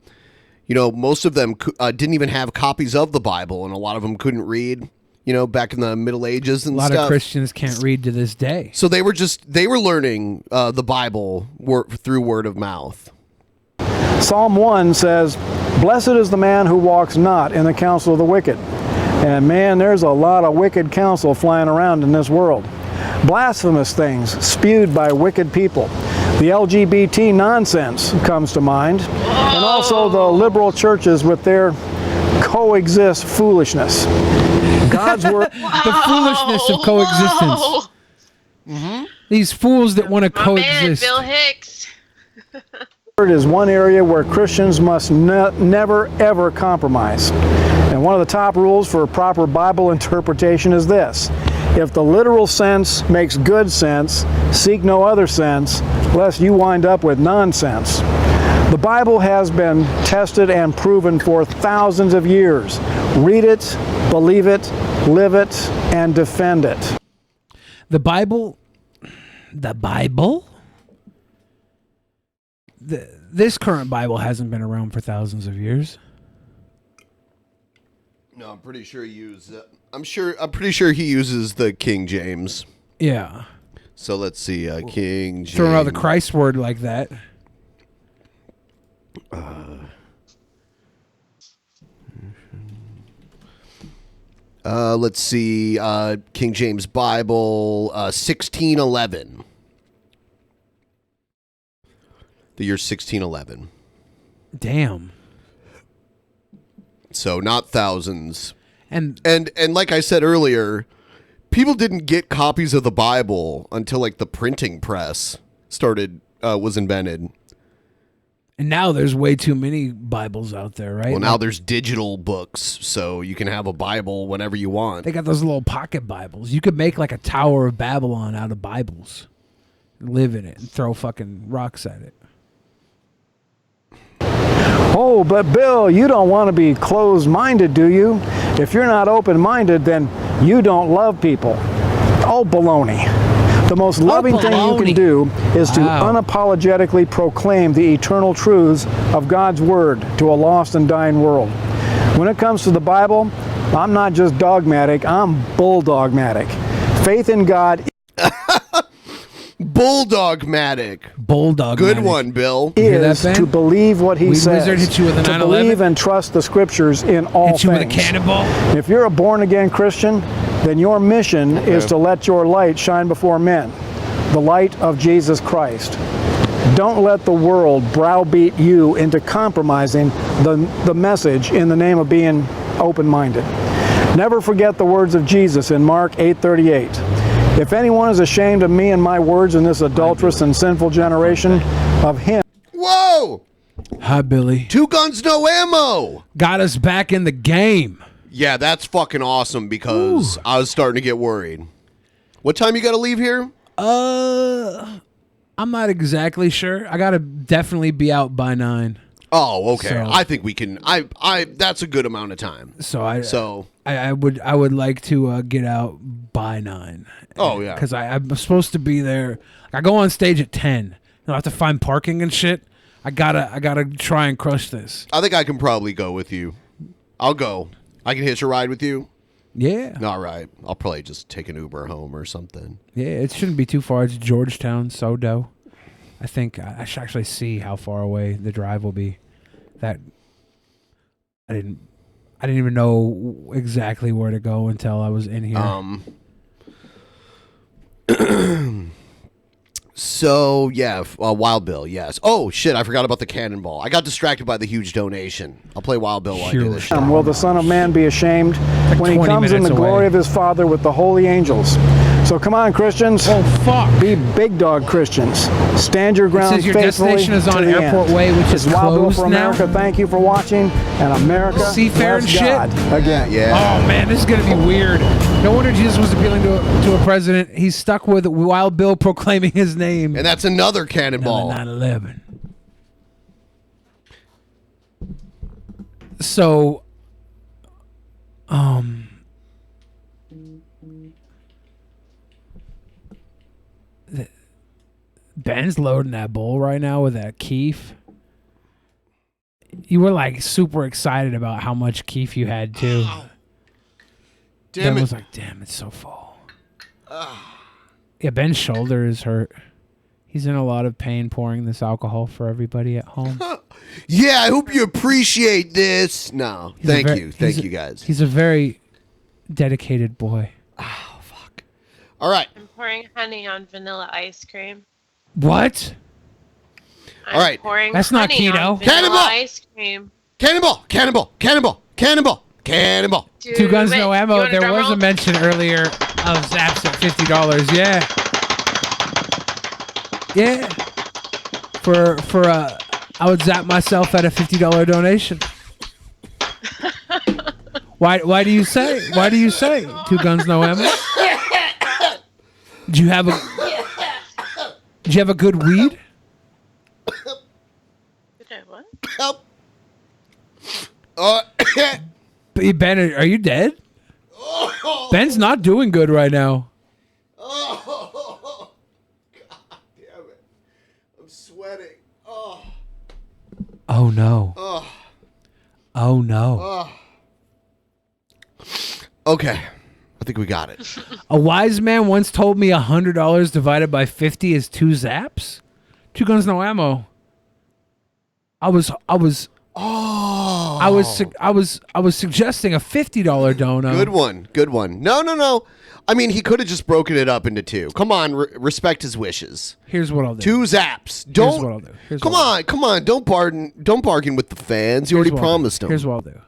you know, most of them didn't even have copies of the Bible, and a lot of them couldn't read, you know, back in the Middle Ages and stuff. A lot of Christians can't read to this day. So they were learning the Bible through word of mouth. Psalm 1 says, blessed is the man who walks not in the counsel of the wicked. And man, there's a lot of wicked counsel flying around in this world. Blasphemous things spewed by wicked people. The LGBT nonsense comes to mind. And also the liberal churches with their coexist foolishness. God's word. The foolishness of coexistence. These fools that want to coexist. Bill Hicks. Word is one area where Christians must never, ever compromise. And one of the top rules for proper Bible interpretation is this. If the literal sense makes good sense, seek no other sense, lest you wind up with nonsense. The Bible has been tested and proven for thousands of years. Read it, believe it, live it, and defend it. The Bible? This current Bible hasn't been around for thousands of years. No, I'm pretty sure I'm pretty sure he uses the King James. Yeah. So let's see, King James. Throwing out the Christ word like that. Let's see, King James Bible, 1611. The year 1611. Damn. So not thousands. And like I said earlier, people didn't get copies of the Bible until like the printing press was invented. And now there's way too many Bibles out there, right? Well, now there's digital books, so you can have a Bible whenever you want. They got those little pocket Bibles. You could make like a Tower of Babylon out of Bibles. Live in it and throw fucking rocks at it. Oh, but Bill, you don't want to be closed-minded, do you? If you're not open-minded, then you don't love people. Oh, baloney. The most loving thing you can do is to unapologetically proclaim the eternal truths of God's Word to a lost and dying world. When it comes to the Bible, I'm not just dogmatic, I'm bulldogmatic. Faith in God Bulldogmatic. Good one, Bill. Is to believe what he says. Wizard hit you with a to 9/11? believe and trust the scriptures in all Hit you things. with a cannonball? If you're a born-again Christian, then your mission is to let your light shine before men, the light of Jesus Christ. Don't let the world browbeat you into compromising the message in the name of being open-minded. Never forget the words of Jesus in Mark 8:38. If anyone is ashamed of me and my words in this adulterous and sinful generation, of him. Whoa! Hi, Billy. 2 guns, no ammo. Got us back in the game. Yeah, that's fucking awesome because I was starting to get worried. What time you got to leave here? I'm not exactly sure. I gotta definitely be out by 9. Oh, okay. So- I think we can. I that's a good amount of time. I would like to get out by 9. Oh, yeah. Because I'm supposed to be there. I go on stage at 10. I have to find parking and shit. I gotta try and crush this. I think I can probably go with you. I'll go. I can hitch a ride with you. Yeah. All right. I'll probably just take an Uber home or something. Yeah, it shouldn't be too far. It's Georgetown, Sodo. I think I should actually see how far away the drive will be. That I didn't even know exactly where to go until I was in here. So, yeah, Wild Bill, yes. Oh, shit, I forgot about the cannonball. I got distracted by the huge donation. I'll play Wild Bill while I do this shit. Will the Son of Man be ashamed when he 20 comes in the minutes glory away. of his Father with the holy angels? So come on, Christians. Oh, fuck. Be big dog Christians. Stand your ground says your faithfully destination is on to the Airport end. Way, which It's is Wild Bill closed for now. America. Thank you for watching. And America, Seafaring bless shit. God again. Oh man, this is gonna be weird. No wonder Jesus was appealing to a president. He's stuck with Wild Bill proclaiming his name. And that's another cannonball. 9/11. So, Ben's loading that bowl right now with that keef. You were like super excited about how much keef you had too. Damn Ben it. was like, "Damn, it's so full." Yeah, Ben's shoulder is hurt. He's in a lot of pain pouring this alcohol for everybody at home. Yeah, I hope you appreciate this. No, He's a thank very- you. Thank he's a- you, guys. He's a very dedicated boy. All right. I'm pouring honey on vanilla ice cream. What? All right. Pouring That's not honey keto. on vanilla Cannonball! ice cream. Cannonball! Cannonball! Cannonball! Cannonball! Cannonball! Two guns, no it. You ammo. want a There drum was roll? a mention earlier of Zaps at $50. Yeah. Yeah. For I would zap myself at a $50 donation. Why do you say? Why do you say? Two guns, no ammo. Did you have a good weed? What? Ben, are you dead? Ben's not doing good right now. Oh, God damn it. I'm sweating. Oh. Oh no. Oh. Oh no. Oh. Okay. I think we got it. A wise man once told me $100 divided by 50 is 2 zaps. Two guns, no ammo. I was suggesting a $50 dono. Good one. Good one. No. I mean, he could have just broken it up into 2. Come on, respect his wishes. Here's what I'll do. 2 zaps. Don't. Here's what I'll do. Here's Come what I'll on, come on. Don't bargain with the fans. You Here's already what I'll do. promised them. Here's what I'll do.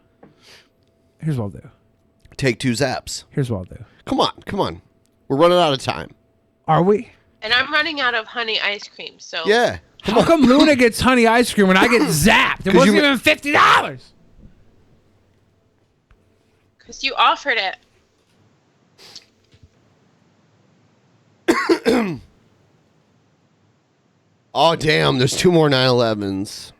Here's what I'll do. Take 2 zaps. Here's what I'll do. Come on. We're running out of time. Are we? And I'm running out of honey ice cream, so Yeah. How come Luna gets honey ice cream when I get zapped? It 'Cause wasn't you- even $50. because you offered it. Oh, damn. There's 2 more 9/11s.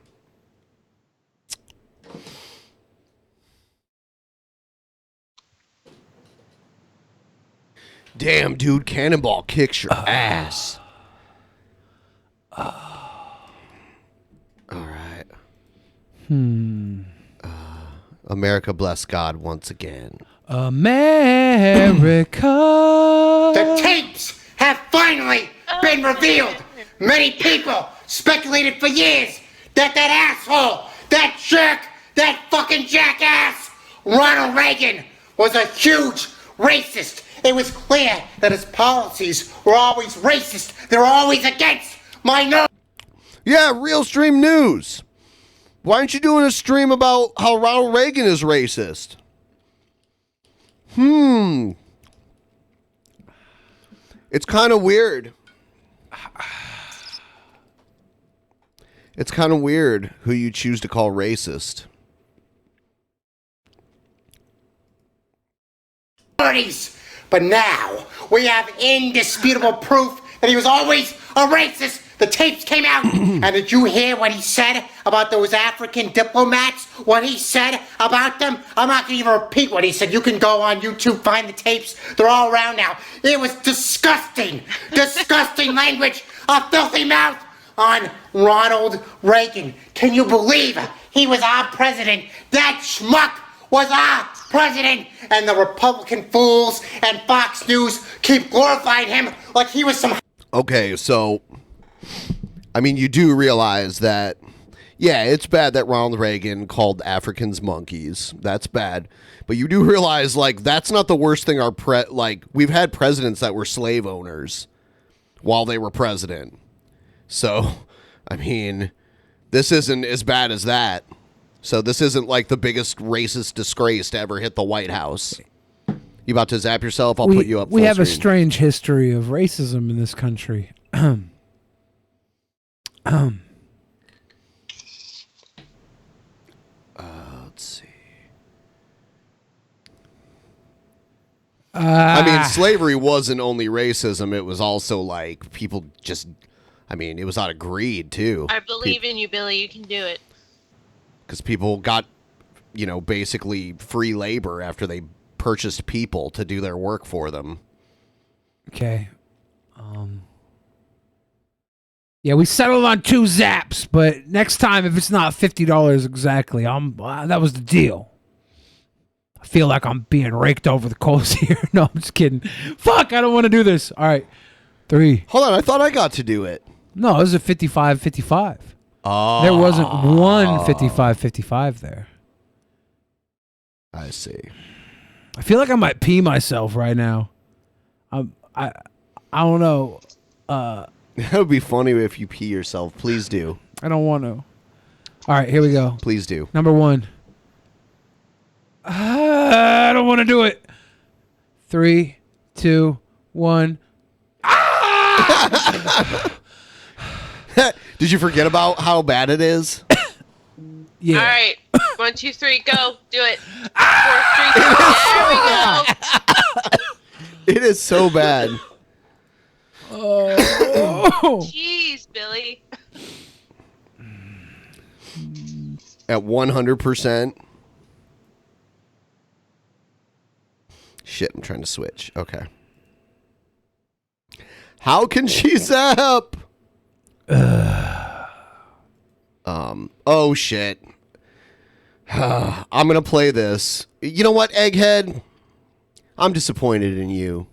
Damn, dude. Cannonball kicks your ass. All right. America bless God once again. America. The tapes have finally been revealed. Many people speculated for years that asshole, that jerk, that fucking jackass, Ronald Reagan, was a huge racist. It was clear that his policies were always racist. They're always against minorities. Yeah, Real Stream News. Why aren't you doing a stream about how Ronald Reagan is racist? It's kind of weird. It's kind of weird who you choose to call racist. minorities. But now we have indisputable proof that he was always a racist. The tapes came out. And did you hear what he said about those African diplomats? What he said about them? I'm not going to even repeat what he said. You can go on YouTube, find the tapes. They're all around now. It was disgusting. Disgusting language. A filthy mouth on Ronald Reagan. Can you believe he was our president? That schmuck was our president. And the Republican fools and Fox News keep glorifying him like he was some... Okay, so... I mean, you do realize that, yeah, it's bad that Ronald Reagan called Africans monkeys. That's bad. But you do realize, like, that's not the worst thing we've had presidents that were slave owners while they were president. So, I mean, this isn't as bad as that. So this isn't like the biggest racist disgrace to ever hit the White House. You about to zap yourself? I'll put you up. We have screen. a strange history of racism in this country. Let's see. I mean, slavery wasn't only racism. It was also like people just, I mean, it was out of greed too. I believe in you, Billy. You can do it. Because people got, basically free labor after they purchased people to do their work for them. Okay. Yeah, we settled on 2 zaps, but next time, if it's not $50 exactly, that was the deal. I feel like I'm being raked over the coals here. No, I'm just kidding. Fuck, I don't want to do this. All right, 3. Hold on, I thought I got to do it. No, it was a 55-55. Oh. There wasn't one 55-55 there. I see. I feel like I might pee myself right now. I don't know. That would be funny if you pee yourself. Please do. I don't want to. All right, here we go. Please do. Number 1. I don't want to do it. 3, 2, 1. Did you forget about how bad it is? Yeah. All right. 1, 2, 3, go. Do it. 4, 3, 2. There we go. It is so bad. Oh. Jeez, Billy. At 100%. Shit, I'm trying to switch. Okay. How can she zap? Oh shit. I'm gonna play this. You know what, Egghead? I'm disappointed in you.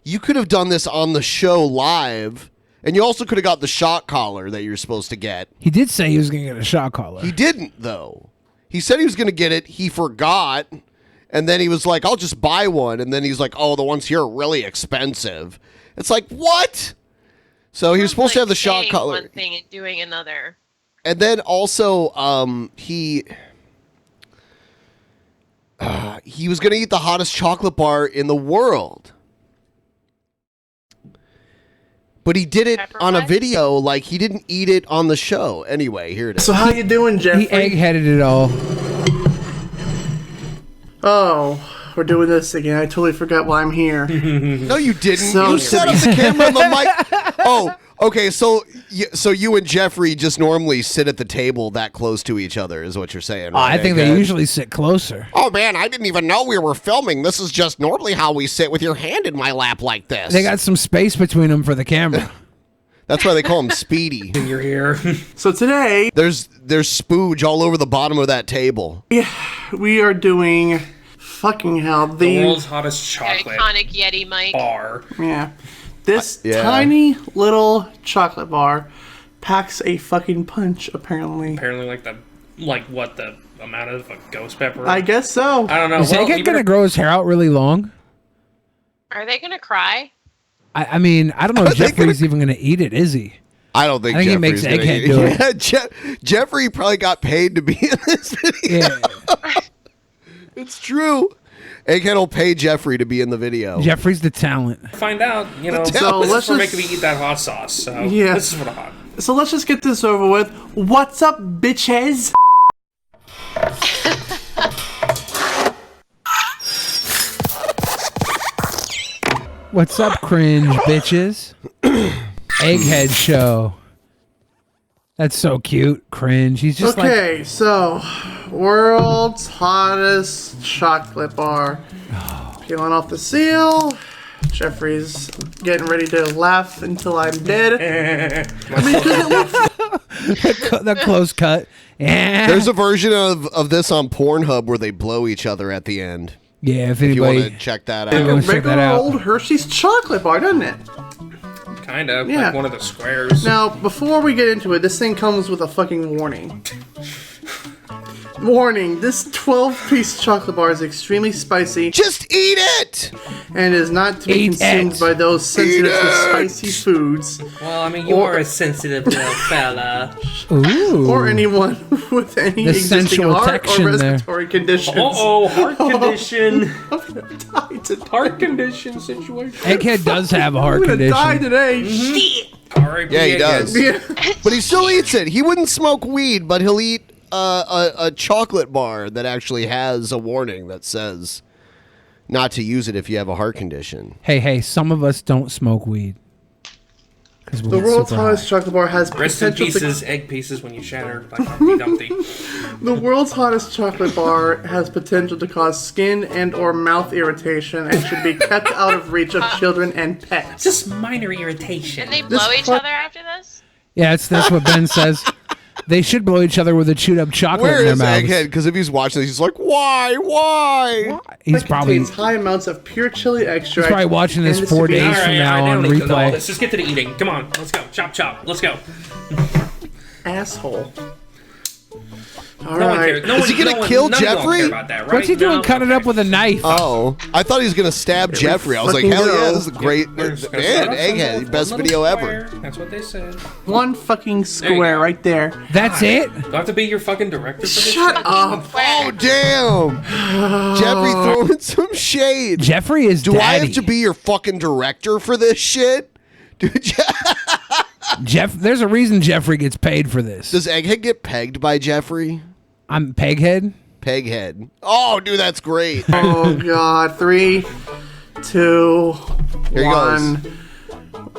You could have done this on the show live, and you also could have got the shot collar that you're supposed to get. He did say he was going to get a shot collar. He didn't, though. He said he was going to get it. He forgot, and then he was like, I'll just buy one. And then he's like, oh, the ones here are really expensive. It's like, what? So he was supposed to have the shot saying collar. one thing and doing another. And then also, he was going to eat the hottest chocolate bar in the world. But he did it on a video, like he didn't eat it on the show. Anyway, here it is. So how you doing, Jeffrey? He egg-headed it all. Oh, we're doing this again. I totally forgot why I'm here. No, you didn't. So you set up the camera and the mic. Oh, okay. So you and Jeffrey just normally sit at the table that close to each other, is what you're saying, right? I think they usually sit closer. Oh man, I didn't even know we were filming. This is just normally how we sit, with your hand in my lap like this. They got some space between them for the camera. That's why they call him Speedy. In your ear. So today, there's spooge all over the bottom of that table. Yeah, we are doing fucking hell the world's hottest chocolate Iconic Yeti mic. bar. Yeah. This Yeah. tiny little chocolate bar packs a fucking punch, apparently. Apparently, what the amount of a ghost pepper? I guess so. I don't know. Is Egghead going to grow his hair out really long? Are they gonna cry? I mean, I don't know if Jeffrey's even going to eat it, is he? I don't think he Jeffrey's makes gonna Egghead eat do it. Yeah, Jeffrey probably got paid to be in this video. Yeah. It's true. Egghead will pay Jeffrey to be in the video. Jeffrey's the talent. Find out, So this let's is for just- making me eat that hot sauce. So Yeah. this is for the hot. So let's just get this over with. What's up, bitches? What's up, cringe bitches? Egghead show. That's so cute. Cringe. He's just okay, so world's hottest chocolate bar. Peeling off the seal. Jeffrey's getting ready to laugh until I'm dead. I mean, the close cut. Yeah. There's a version of this on Pornhub where they blow each other at the end. Yeah, if you anybody want to check that like a out. regular old Hershey's chocolate bar, doesn't it? Kind of. Yeah. Like one of the squares. Now, before we get into it, this thing comes with a fucking warning. Warning, this 12-piece chocolate bar is extremely spicy. Just eat it! And is not to be consumed by those sensitive to spicy foods. Well, I mean, you are a sensitive little fella. Ooh. Or anyone with any The existing sensual heart or texture there. respiratory conditions. Uh-oh, heart condition. I'm gonna die today. Heart condition situation. Egghead does have a heart I'm gonna condition. die today. Shit. Yeah, he does. But he still eats it. He wouldn't smoke weed, but he'll eat a chocolate bar that actually has a warning that says not to use it if you have a heart condition. Hey, some of us don't smoke weed. The world's hottest chocolate bar has Rest in potential pieces, egg pieces when you shatter like Humpty Dumpty. The world's hottest chocolate bar has potential to cause skin and or mouth irritation and should be kept out of reach of children and pets. Just minor irritation. Can they blow each other after this? Yeah, that's what Ben says. They should blow each other with a chewed up chocolate Where in their is mouths. Egghead? Because if he's watching this, he's like, why? He's probably contains high amounts of pure chili extract. He's probably watching this and 4 to be- days from now I on don't need to know all replay. this. Just get to the eating. Come on, let's go. Chop, chop. Let's go. Asshole. All No one right. cares. No Is one, he gonna no one- kill none of y'all Jeffrey? care about that, right? What's he doing No. cutting it up with a knife? Oh, I thought he was gonna stab Jeffrey. I was like, fucking hell yeah, go. this is a great man. Egghead, best video ever. That's what they said. One fucking square right there. That's it? Do I have to be your fucking director for this Shut shit? up. Oh damn, Jeffrey throwing some shade. Jeffrey is Do I have daddy. to be your fucking director for this shit? Dude, Jeff, there's a reason Jeffrey gets paid for this. does Egghead get pegged by Jeffrey? I'm Peghead. Peghead. Oh, dude, that's great. Oh god. 3, 2, Here he 1.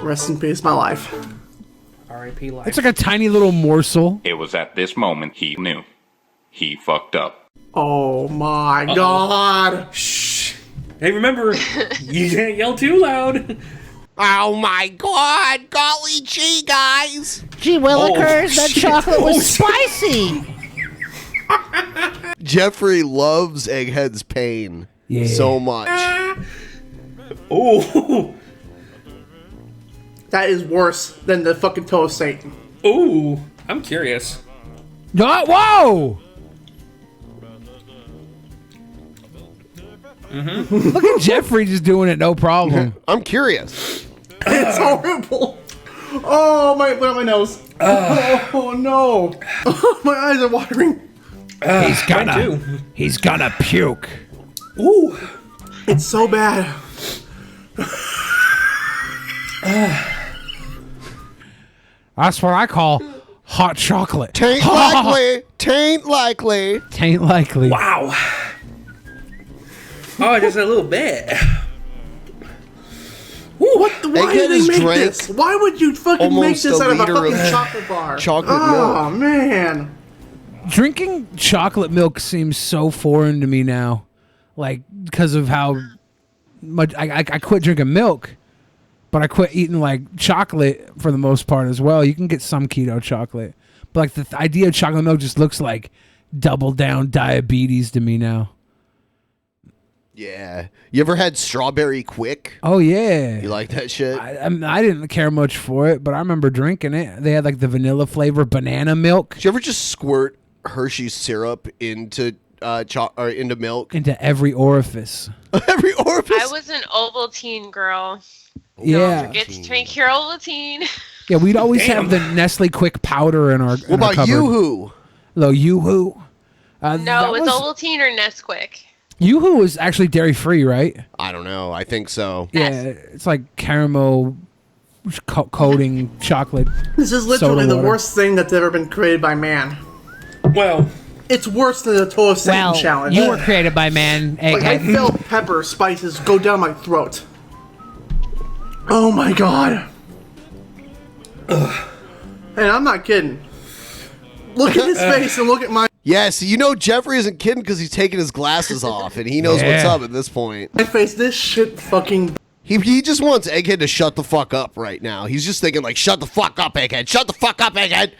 Rest in peace, my life. R.I.P. life. It's like a tiny little morsel. It was at this moment he knew. He fucked up. Oh my god. Shh. Hey, remember, you can't yell too loud. Oh my god, golly gee, guys. Gee willikers, that shit. chocolate was Oh, spicy. Jeffrey loves Egghead's pain so much. Oh. That is worse than the fucking toe of Satan. Ooh. I'm curious. Whoa! Look at Jeffrey just doing it, no problem. I'm curious. It's horrible. Oh, what on my nose? Oh no. My eyes are watering. He's gonna puke. Ooh. It's so bad. That's what I call hot chocolate. Tain't likely. Tain't likely. Tain't likely. Wow. Oh, just a little bit. Why Egghead did they has make drank this? Why would you fucking make almost this a out of a liter fucking of chocolate bar? chocolate Oh milk. man. Drinking chocolate milk seems so foreign to me now. Like, because of how much I quit drinking milk, but I quit eating like chocolate for the most part as well. You can get some keto chocolate, but like the idea of chocolate milk just looks like double down diabetes to me now. Yeah. You ever had strawberry quick? Oh yeah. You like that shit? I didn't care much for it, but I remember drinking it. They had like the vanilla flavor banana milk. Did you ever just squirt Hershey's syrup into into milk? Into every orifice. Every orifice? I was an Ovaltine girl. Yeah. Don't forget to drink your Ovaltine. Yeah, we'd always Damn. have the Nestle Quick powder in our. What about Yoo-Hoo? No, Yoo-Hoo. No, it's Ovaltine or Nesquik. Yoo-Hoo was actually dairy free, right? I don't know. I think so. Yeah, it's like caramel coating chocolate. This is literally soda the water. worst thing that's ever been created by man. Well, it's worse than the toe of Satan Well, challenge. You were created by man, Like, I Egghead. felt pepper spices go down my throat. Oh my god. Ugh. And I'm not kidding. Look at his face and look at my Yes, you know Jeffrey isn't kidding because he's taking his glasses off and he knows what's up at this point. face. This shit fucking. He just wants Egghead to shut the fuck up right now. He's just thinking like, shut the fuck up, Egghead. Shut the fuck up, Egghead.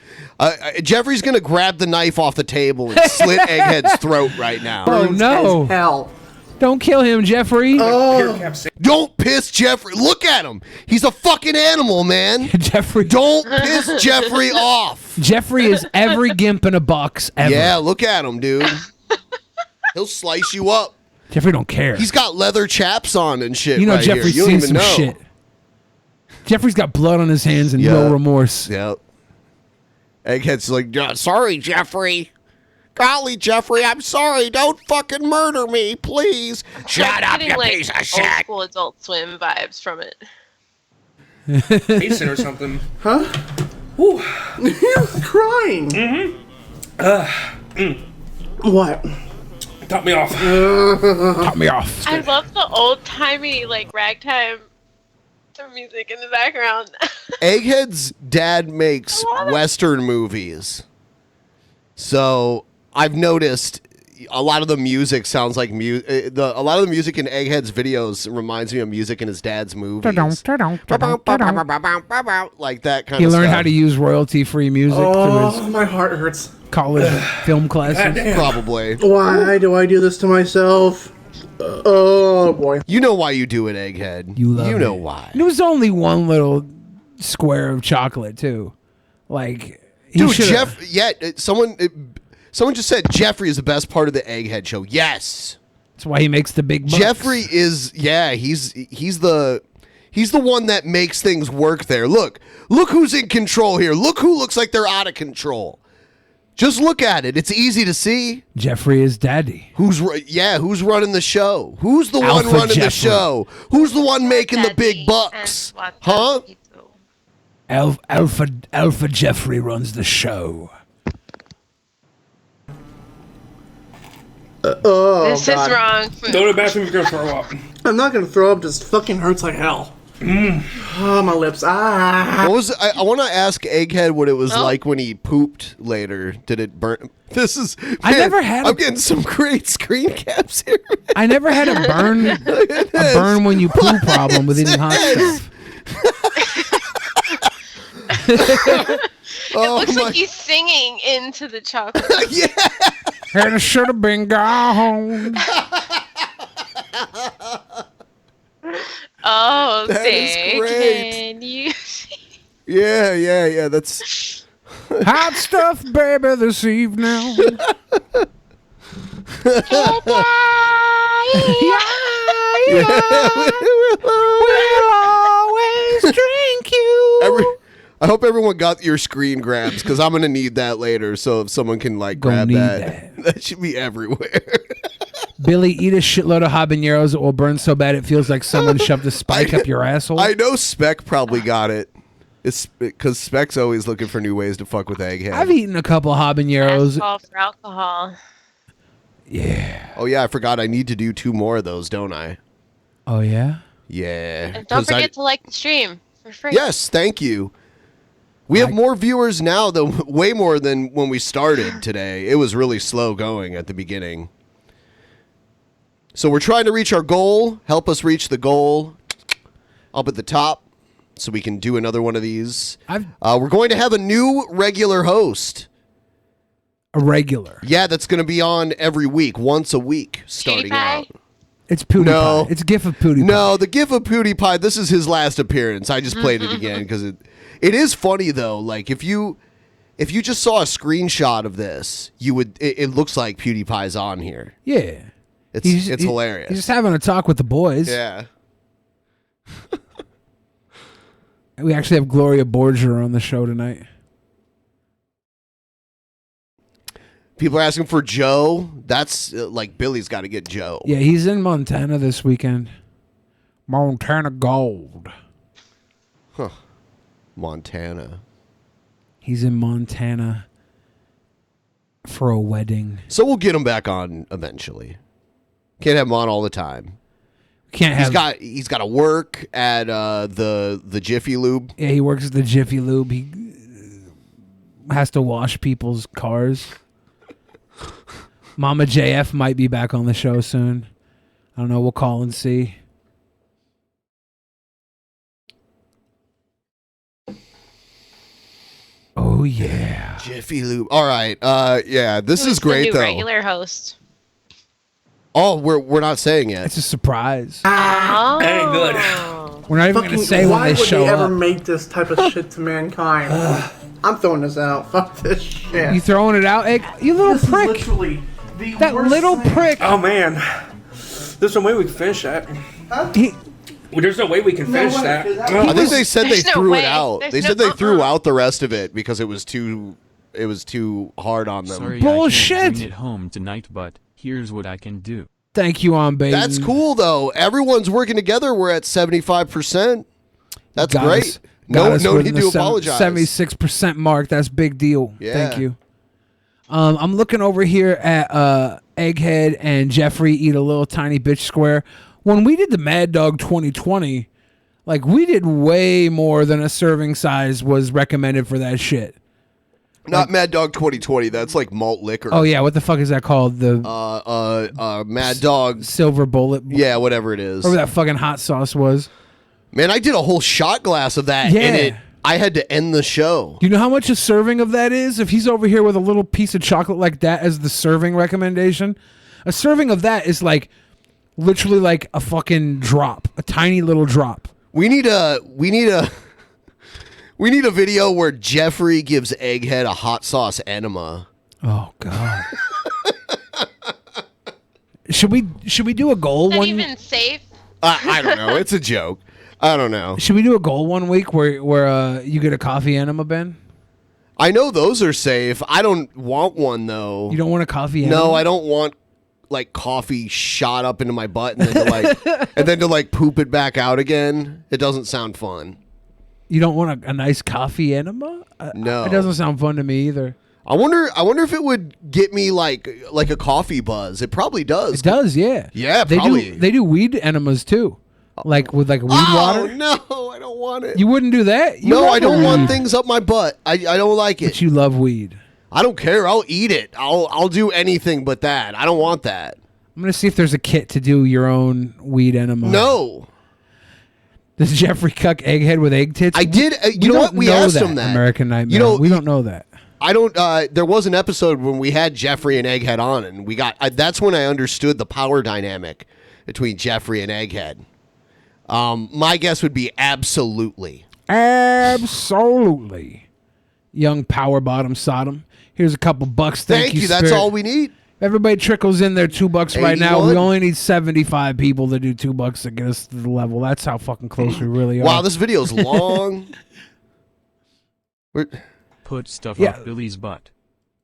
Jeffrey's gonna grab the knife off the table and slit Egghead's throat right now. Oh no! Hell. Don't kill him, Jeffrey. Don't piss Jeffrey. Look at him. He's a fucking animal, man. Jeffrey. Don't piss Jeffrey off. Jeffrey is every gimp in a box ever. Yeah, look at him, dude. He'll slice you up. Jeffrey don't care. He's got leather chaps on and shit. You know right Jeffrey's here. You don't seen even some know. shit. Jeffrey's got blood on his hands and no remorse. Yep. Egghead's like, sorry, Jeffrey. Golly, Jeffrey, I'm sorry. Don't fucking murder me, please. Shut up, you Like piece of old shit. school Adult Swim vibes from it. Mason or something. Huh? Ooh. He's crying. What? Top me off. Top me off. I love the old timey like ragtime music in the background. Egghead's dad makes Western movies. So I've noticed a lot of the music sounds like a lot of the music in Egghead's videos reminds me of music in his dad's movies. Like that kind He of stuff. learned how to use royalty-free music through Oh, his my heart hurts. college film classes. Goddamn. Probably. Why do I do this to myself? Oh boy. You know why you do it, Egghead. You love know it. why. And it was only one little square of chocolate too. Like he Dude, should've- Jeff. Yeah, someone just said Jeffrey is the best part of the Egghead show. Yes, that's why he makes the big bucks. Jeffrey is. Yeah, he's the one that makes things work there. Look who's in control here. Look who looks like they're out of control. Just look at it. It's easy to see. Jeffrey is daddy. Who's running the show? Who's the Alpha one running the Jeffrey. show? Who's the one making the big bucks? Huh? Alpha Jeffrey runs the show. Oh, This God. is wrong. Go to the bathroom if you're gonna throw up. I'm not gonna throw up. Just fucking hurts like hell. Oh, my lips. What was I want to ask Egghead what it was like when he pooped later. Did it burn? This is. I never had I'm getting some great screen caps here. I never had a burn when you poo problem with eating hot stuff. It looks like he's singing into the chocolate. Yeah. And it should have been gone. Oh, That is say, great. can you? Yeah. That's hot stuff, baby, this evening. We'll always drink you. I hope everyone got your screen grabs because I'm gonna need that later. So if someone can like grab need that should be everywhere. Billy, eat a shitload of habaneros. It will burn so bad it feels like someone shoved a spike up your asshole. I know Spec probably got it. It's because Spec's always looking for new ways to fuck with Egghead. I've eaten a couple habaneros. Alcohol for alcohol. Yeah. Oh yeah, I forgot. I need to do 2 more of those, don't I? Oh yeah. Yeah. And don't 'Cause forget to like the stream for free. Yes, thank you. We have more viewers now, than way more than when we started today. It was really slow going at the beginning. So we're trying to reach our goal. Help us reach the goal up at the top so we can do another one of these. We're going to have a new regular host. A regular? Yeah, that's going to be on every week, once a week, starting out. It's PewDiePie. No. It's GIF of PewDiePie. No, the GIF of PewDiePie, this is his last appearance. I just played it again because it is funny, though. Like, if you just saw a screenshot of this, you would. It looks like PewDiePie's on here. Yeah. It's hilarious. He's just having a talk with the boys. Yeah. We actually have Gloria Borger on the show tonight. People are asking for Joe. That's like Billy's got to get Joe. Yeah, he's in Montana this weekend. Montana Gold. Huh. Montana. He's in Montana for a wedding. So we'll get him back on eventually. Can't have him on all the time. Can't have. He's got to work at the Jiffy Lube. Yeah, he works at the Jiffy Lube. He has to wash people's cars. Mama JF might be back on the show soon. I don't know. We'll call and see. Oh yeah, Jiffy Lube. All right. Yeah, this is Who's the great new though. regular host? Oh, we're not saying yet. It's a surprise. Oh. Hey, good. We're not even going to say when why they would show they ever up. make this type of shit to mankind? I'm throwing this out. Fuck this shit. You throwing it out, Egg? You little This is prick. literally the That worst little thing. prick. Oh man, there's no way we can finish that. Well, there's no way we can finish that. I think they said they There's no threw way. it out. There's They no- said they threw out the rest of it because it was too hard on them. Sorry, Bullshit. I can't bring it home tonight, but here's what I can do. Thank you, on Baden. That's cool though. Everyone's working together. We're at 75%. That's Got great. us- No got us need within to the apologize. 76% mark. That's big deal. Yeah. Thank you. I'm looking over here at Egghead and Jeffrey eat a little tiny bitch square. When we did the Mad Dog 2020, like we did way more than a serving size was recommended for that shit. Not Mad Dog 2020. That's like malt liquor. Oh yeah, what the fuck is that called? The Mad Dog Silver Bullet. Yeah, whatever it is. Whatever that fucking hot sauce was. Man, I did a whole shot glass of that, Yeah. and I had to end the show. Do you know how much a serving of that is? If he's over here with a little piece of chocolate like that as the serving recommendation, a serving of that is like literally like a fucking drop, a tiny little drop. We need a video where Jeffrey gives Egghead a hot sauce enema. Oh god. Should we do a goal Not one? even safe. I don't know. It's a joke. I don't know. Should we do a goal one week where you get a coffee enema, Ben? I know those are safe. I don't want one though. You don't want a coffee enema? No, I don't want like coffee shot up into my butt and then to like poop it back out again. It doesn't sound fun. You don't want a nice coffee enema? No. It doesn't sound fun to me either. I wonder if it would get me like a coffee buzz. It probably does. It does, yeah. Yeah, They probably. do weed enemas too. Like with like weed water? No, I don't want it. You wouldn't do that? You No, love I don't weed. want things up my butt. I don't like it. But you love weed. I don't care. I'll eat it. I'll do anything but that. I don't want that. I'm gonna see if there's a kit to do your own weed enema. No. Does Jeffrey cuck Egghead with egg tits? I did. You know what? We asked him that. American Nightmare. You know, we don't know that. I don't. There was an episode when we had Jeffrey and Egghead on, and we got. That's when I understood the power dynamic between Jeffrey and Egghead. My guess would be absolutely. Absolutely. Young power bottom Sodom. Here's a couple bucks. Thank you. That's Spirit. all we need. Everybody trickles in their $2 right now. We 81. only need 75 people to do $2 to get us to the level. That's how fucking close we really are. Wow, this video's long. Put stuff Yeah. up Billy's butt.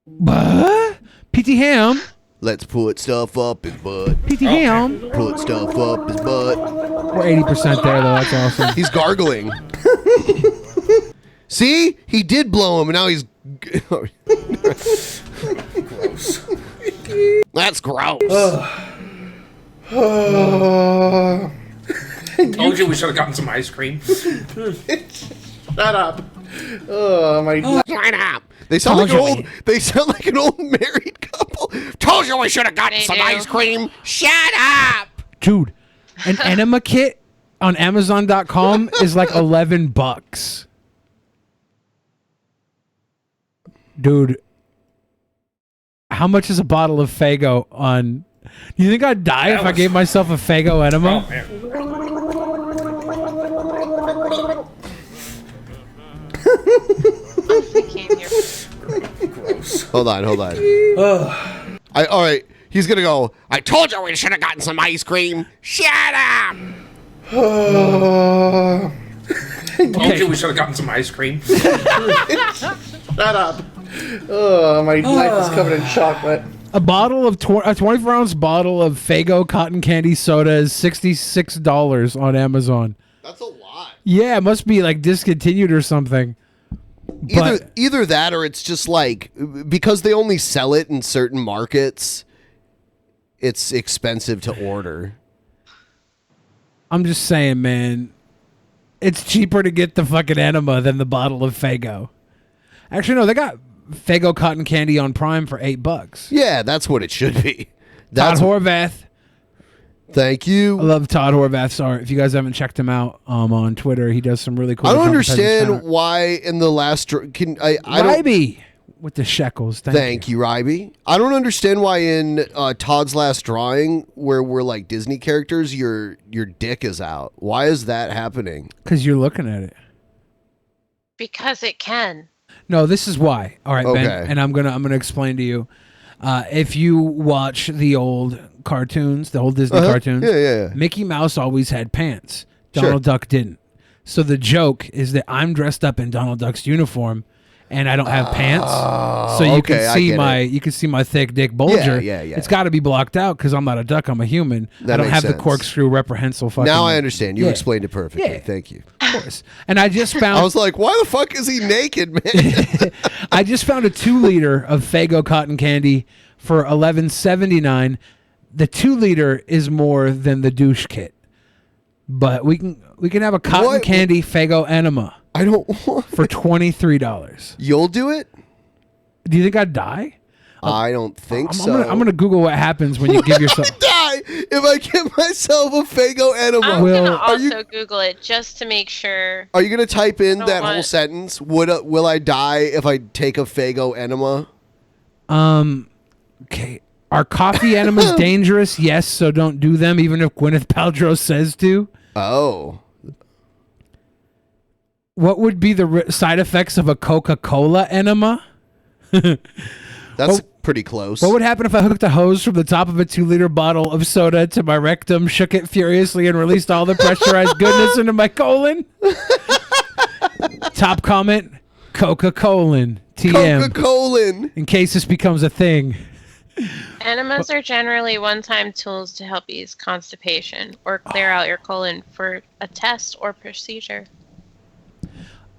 What? PT Ham. Let's put stuff up his butt. PT Ham. Put stuff up his butt. We're 80% there though. That's awesome. He's gargling. See, he did blow him, and now he's. Gross. That's gross. Told you we should have gotten some ice cream. Shut up. Oh my god. Shut up. They sound like an old. They sound like an old married couple. Told you we should have gotten some ice cream. Shut up. Dude, an enema kit on Amazon.com is like $11. Dude, how much is a bottle of Faygo on? You think I'd die if I gave myself a Faygo enema? Hold on. All right. He's gonna go. I told you we should have gotten some ice cream. Shut up. Told you we should have gotten some ice cream. Shut up. Oh, my knife is covered in chocolate. A bottle of a 24-ounce bottle of Faygo cotton candy soda is $66 on Amazon. That's a lot. Yeah, it must be like discontinued or something. Either that or it's just like because they only sell it in certain markets, it's expensive to order. I'm just saying, man. It's cheaper to get the fucking enema than the bottle of Faygo. Actually, no, they got Faygo cotton candy on Prime for $8. Yeah, that's what it should be. Todd Horvath. Thank you. I love Todd Horvath's art. If you guys haven't checked him out on Twitter, he does some really cool. I don't Drunken Peasants understand art. why in the last I don't. Ryby with the shekels. Thank you, Ryby. I don't understand why in Todd's last drawing, where we're like Disney characters, your dick is out. Why is that happening? Because you're looking at it. Because it can. No, this is why. All right, Ben, Okay. and I'm gonna explain to you. If you watch the old cartoons, the old Disney cartoons, Yeah. Mickey Mouse always had pants. Sure. Donald Duck didn't. So the joke is that I'm dressed up in Donald Duck's uniform, and I don't have pants. So you okay, I can see my thick dick bulger. Yeah. It's got to be blocked out because I'm not a duck. I'm a human. That I don't makes have the sense. corkscrew reprehensile fucking. Now I understand. You Yeah. explained it perfectly. Yeah. Thank you. Of course. And I just found. I was like, why the fuck is he naked, man? I just found a 2-liter of Faygo cotton candy for $11.79. The 2-liter is more than the douche kit, but we can have a cotton candy Faygo enema. I don't want for $23. You'll do it? Do you think I'd die? I don't think I'm so. gonna Google what happens when you give yourself. Die if I give myself a Faygo enema. I'm gonna also Google it just to make sure. Are you gonna type in don't that whole want- sentence? Will I die if I take a Faygo enema? Okay. Are coffee enemas dangerous? Yes, so don't do them, even if Gwyneth Paltrow says to. Oh. What would be the side effects of a Coca-Cola enema? That's pretty close. What would happen if I hooked a hose from the top of a 2-liter bottle of soda to my rectum, shook it furiously, and released all the pressurized goodness into my colon? Top comment, Coca-Cola. TM. Coca-Cola. In case this becomes a thing. Enemas are generally one-time tools to help ease constipation or clear out your colon for a test or procedure.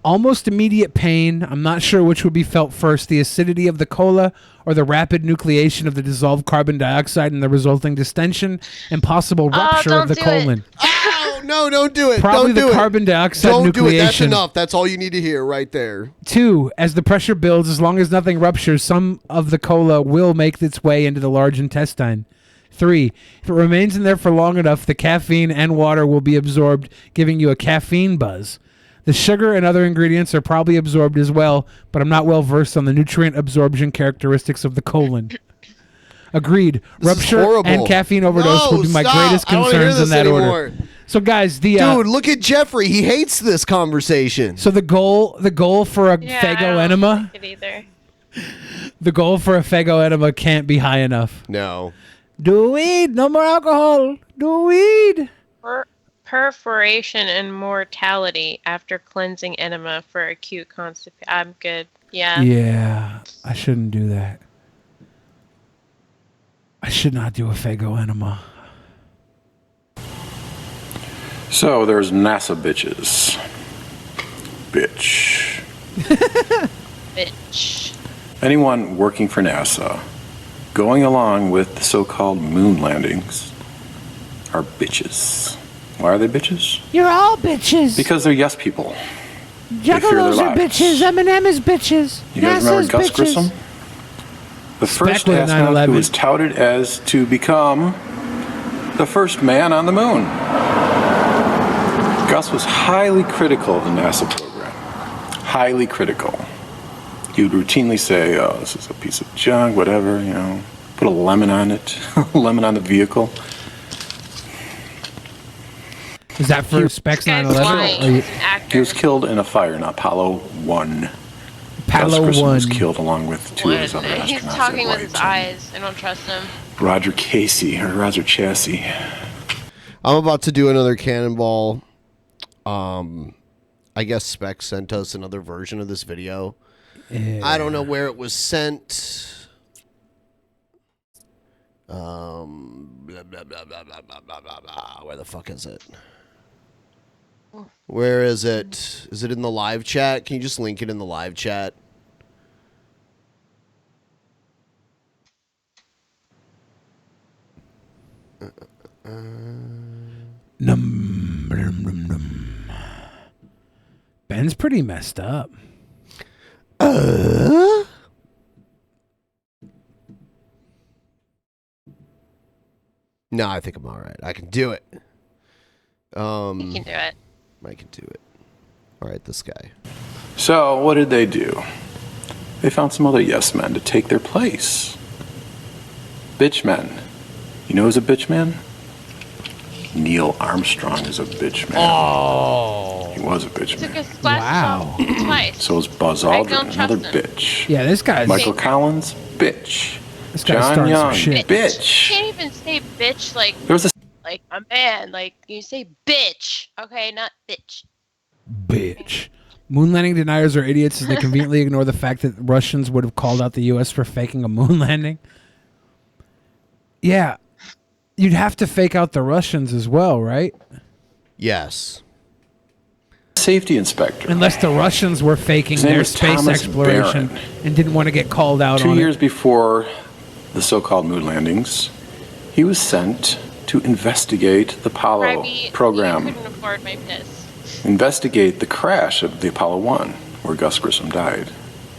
Almost immediate pain. I'm not sure which would be felt first, the acidity of the cola or the rapid nucleation of the dissolved carbon dioxide and the resulting distension and possible rupture of the colon. Oh, no, don't do it. Probably don't do the it. carbon dioxide Don't do it. That's nucleation. enough. That's all you need to hear right there. 2, as the pressure builds, as long as nothing ruptures, some of the cola will make its way into the large intestine. 3, if it remains in there for long enough, the caffeine and water will be absorbed, giving you a caffeine buzz. The sugar and other ingredients are probably absorbed as well, but I'm not well versed on the nutrient absorption characteristics of the colon. Agreed. Rupture horrible. and caffeine overdose No, would be my stop. greatest I don't wanna hear concerns in this that anymore. order. So guys, the Dude, look at Jeffrey. He hates this conversation. so the goal for a Faygo enema, It either. the goal for a Faygo enema can't be high enough. No. Do weed, no more alcohol. Do weed. Perforation and mortality after cleansing enema for acute constipation. I'm good. Yeah. Yeah, I shouldn't do that. I should not do a Faygo enema. So there's NASA bitches. Bitch. Bitch. Anyone working for NASA going along with the so-called moon landings are bitches. Why are they bitches? You're all bitches. Because they're yes people. fear their Juggalos are lives. bitches. Eminem is bitches. You guys NASA's remember Gus bitches. Grissom? The first Spec with astronaut 9/11. who was touted as to become the first man on the moon. Gus was highly critical of the NASA program. Highly critical. He would routinely say, oh, this is a piece of junk, whatever, you know. Put a lemon on it. lemon on the vehicle. Is that for Specs 9/11? He was killed in a fire in Apollo 1. Apollo Gus Grissom 1. was killed along with two of his other astronauts. He's talking with his eyes. I don't trust him. Roger Casey, or Roger Chassis. I'm about to do another cannonball. I guess Spec sent us another version of this video. I don't know where it was sent. Blah, blah, blah, blah, blah, blah, blah, blah, blah. Where the fuck is it? Where is it? Is it in the live chat? Can you just link it in the live chat? Ben's pretty messed up. No, I think I'm all right. I can do it. You can do it. I can do it. All right, this guy. So, what did they do? They found some other yes men to take their place. Bitch men. You know who's a bitch man? Neil Armstrong is a bitch man. Oh. He was a bitch Took man. his glasses off twice. So is Buzz I Aldrin, don't another trust him. bitch. Yeah, this guy's... Michael Collins, bitch. This guy's John starting some Young, shit. bitch. You can't even say bitch like There was a like a man. Like you say bitch, okay, not bitch. Bitch. Moon landing deniers are idiots as they conveniently ignore the fact that Russians would have called out the U.S. for faking a moon landing. Yeah. You'd have to fake out the Russians as well, right? Yes. safety inspector. Unless the Russians were faking His name their was space Thomas exploration Barron. and didn't want to get called out 2 on years it. before the so-called moon landings, he was sent to investigate the Apollo You program, couldn't afford my piss. investigate the crash of the Apollo 1, where Gus Grissom died,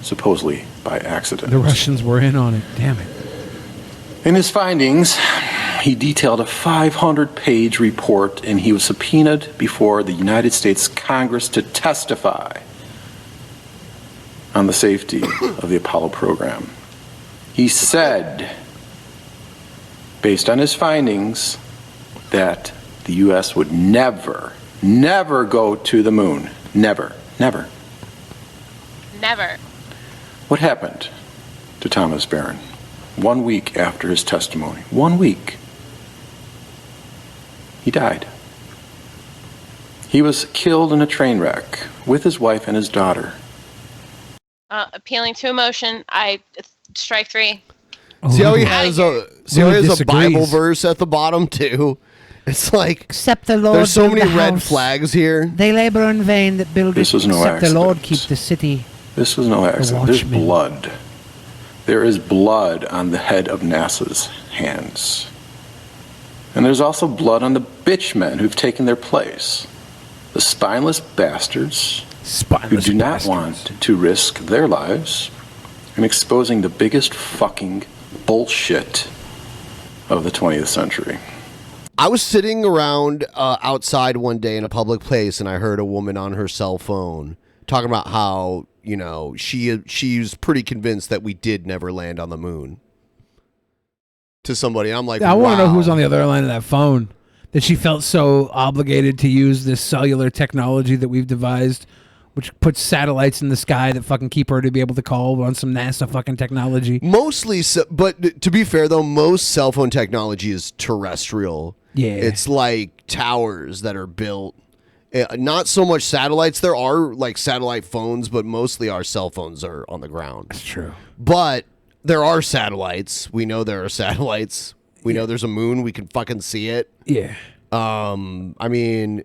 supposedly by accident. The Russians were in on it. Damn it. In his findings, he detailed a 500-page report, and he was subpoenaed before the United States Congress to testify on the safety of the Apollo program. He said, based on his findings, that the U.S. would never, never go to the moon. Never, never. Never. What happened to Thomas Barron 1 week after his testimony? 1 week. He died. He was killed in a train wreck with his wife and his daughter. Appealing to emotion. Strike three. See how he has a disagrees. Bible verse at the bottom too. It's like Except the Lord there's so build many the red house. flags here. They labor in vain that build This it, was no except the Lord accident. keep the city. This was no accident. There's watchmen. blood. There is blood on the head of NASA's hands. And there's also blood on the bitch men who've taken their place. The spineless bastards who do not want to risk their lives in exposing the biggest fucking bullshit of the 20th century. I was sitting around outside one day in a public place, and I heard a woman on her cell phone talking about how, you know, she's pretty convinced that we did never land on the moon. To somebody, I'm like, I want to know wow. who's on the other line of that phone. That she felt so obligated to use this cellular technology that we've devised, which puts satellites in the sky that fucking keep her to be able to call on some NASA fucking technology. Mostly, but to be fair though, most cell phone technology is terrestrial. Yeah. It's like towers that are built. Not so much satellites. There are like satellite phones, but mostly our cell phones are on the ground. That's true. But there are satellites. We know there are satellites. We know there's a moon. We can fucking see it. Yeah. I mean,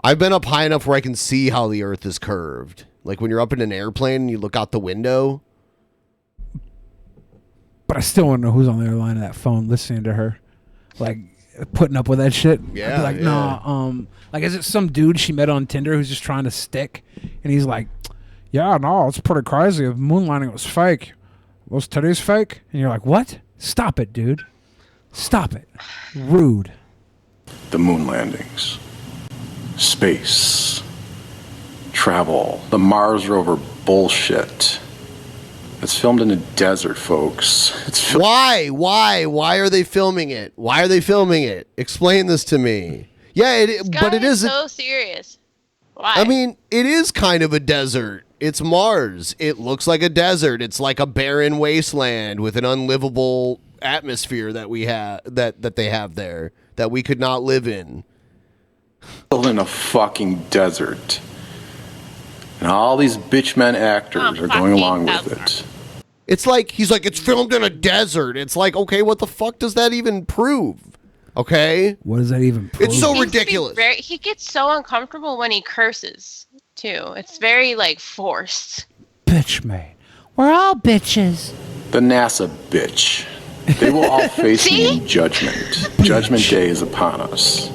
I've been up high enough where I can see how the Earth is curved. Like when you're up in an airplane and you look out the window. But I still want to know who's on the other line of that phone listening to her. Like, putting up with that shit. I'd Yeah, be like, yeah. nah, like, is it some dude she met on Tinder who's just trying to stick? And he's like, yeah, no, it's pretty crazy. The moon landing was fake. Was today's fake? And you're like, what? Stop it, dude. Stop it. Rude. The moon landings, space, travel, the Mars rover bullshit. It's filmed in a desert, folks. Why are they filming it? Why are they filming it? Explain this to me. Yeah, but it is. So serious. Why? I mean, it is kind of a desert. It's Mars. It looks like a desert. It's like a barren wasteland with an unlivable atmosphere that we have that they have there that we could not live in. Filmed in a fucking desert. And all these bitch men actors are going along with it. It's like he's like, it's filmed in a desert. It's like, okay, what the fuck does that even prove? Okay, what does that even prove? It's so ridiculous. He gets so uncomfortable when he curses too. It's very like forced. Bitch man. We're all bitches. The NASA bitch. They will all face me in judgment. Judgment day is upon us.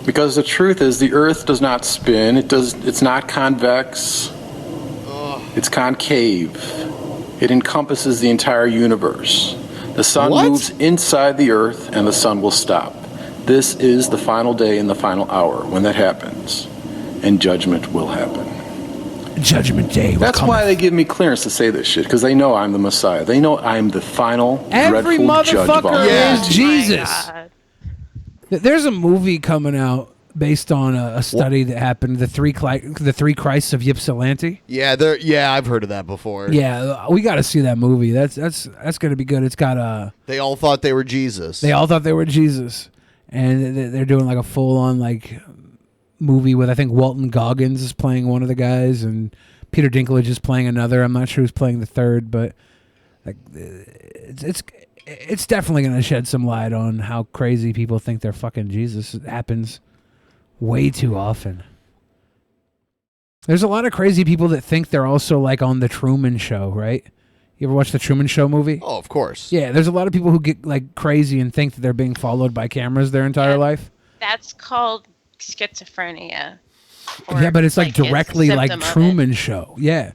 Because the truth is, the Earth does not spin. It's not convex. It's concave. It encompasses the entire universe. The sun moves inside the Earth, and the sun will stop. This is the final day and the final hour when that happens, and judgment will happen. Judgment Day. That's why they give me clearance to say this shit, because they know I'm the Messiah. They know I'm the final, Every dreadful judge of all. motherfucker is Jesus. There's a movie coming out based on a study that happened, the three Christs of Ypsilanti. Yeah, I've heard of that before. Yeah, we got to see that movie. That's going to be good. It's got They all thought they were Jesus. They all thought they were Jesus, and they're doing like a full on like movie with, I think Walton Goggins is playing one of the guys, and Peter Dinklage is playing another. I'm not sure who's playing the third, but like it's definitely going to shed some light on how crazy people think they're fucking Jesus. It happens way too often. There's a lot of crazy people that think they're also like on the Truman Show, right? You ever watch the Truman Show movie? Oh, of course. Yeah, there's a lot of people who get like crazy and think that they're being followed by cameras their entire life. That's called schizophrenia. Yeah, but it's like directly it's a like symptom of Truman Show. Yeah.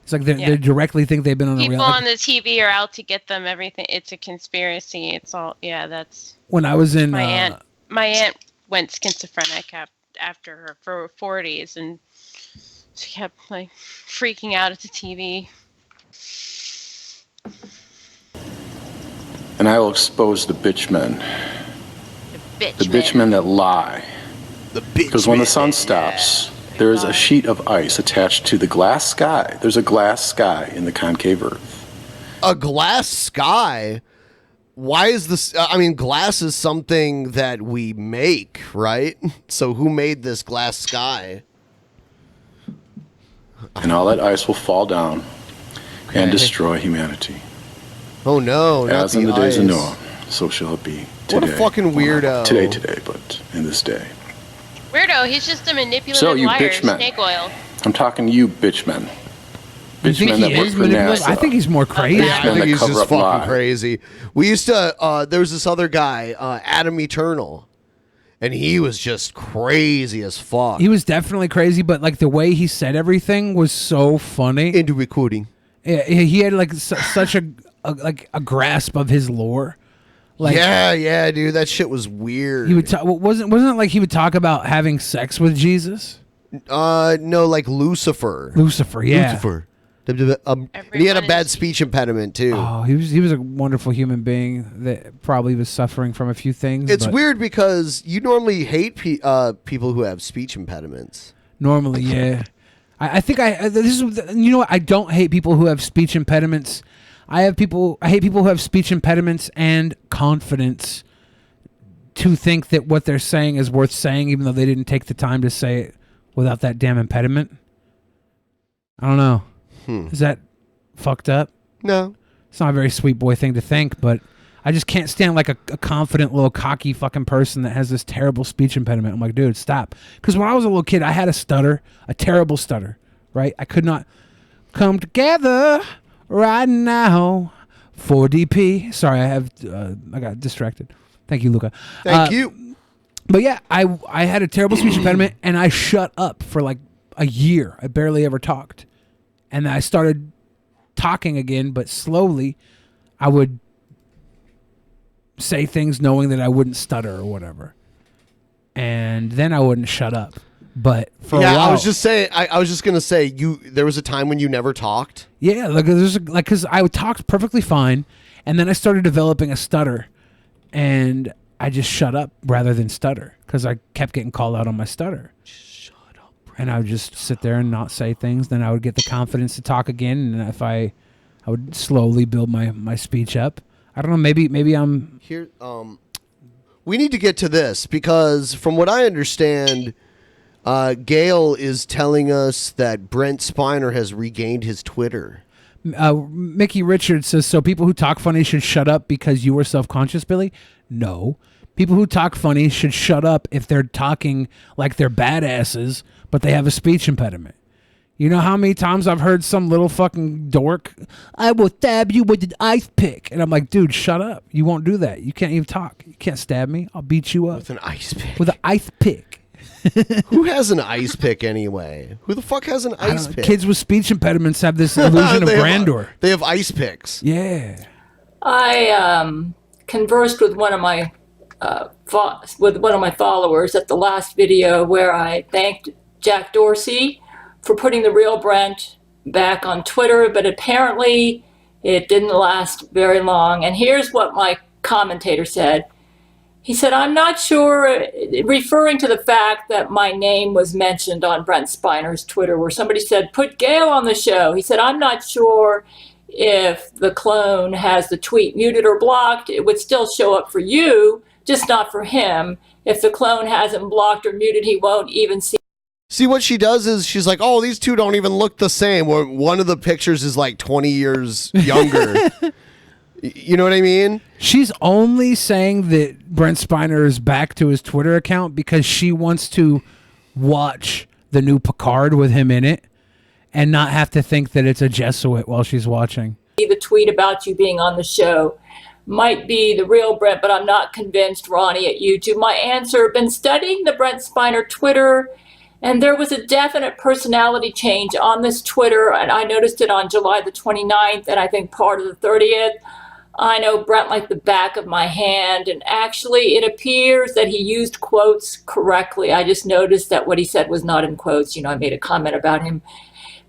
It's like they directly think they've been on a People real... on the TV are out to get them. Everything. It's a conspiracy. It's all. Yeah, that's. When I was in... My aunt went schizophrenic after her 40s, and she kept like freaking out at the TV. And I will expose the bitch men. The bitch men that lie. Because when the sun stops, there is a sheet of ice attached to the glass sky. There's a glass sky in the concave Earth. A glass sky? Why is this? I mean, glass is something that we make, right? So who made this glass sky? And all that ice will fall down and destroy humanity. Oh no! As in the days of Noah, so shall it be today. What a fucking weirdo! Well, today, but in this day. Weirdo. He's just a manipulative So, you liar. bitch men. Snake oil. I'm talking to you, bitch men. Bitch men that work for NASA. I think he's more crazy. Yeah, I think he's just fucking crazy. We used to, there was this other guy, Adam Eternal, and he was just crazy as fuck. He was definitely crazy, but like the way he said everything was so funny. Into recording. Yeah, he had like such a grasp of his lore. Like, yeah, dude, that shit was weird. He would wasn't it like he would talk about having sex with Jesus? No, like Lucifer. Lucifer, yeah. Lucifer. And he had a bad speech impediment too. Oh, he was a wonderful human being that probably was suffering from a few things. It's but weird because you normally hate people who have speech impediments. Normally, yeah. I think this is, you know what? I don't hate people who have speech impediments. I hate people who have speech impediments and confidence to think that what they're saying is worth saying, even though they didn't take the time to say it without that damn impediment. I don't know. Is that fucked up? No. It's not a very sweet boy thing to think, but I just can't stand like a confident little cocky fucking person that has this terrible speech impediment. I'm like, dude, stop. Because when I was a little kid, I had a stutter, a terrible stutter, right? I could not come together right now. 4DP. Sorry, I got distracted. Thank you, Luca. Thank you. But yeah, I had a terrible speech impediment, and I shut up for like a year. I barely ever talked. And I started talking again, but slowly I would say things knowing that I wouldn't stutter or whatever. And then I wouldn't shut up. But for a while, I was just saying. I was just gonna say there was a time when you never talked. Yeah, because I talked perfectly fine, and then I started developing a stutter, and I just shut up rather than stutter because I kept getting called out on my stutter. Shut up. And I would just sit there and not say things. Then I would get the confidence to talk again, and if I would slowly build my speech up. I don't know. Maybe I'm here. We need to get to this because from what I understand. Gail is telling us that Brent Spiner has regained his Twitter. Mickey Richards says, so people who talk funny should shut up because you were self-conscious, Billy? No. People who talk funny should shut up if they're talking like they're badasses, but they have a speech impediment. You know how many times I've heard some little fucking dork, I will stab you with an ice pick. And I'm like, dude, shut up. You won't do that. You can't even talk. You can't stab me. I'll beat you up. With an ice pick. With an ice pick. Who has an ice pick anyway? Who the fuck has an ice pick? Kids with speech impediments have this illusion of grandeur. They have ice picks. Yeah. I conversed with one of my followers at the last video where I thanked Jack Dorsey for putting the real Brent back on Twitter, but apparently it didn't last very long. And here's what my commentator said. He said, I'm not sure, referring to the fact that my name was mentioned on Brent Spiner's Twitter, where somebody said, put Gail on the show. He said, I'm not sure if the clone has the tweet muted or blocked. It would still show up for you, just not for him. If the clone hasn't blocked or muted, he won't even see. See, what she does is she's like, oh, these two don't even look the same. One of the pictures is like 20 years younger. You know what I mean? She's only saying that Brent Spiner is back to his Twitter account because she wants to watch the new Picard with him in it and not have to think that it's a Jesuit while she's watching. The tweet about you being on the show might be the real Brent, but I'm not convinced, Ronnie at YouTube. My answer, been studying the Brent Spiner Twitter, and there was a definite personality change on this Twitter, and I noticed it on July the 29th, and I think part of the 30th. I know Brent like the back of my hand, and actually it appears that he used quotes correctly. I just noticed that what he said was not in quotes. You know, I made a comment about him.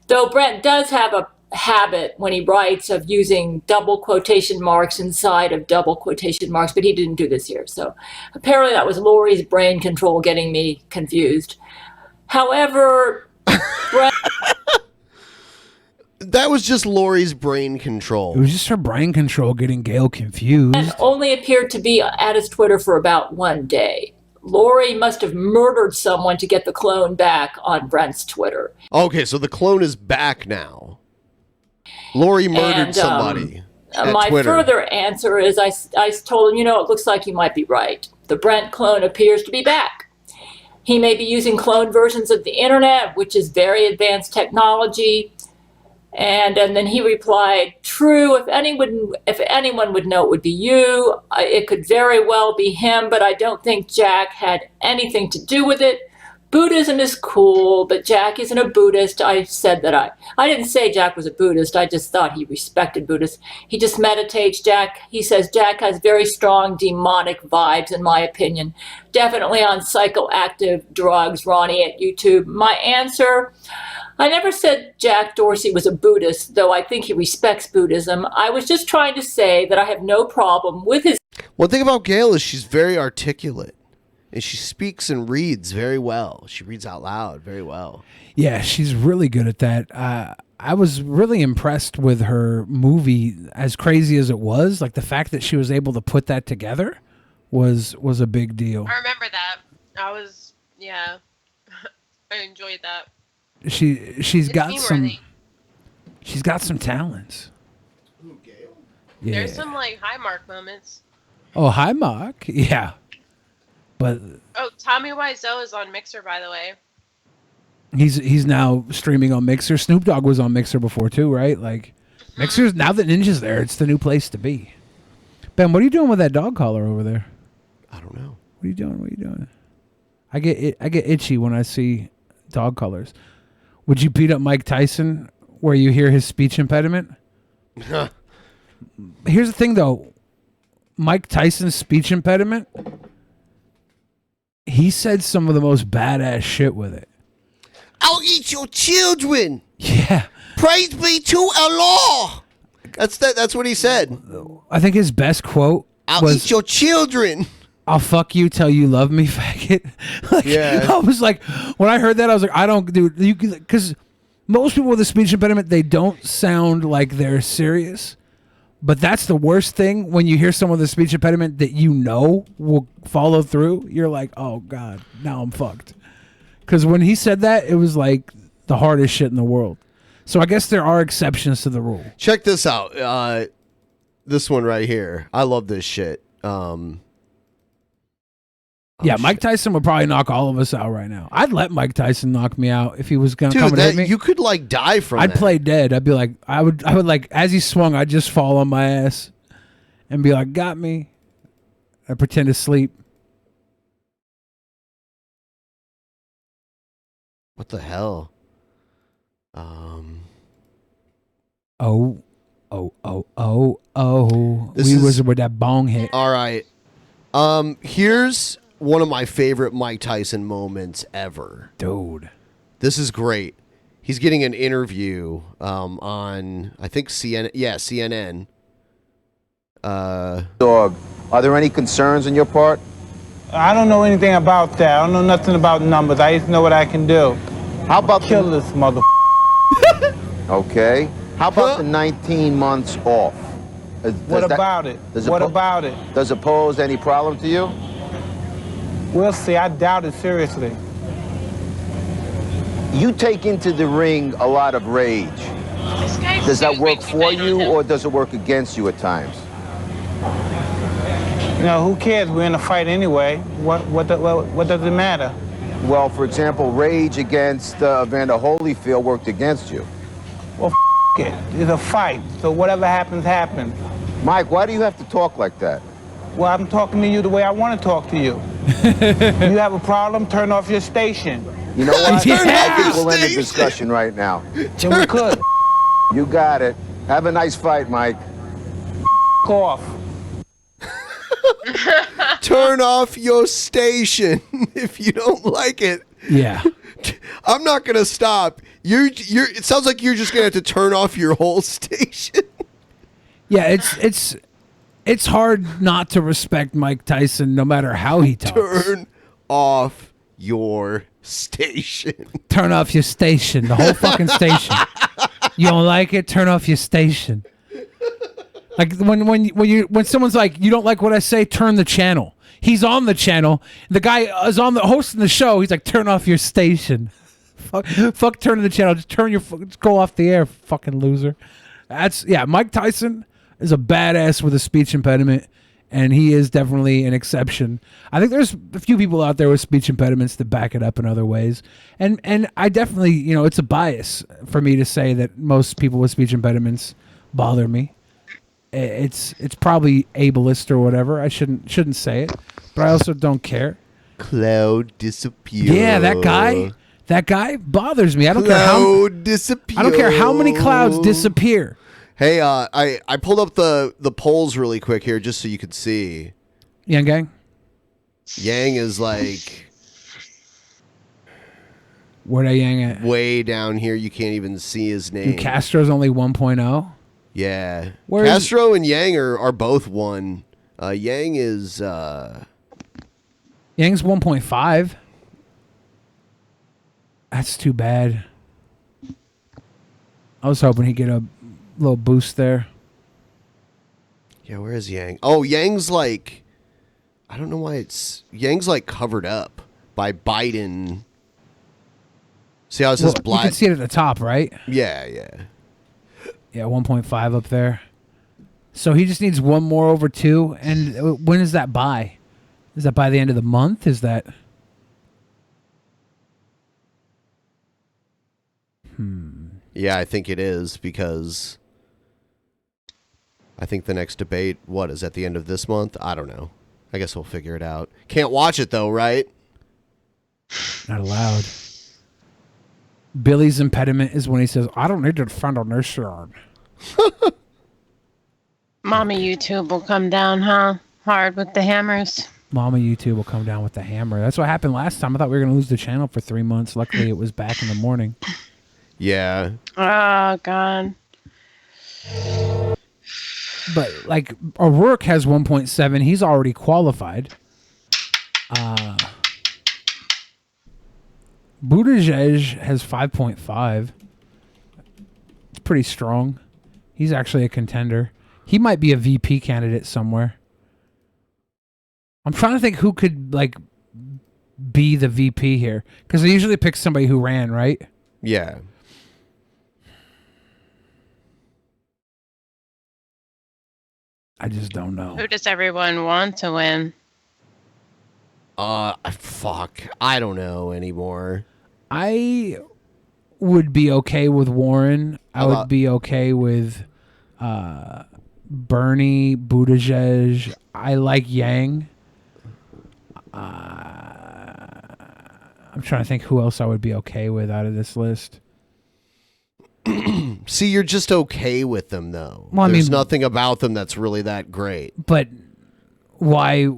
Though Brent does have a habit when he writes of using double quotation marks inside of double quotation marks, but he didn't do this here. So apparently that was Lori's brain control getting me confused. However, Brent... That was just Lori's brain control. It was just her brain control getting Gail confused. only appeared to be at his Twitter for about one day. Lori must have murdered someone to get the clone back on Brent's Twitter. Okay, so the clone is back now. Lori murdered somebody. My Twitter. further answer is I told him, you know, it looks like you might be right. The Brent clone appears to be back. He may be using clone versions of the internet, which is very advanced technology. And then he replied, true, if anyone would know, it would be you. It could very well be him, but I don't think Jack had anything to do with it. Buddhism is cool, but Jack isn't a Buddhist. I said that I didn't say Jack was a Buddhist. I just thought he respected Buddhists. He just meditates. He says Jack has very strong demonic vibes, in my opinion. Definitely on psychoactive drugs, Ronnie at YouTube. My answer... I never said Jack Dorsey was a Buddhist, though I think he respects Buddhism. I was just trying to say that I have no problem with his... One thing about Gail is she's very articulate. And she speaks and reads very well. She reads out loud very well. Yeah, she's really good at that. I was really impressed with her movie, as crazy as it was. Like, the fact that she was able to put that together was a big deal. I remember that. Yeah. I enjoyed that. She's got some talents. Yeah. There's some like high mark moments. Oh, hi, Mark. Yeah. But Oh, Tommy Wiseau is on Mixer, by the way. he's now streaming on Mixer. Snoop Dogg was on Mixer before too, right? Like Mixer's, now that Ninja's there, it's the new place to be. Ben, what are you doing with that dog collar over there? I don't know. What are you doing? I get itchy when I see dog collars. Would you beat up Mike Tyson where you hear his speech impediment? Here's the thing, though. Mike Tyson's speech impediment, he said some of the most badass shit with it. I'll eat your children. Yeah. Praise be to Allah. That's what he said. I think his best quote I'll eat your children. I'll fuck you till you love me, faggot. Like, Yeah. I was like, when I heard that, I was like, I don't, dude, because most people with a speech impediment, they don't sound like they're serious. But that's the worst thing when you hear someone with a speech impediment that you know will follow through. You're like, oh, God, now I'm fucked. Because when he said that, it was like the hardest shit in the world. So I guess there are exceptions to the rule. Check this out. This one right here. I love this shit. Yeah, Mike Tyson would probably knock all of us out right now. I'd let Mike Tyson knock me out if he was gonna come and hit me. You could like die from I'd that. play dead. I'd be like, I would like as he swung, I'd just fall on my ass and be like, got me. I pretend to sleep. What the hell? Oh. This We is- was with that bong hit. All right. Here's one of my favorite Mike Tyson moments ever. Dude. This is great. He's getting an interview on, I think, CNN. Yeah, CNN. Dog, are there any concerns on your part? I don't know anything about that. I don't know nothing about numbers. I just know what I can do. How about kill this mother? Okay. How about the 19 months off? What about it? What about it? Does it pose any problem to you? We'll see. I doubt it seriously. You take into the ring a lot of rage. Does that work for you or does it work against you at times? No, who cares? We're in a fight anyway. What does it matter? Well, for example, rage against Evander Holyfield worked against you. Well, it. It's a fight. So whatever happens, happens. Mike, why do you have to talk like that? Well, I'm talking to you the way I want to talk to you. You have a problem? Turn off your station. You know what? I think Yeah. we'll end the discussion right now. Then we could. You got it. Have a nice fight, Mike. Off. Turn off your station if you don't like it. Yeah. I'm not gonna stop. It sounds like you're just gonna have to turn off your whole station. Yeah, it's hard not to respect Mike Tyson no matter how he talks. Turn off your station. Turn off your station. The whole fucking station. You don't like it? Turn off your station. Like when someone's like, you don't like what I say, turn the channel. He's on the channel. The guy is on the hosting the show. He's like, turn off your station. Fuck turning the channel. Just just go off the air, fucking loser. Mike Tyson is a badass with a speech impediment, and he is definitely an exception. I think there's a few people out there with speech impediments that back it up in other ways. And I definitely, it's a bias for me to say that most people with speech impediments bother me. It's probably ableist or whatever. I shouldn't say it, but I also don't care. Cloud disappear. Yeah, that guy bothers me. I don't care how disappear. I don't care how many clouds disappear. Hey, I pulled up the polls really quick here just so you could see. Yang Gang? Yang is like where that Yang at? Way down here. You can't even see his name. Dude, Castro's only 1.0. Yeah. Where Castro and Yang are both one. Yang is Yang's 1.5. That's too bad. I was hoping he'd get a little boost there. Yeah, where is Yang? Oh, Yang's like, I don't know why Yang's like covered up by Biden. See how it says You black? can see it at the top, right? Yeah, yeah. Yeah, 1.5 up there. So he just needs one more over 2. And when is that by? Is that by the end of the month? Is that... Yeah, I think it is because I think the next debate, is at the end of this month? I don't know. I guess we'll figure it out. Can't watch it though, right? Not allowed. Billy's impediment is when he says, I don't need to defend on this yard. Mama YouTube will come down, huh? Hard with the hammers. Mama YouTube will come down with the hammer. That's what happened last time. I thought we were going to lose the channel for 3 months. Luckily, it was back in the morning. Yeah. Oh, God. But, like, O'Rourke has 1.7. He's already qualified. Buttigieg has 5.5. It's pretty strong. He's actually a contender. He might be a VP candidate somewhere. I'm trying to think who could, like, be the VP here. Because they usually pick somebody who ran, right? Yeah. I just don't know. Who does everyone want to win? Fuck. I don't know anymore. I would be okay with Warren. I would be okay with Bernie, Buttigieg. I like Yang. I'm trying to think who else I would be okay with out of this list. See, you're just okay with them, though. Well, There's nothing about them that's really that great. But why?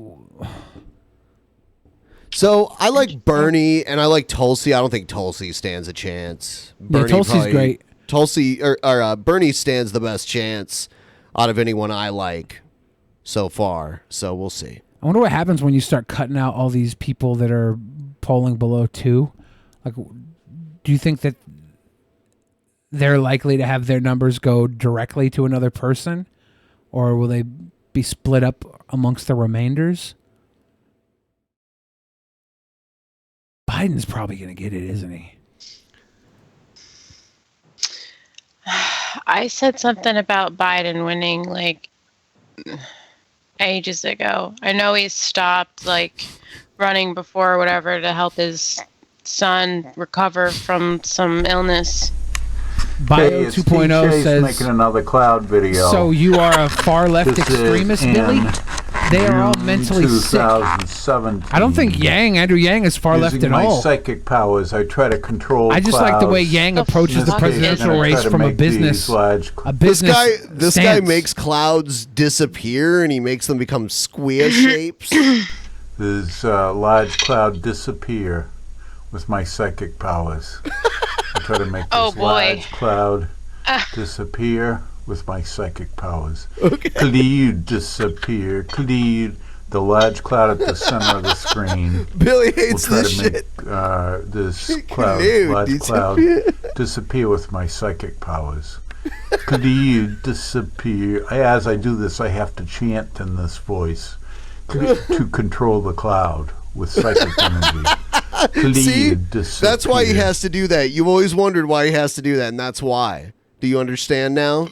So I like Bernie and I like Tulsi. I don't think Tulsi stands a chance. Bernie Tulsi's great. Tulsi or Bernie stands the best chance out of anyone I like so far. So we'll see. I wonder what happens when you start cutting out all these people that are polling below 2. Like, do you think that they're likely to have their numbers go directly to another person, or will they be split up amongst the remainders? Biden's probably going to get it, isn't he? I said something about Biden winning like ages ago. I know he stopped like running before or whatever to help his son recover from some illness. Bio 2.0 says making another cloud video. So you are a far left This extremist, is Billy? in They are all June mentally sick. 2017. I don't think Andrew Yang is far left Using at my all. psychic powers, I try to control. I just like the way clouds. Yang approaches the presidential race from a business. This guy stance. makes clouds disappear and he makes them become square shapes. This large cloud disappear with my psychic powers. I try to make this large cloud disappear with my psychic powers. Cloud disappear. Cloud. The large cloud at the center of the screen. Billy hates will try this to make, this cloud, large cloud, disappear with my psychic powers. Cloud disappear. As I do this, I have to chant in this voice to control the cloud with psychic energy. See, that's why he has to do that. You've always wondered why he has to do that, and that's why. Do you understand now?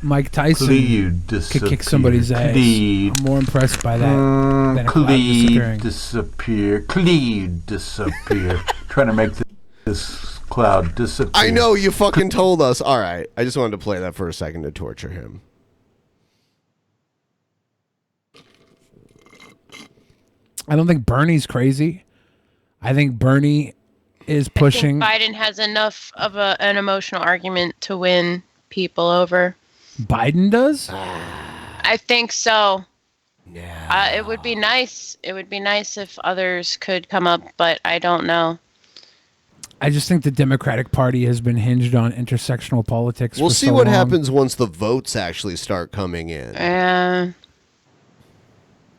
Mike Tyson could kick somebody's ass. I'm more impressed by that than a cloud disappearing. Cloud disappear. Trying to make this cloud disappear. I know, you fucking told us. All right. I just wanted to play that for a second to torture him. I don't think Bernie's crazy. I think Bernie is pushing. I think Biden has enough of an emotional argument to win people over. Biden does? I think so. Yeah. It would be nice. It would be nice if others could come up, but I don't know. I just think the Democratic Party has been hinged on intersectional politics. We'll for see so what long. happens once the votes actually start coming in.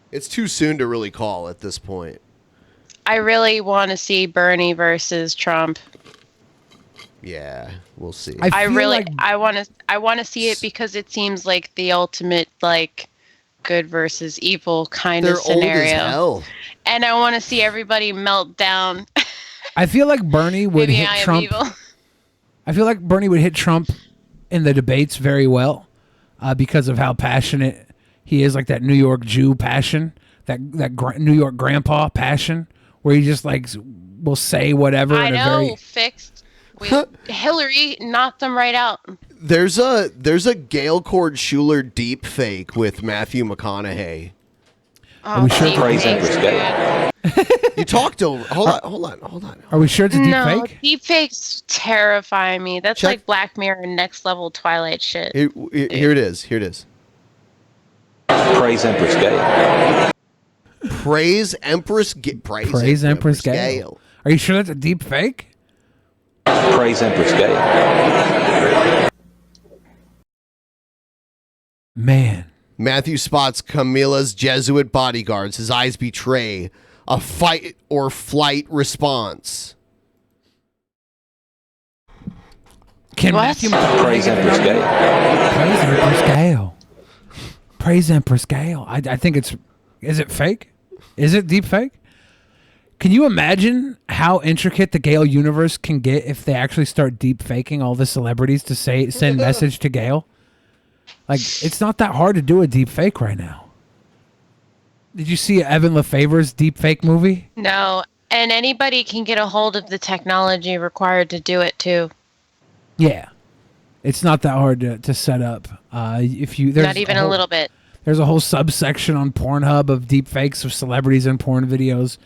It's too soon to really call at this point. I really want to see Bernie versus Trump. Yeah, we'll see. I want to see it because it seems like the ultimate like good versus evil kind of scenario. They're old as hell. And I want to see everybody melt down. I feel like Bernie would Maybe hit I am Trump. evil. I feel like Bernie would hit Trump in the debates very well because of how passionate he is, like that New York Jew passion, that New York grandpa passion, where he just like will say whatever. I in a know, very fixed. Hillary knocked them right out. There's a Gail Cord Schuler deep fake with Matthew McConaughey. Are we sure? You talked over. Hold on. Are we sure it's a deep No, fake? deepfakes terrify me. That's like Black Mirror next level Twilight shit. Here it is. Praise Empress Gail. Praise Empress Praise Empress Gail. Are you sure that's a deep fake? Praise Empress Gail. Man. Matthew spots Camila's Jesuit bodyguards. His eyes betray a fight or flight response. Can Matthew McConaughey get the number? Praise Empress Gail. Praise Empress Gail. I think it's... Is it fake? Is it deep fake? Can you imagine how intricate the Gail universe can get if they actually start deep faking all the celebrities to send message to Gail? Like, it's not that hard to do a deep fake right now. Did you see Evan LeFavor's deepfake movie? No, and anybody can get a hold of the technology required to do it too. Yeah, it's not that hard to set up. If you Not even a little bit. There's a whole subsection on Pornhub of deepfakes of celebrities and porn videos.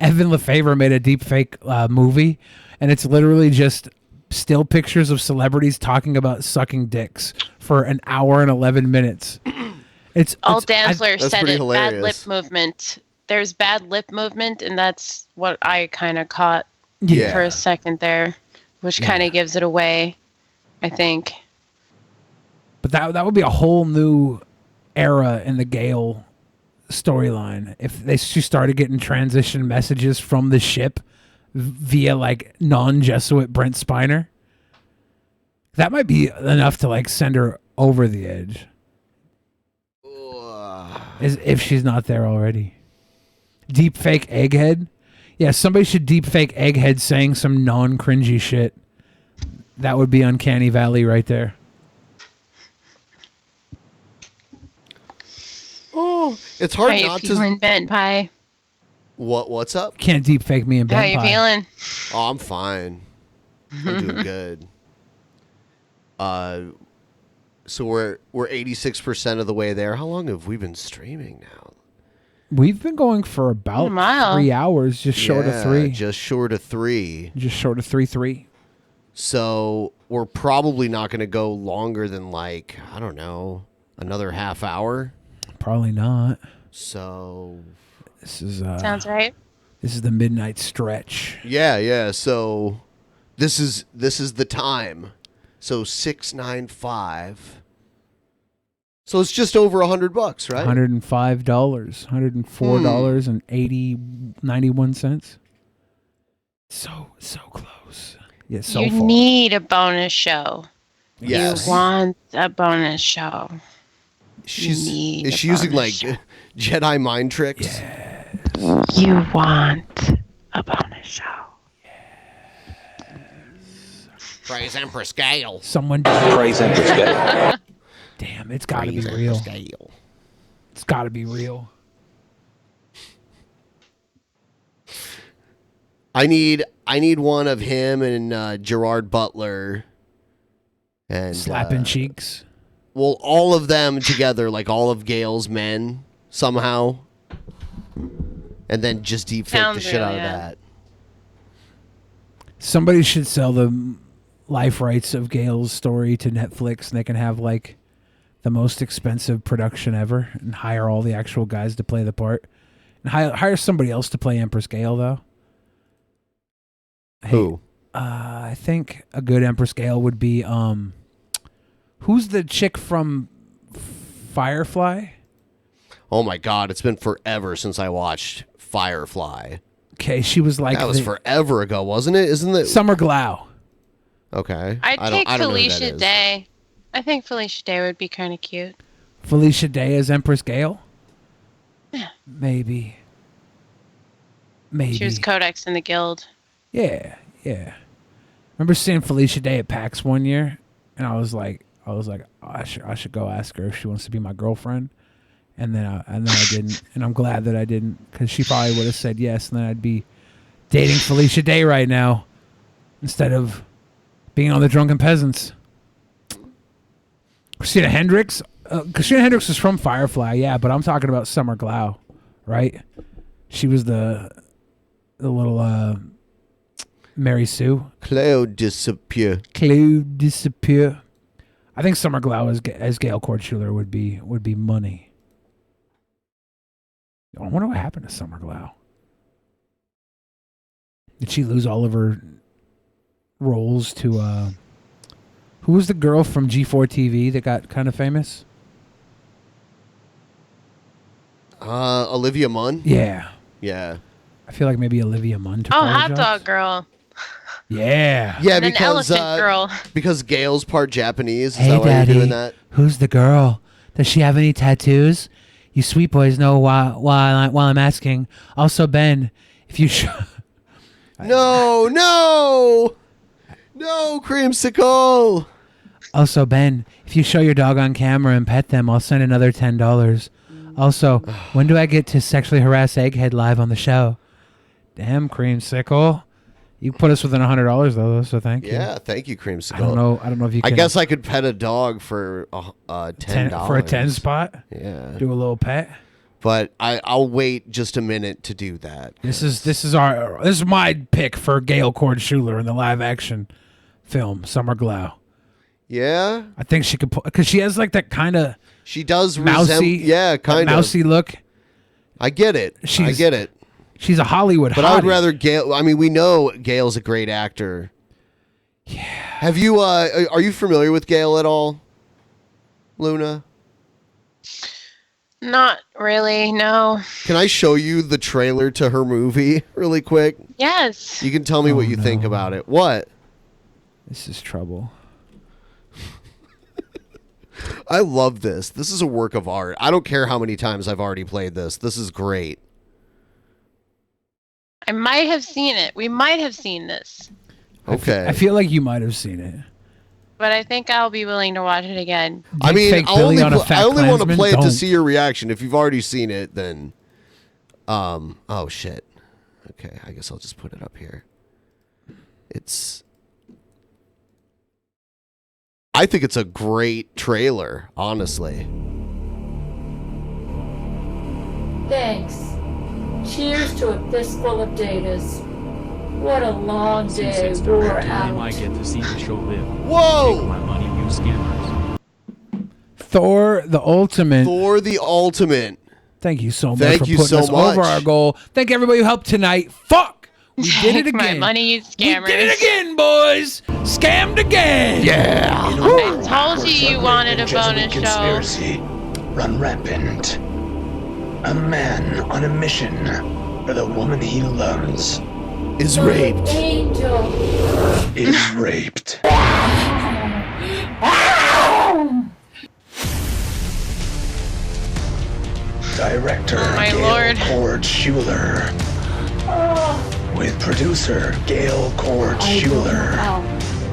Evan LeFavor made a deepfake movie, and it's literally just still pictures of celebrities talking about sucking dicks for an hour and 11 minutes. Dansler said it. Bad lip movement. There's bad lip movement, and that's what I kind of caught for a second there, which kind of gives it away, I think. But that would be a whole new era in the Gale storyline if she started getting transition messages from the ship via like non-Jesuit Brent Spiner. That might be enough to like send her over the edge. If she's not there already. Deepfake Egghead. Yeah, somebody should deepfake Egghead saying some non-cringy shit. That would be Uncanny Valley right there. Oh, it's hard How not you feeling, BENPAI? What's up? Can't deepfake me in How BENPAI. you feeling? Oh, I'm fine. I'm doing good. So we're 86% of the way there. How long have we been streaming now? We've been going for about 3 hours, just short of 3. Just short of 3. Just short of 3. So we're probably not going to go longer than like, I don't know, another half hour. Probably not. So this is sounds right. This is the midnight stretch. Yeah. So this is the time. So 695. So it's just over $100, right? $105, $104.91. So close. Yeah, so you far. need a bonus show. Yes. You want a bonus show. Is she using like Jedi mind tricks? Yes. You want a bonus show. Praise Empress Gale. Someone Praise Empress Gale. Damn, it's got to be Praise real. Empress Gale. It's got to be real. I need one of him and Gerard Butler and Slapping cheeks. Well, all of them together, like all of Gale's men somehow, and then just deep fake the shit out of that. Somebody should sell the life rights of Gale's story to Netflix, and they can have like the most expensive production ever, and hire all the actual guys to play the part, and hire somebody else to play Empress Gale though. Who? I think a good Empress Gale would be who's the chick from Firefly? Oh my God, it's been forever since I watched Firefly. Okay, she was like that was forever ago, wasn't it? Isn't it? Summer Glau. Okay. I'd take I don't know who that Felicia is. Day. I think Felicia Day would be kind of cute. Felicia Day as Empress Gale? Yeah. Maybe. She was Codex in the Guild. Yeah. Remember seeing Felicia Day at PAX one year, and I was like, oh, I should go ask her if she wants to be my girlfriend, and then I didn't, and I'm glad that I didn't, because she probably would have said yes, and then I'd be dating Felicia Day right now instead of being on the Drunken Peasants. Christina Hendricks is from Firefly, yeah, but I'm talking about Summer Glau, right? She was the little Mary Sue. Claude Disappear. I think Summer Glau as Gail Kortschuler would be money. I wonder what happened to Summer Glau. Did she lose all of her roles to who was the girl from G4 TV that got kind of famous? Olivia Munn? Yeah. Yeah. I feel like maybe Olivia Munn took Oh, all her Hot jobs. Dog Girl. Yeah. Yeah, And then because Elephant Girl. because Gail's part Japanese. Is Hey, that why Daddy, you're doing that? who's the girl? Does she have any tattoos? You sweet boys know while I'm asking. Also, Ben, if you No, Creamsicle. Also, Ben, if you show your dog on camera and pet them, I'll send another $10. Also, when do I get to sexually harass Egghead live on the show? Damn, Creamsicle. You put us within $100 though, so thank you. Yeah, thank you, Creamsicle. I don't know if you can. I guess I could pet a dog for $10. For a 10 spot? Yeah. Do a little pet? But I'll wait just a minute to do that. This is my pick for Gail Cord Schuler in the live action film Summer Glau. Yeah, I think she could because she has like that kind of she does mousy, kind of mousy look. I get it. I get it. She's a Hollywood but hottie. I would rather Gail. I mean, we know Gail's a great actor. Yeah. Have you? Are you familiar with Gail at all, Luna? Not really, no. Can I show you the trailer to her movie really quick? Yes. You can tell me what you think about it. What? This is trouble. I love this. This is a work of art. I don't care how many times I've already played this. This is great. I might have seen it. We might have seen this. Okay. I feel like you might have seen it. But I think I'll be willing to watch it again. I mean, I only want to play it to Don't. see your reaction. If you've already seen it, then, oh shit. Okay, I guess I'll just put it up here. I think it's a great trailer, honestly. Thanks. Cheers to a fistful of datas. What a long day we're out. I get to see the show live. Whoa! Take my money, you scammers. Thor the Ultimate. Thor the Ultimate. Thank you so much Thank for you putting so us much. over our goal. Thank everybody who helped tonight. Fuck! We did it Take my again. money, you scammers. We did it again, boys. Scammed again. Yeah. I told you wanted a bonus show. Conspiracy run rampant. A man on a mission for the woman he loves is raped. Angel. Is raped. Director my Gail lord. Cord Schuler. With producer Gail Cord I don't know Schuler. how,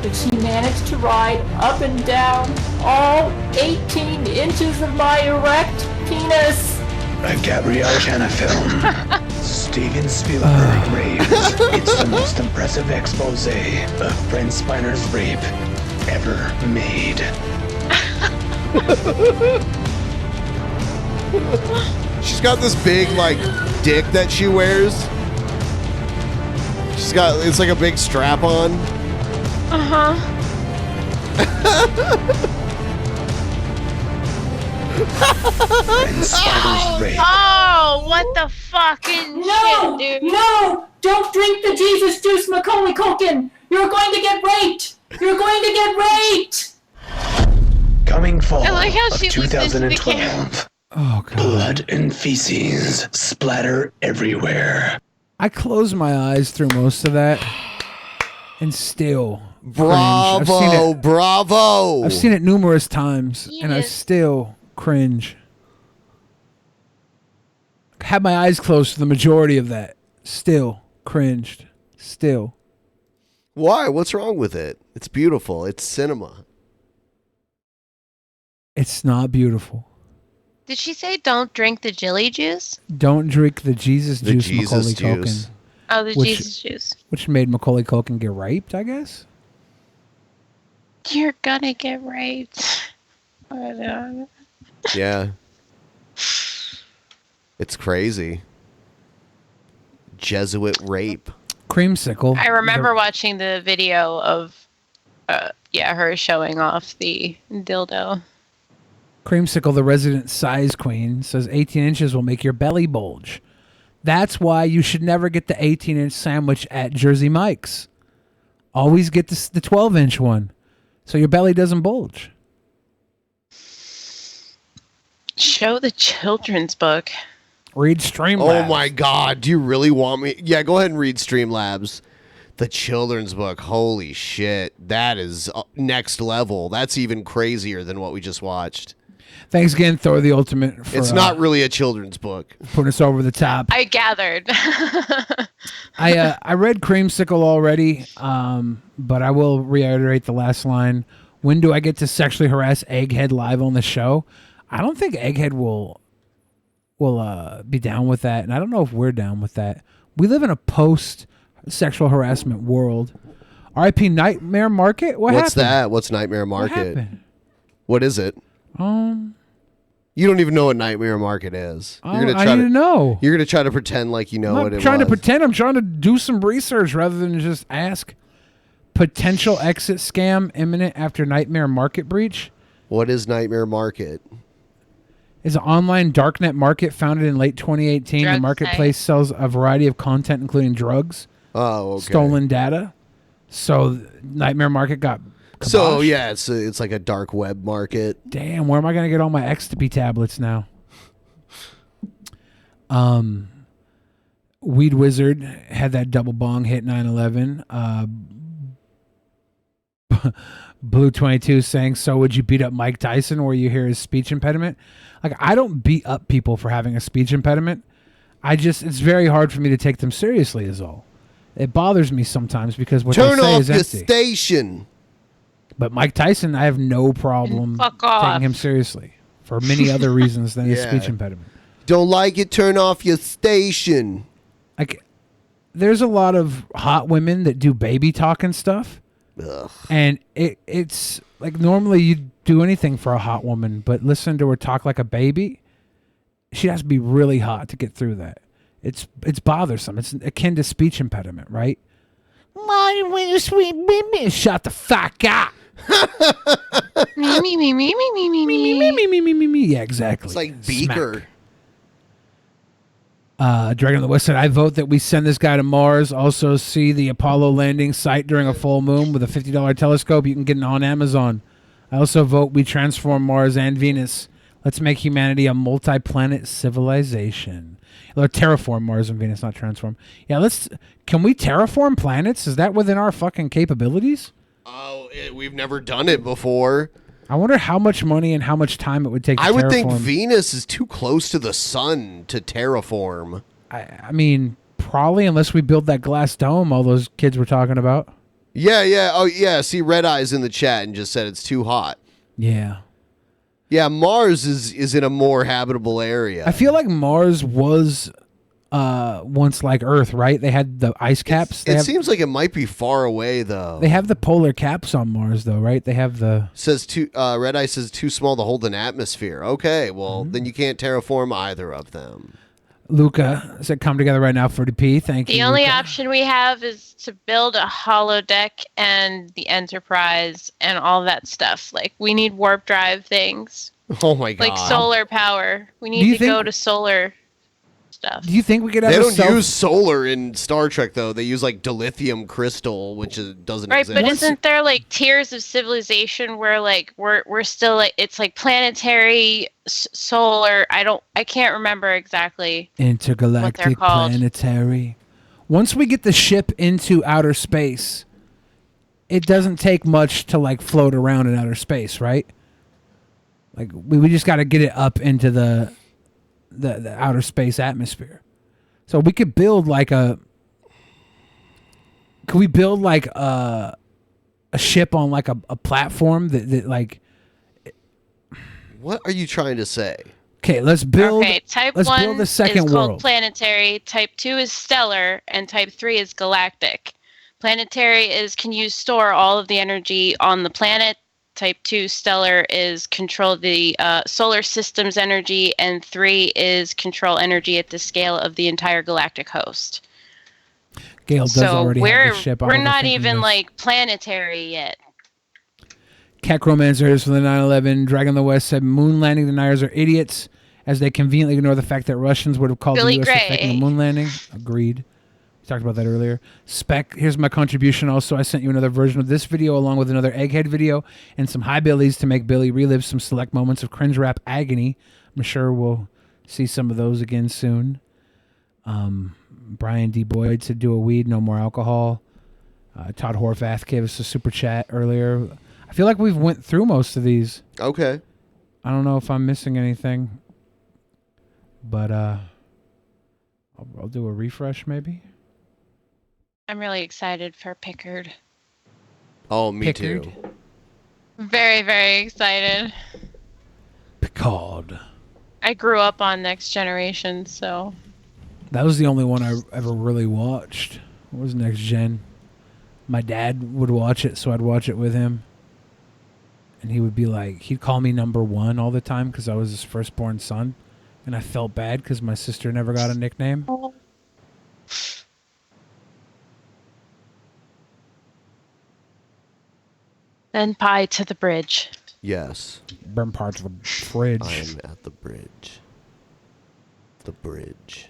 but she managed to ride up and down all 18 inches of my erect penis. A Gabrielle Channa film. Steven Spielberg raves. It's the most impressive expose of Brent Spiner's rape ever made. She's got this big, like, dick that she wears. It's like a big strap on. Uh-huh. Oh, what the fucking shit, dude. No! Don't drink the Jesus juice, Macaulay Culkin! You're going to get raped! You're going to get raped! Coming fall I like how of she looks into the camera. 2012. Oh, God. Blood and feces splatter everywhere. I closed my eyes through most of that, and still, Bravo, bravo. I've seen it numerous times, and I still cringe. Had my eyes closed for the majority of that. Still cringed. Still. Why? What's wrong with it? It's beautiful. It's cinema. It's not beautiful. Did she say don't drink the jelly juice? Don't drink the Jesus The juice, Jesus Macaulay juice. Culkin. Oh, the Jesus juice. Which made Macaulay Culkin get raped, I guess? You're gonna get raped. Yeah. It's crazy. Jesuit rape. Creamsicle. I remember watching the video of, her showing off the dildo. Creamsicle, the resident size queen, says 18 inches will make your belly bulge. That's why you should never get the 18-inch sandwich at Jersey Mike's. Always get the 12-inch one, so your belly doesn't bulge. Show the children's book. Read Streamlabs. Oh my God. Do you really want me? Yeah, go ahead and read Streamlabs. The children's book. Holy shit. That is next level. That's even crazier than what we just watched. Thanks again, Thor the Ultimate. For, It's not really a children's book. Putting us over the top. I gathered. I read Creamsicle already, but I will reiterate the last line. When do I get to sexually harass Egghead live on the show? I don't think Egghead will will be down with that, and I don't know if we're down with that. We live in a post-sexual harassment world. R.I.P. Nightmare Market. What's happened? that? What's Nightmare Market? happened? What is it? You don't even know what Nightmare Market is. I need to know. You're gonna try to pretend like you know I'm what not it trying to was. pretend. I'm trying to do some research rather than just ask. Potential exit scam imminent after Nightmare Market breach. What is Nightmare Market? Is an online darknet market founded in late 2018. Drug The marketplace sells a variety of content, including drugs, stolen data. So Nightmare Market got kibosh. So yeah, it's like a dark web market. Damn, where am I gonna get all my XTP tablets now? Weed Wizard had that double bong hit 9/11. Blue 22 saying, so would you beat up Mike Tyson where you hear his speech impediment? Like, I don't beat up people for having a speech impediment. It's very hard for me to take them seriously is all. It bothers me sometimes because what Turn they say off is your empty. station. But Mike Tyson, I have no problem Fuck off. taking him seriously for many other reasons than his Yeah. speech impediment. Don't like it? Turn off your station. Like, there's a lot of hot women that do baby talk and stuff. Ugh. And it's like normally you'd do anything for a hot woman, but listen to her talk like a baby. She has to be really hot to get through that. It's bothersome. It's akin to speech impediment, right? Sweet baby, shut the fuck up. Me. Yeah, exactly. It's like Beaker. Dragon of the West said, I vote that we send this guy to Mars. Also see the Apollo landing site during a full moon with a $50 telescope. You can get it on Amazon. I also vote we transform Mars and Venus. Let's make humanity a multi-planet civilization. Or terraform Mars and Venus, not transform. Yeah, can we terraform planets? Is that within our fucking capabilities? Oh, we've never done it before. I wonder how much money and how much time it would take to I would think terraform. Venus is too close to the sun to terraform. I mean, probably unless we build that glass dome all those kids were talking about. Yeah. Oh, yeah. See, Red Eye's in the chat and just said it's too hot. Yeah. Yeah, Mars is in a more habitable area. I feel like Mars was once like Earth, right? They had the ice caps. It seems like it might be far away, though. They have the polar caps on Mars, though, right? They have the... Red Eye says too small to hold an atmosphere. Okay, well, then you can't terraform either of them. Luca said, come together right now for DP. Thank you, The only Luca. option we have is to build a holodeck and the Enterprise and all that stuff. Like, we need warp drive things. Oh my god. Like solar power. We Do you need to think- go to solar stuff. Do you think we could have They a don't self- use solar in Star Trek, though. They use, like, dilithium crystal, which doesn't Right, exist. but isn't there like tiers of civilization where like we're still like it's like planetary, solar? I can't remember exactly what they're Intergalactic called. planetary. Once we get the ship into outer space, it doesn't take much to like float around in outer space, right? Like we just got to get it up into the outer space atmosphere. So we could build like a ship on like a platform that like What are you trying to say? okay, let's build Type let's 1 build the second is called world. planetary, type 2 is stellar, and type 3 is galactic. Planetary can you store all of the energy on the planet. Type 2 stellar is control the solar system's energy, and 3 is control energy at the scale of the entire galactic host. Gail does So already we're have the ship. I'm we're not overthinking even this. like planetary yet. Romancer is from the 9/11. Dragon of the West said moon landing deniers are idiots as they conveniently ignore the fact that Russians would have called Billy the U.S. for faking Gray. the moon landing. Agreed. We talked about that earlier. Spec, here's my contribution. Also, I sent you another version of this video along with another Egghead video and some high Billies to make Billy relive some select moments of cringe rap agony. I'm sure we'll see some of those again soon. Brian D. Boyd said do a weed, no more alcohol. Todd Horvath gave us a super chat earlier. I feel like we've went through most of these. Okay. I don't know if I'm missing anything, but I'll do a refresh maybe. I'm really excited for Pickard. Oh, me Pickard. too. Very, very excited. Picard. I grew up on Next Generation, so. That was the only one I ever really watched. What was Next Gen? My dad would watch it, so I'd watch it with him. And he would be like, he'd call me number one all the time because I was his firstborn son. And I felt bad because my sister never got a nickname. BENPAI to the bridge. Yes. BENPAI to the bridge. I am at the bridge. The bridge.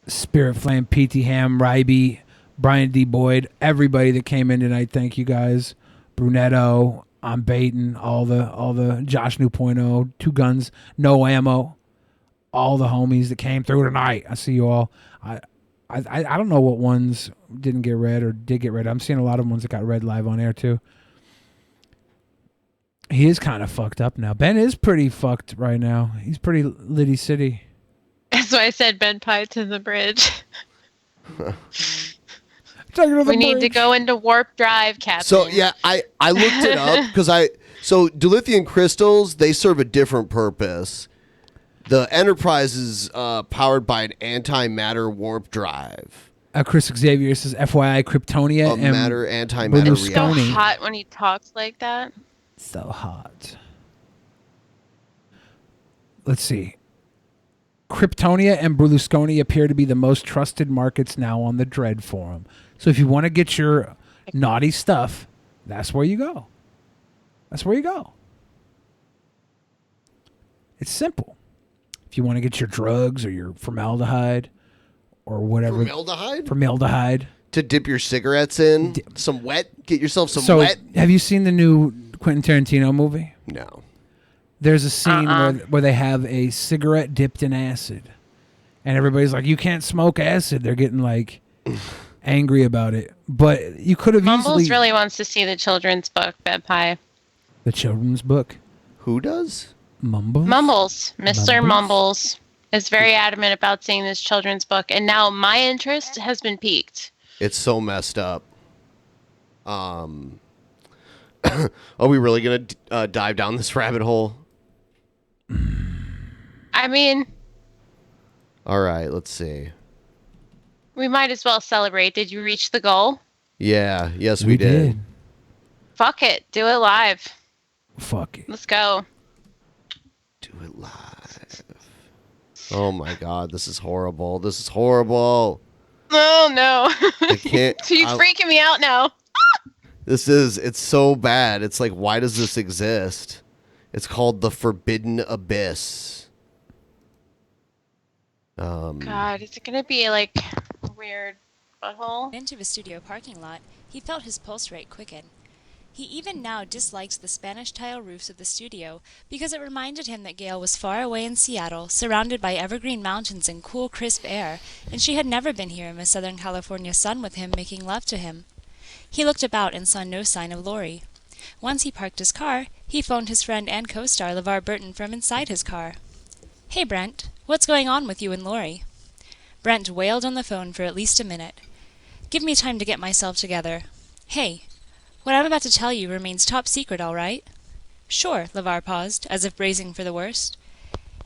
Spirit Flame, PT Ham, Ryby, Brian D. Boyd, everybody that came in tonight. Thank you guys. Brunetto, I'm baiting all the Josh New Point oh, Two Guns, No Ammo, all the homies that came through tonight. I see you all. I don't know what ones didn't get read or did get read. I'm seeing a lot of ones that got read live on air too. He is kind of fucked up now. Ben is pretty fucked right now. He's pretty litty city. That's why I said BENPAI to the bridge. We need to go into warp drive, Captain. So yeah, I looked it up because so dilithium crystals, they serve a different purpose. The Enterprise is powered by an antimatter warp drive. Chris Xavier says, FYI, Kryptonia and matter antimatter so reaction. hot when he talks like that. So hot. Let's see. Kryptonia and Berlusconi appear to be the most trusted markets now on the Dread forum. So if you want to get your naughty stuff, that's where you go. That's where you go. It's simple. If you want to get your drugs or your formaldehyde or whatever. Formaldehyde? To dip your cigarettes in. Some wet. Get yourself some So, wet. have you seen the new Quentin Tarantino movie? No. There's a scene where they have a cigarette dipped in acid. And everybody's like, you can't smoke acid. They're getting like angry about it. But you could have Mumbles easily... really wants to see the children's book, BENPAI. The children's book? Who does? Mumbles? Mumbles. Mr. Mumbles is very adamant about seeing this children's book. And now my interest has been piqued. It's so messed up. Are we really going to dive down this rabbit hole? I mean, All right, let's see. we might as well celebrate. Did you reach the goal? Yeah, yes, we did. Fuck it. Do it live. Fuck it. Let's go. Do it live. Oh my god, this is horrible. This is horrible. Oh, no. I can't. She's freaking me out now. It's so bad. It's like, why does this exist? It's called the Forbidden Abyss. God, is it going to be like a weird butthole? Into the studio parking lot, he felt his pulse rate quicken. He even now disliked the Spanish tile roofs of the studio because it reminded him that Gail was far away in Seattle, surrounded by evergreen mountains and cool, crisp air, and she had never been here in the Southern California sun with him making love to him. He looked about and saw no sign of Lori. Once he parked his car, he phoned his friend and co-star LeVar Burton from inside his car. "Hey, Brent, what's going on with you and Lori?" Brent wailed on the phone for at least a minute. "Give me time to get myself together. Hey, what I'm about to tell you remains top secret, all right?" "Sure," LeVar paused, as if bracing for the worst.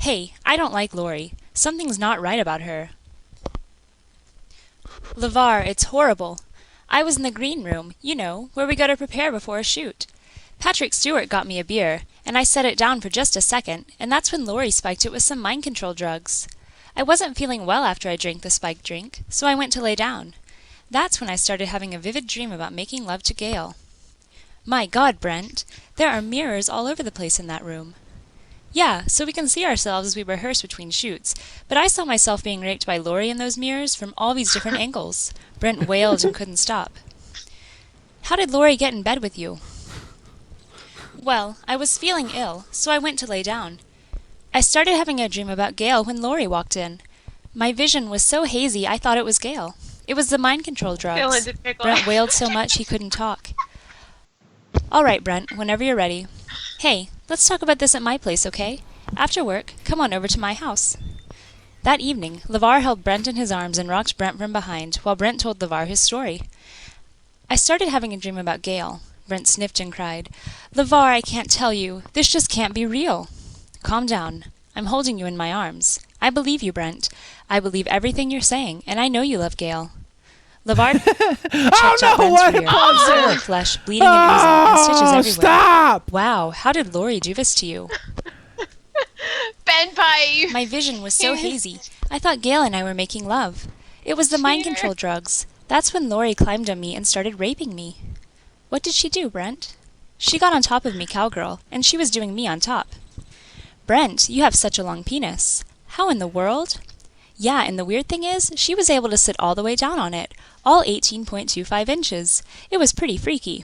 "Hey, I don't like Lori. Something's not right about her." "LeVar, it's horrible. I was in the green room, you know, where we go to prepare before a shoot. Patrick Stewart got me a beer, and I set it down for just a second, and that's when Lori spiked it with some mind control drugs. I wasn't feeling well after I drank the spiked drink, so I went to lay down. That's when I started having a vivid dream about making love to Gail." "My God, Brent, there are mirrors all over the place in that room." "Yeah, so we can see ourselves as we rehearse between shoots, but I saw myself being raped by Lori in those mirrors from all these different angles." Brent wailed and couldn't stop. "How did Lori get in bed with you?" "Well, I was feeling ill, so I went to lay down. I started having a dream about Gail when Lori walked in. My vision was so hazy I thought it was Gail. It was the mind control drugs." Brent wailed so much he couldn't talk. "All right, Brent, whenever you're ready. Hey, let's talk about this at my place, okay? After work, come on over to my house." That evening, LeVar held Brent in his arms and rocked Brent from behind, while Brent told LeVar his story. "I started having a dream about Gail." Brent sniffed and cried. "LeVar, I can't tell you. This just can't be real." "Calm down. I'm holding you in my arms. I believe you, Brent. I believe everything you're saying, and I know you love Gail. LeVar checked out Brent's rear, swollen flesh, bleeding and oozing, and stitches everywhere. Stop! Wow, how did Lori do this to you? BENPAI! My vision was so hazy. I thought Gail and I were making love. It was the mind control drugs. That's when Lori climbed on me and started raping me. What did she do, Brent? She got on top of me, cowgirl, and she was doing me on top. Brent, you have such a long penis. How in the world? Yeah, and the weird thing is, she was able to sit all the way down on it, all 18.25 inches. It was pretty freaky.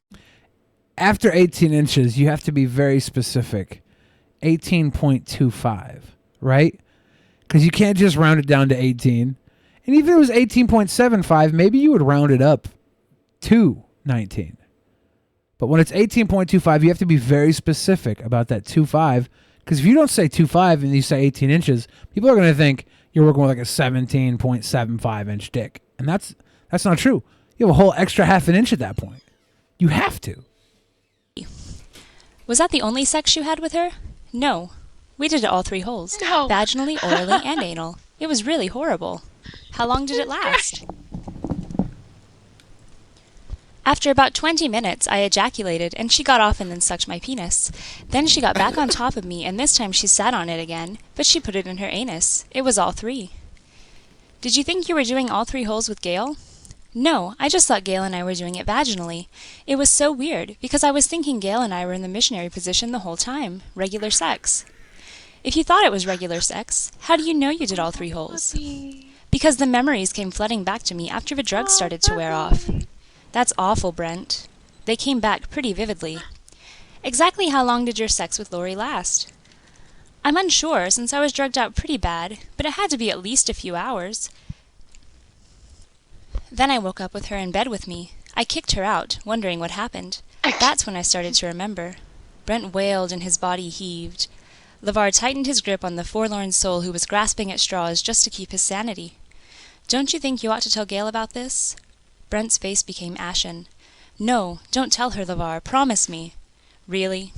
After 18 inches, you have to be very specific. 18.25, right? Because you can't just round it down to 18. And even if it was 18.75, maybe you would round it up to 19. But when it's 18.25, you have to be very specific about that 2.5. Because if you don't say 2.5 and you say 18 inches, people are going to think you're working with like a 17.75 inch dick. And that's not true. You have a whole extra half an inch at that point. You have to. Was that the only sex you had with her? No. We did it all 3 holes. No. Vaginally, orally, and anal. It was really horrible. How long did it last? After about 20 minutes, I ejaculated, and she got off and then sucked my penis. Then she got back on top of me, and this time she sat on it again, but she put it in her anus. It was all 3. Did you think you were doing all 3 holes with Gail? No, I just thought Gail and I were doing it vaginally. It was so weird, because I was thinking Gail and I were in the missionary position the whole time, regular sex. If you thought it was regular sex, how do you know you did all 3 holes? Because the memories came flooding back to me after the drugs started to wear off. That's awful, Brent. They came back pretty vividly. Exactly how long did your sex with Lori last? I'm unsure, since I was drugged out pretty bad, but it had to be at least a few hours. Then I woke up with her in bed with me. I kicked her out, wondering what happened. That's when I started to remember. Brent wailed and his body heaved. LeVar tightened his grip on the forlorn soul who was grasping at straws just to keep his sanity. Don't you think you ought to tell Gail about this? Brent's face became ashen. No, don't tell her, LeVar. Promise me. Really?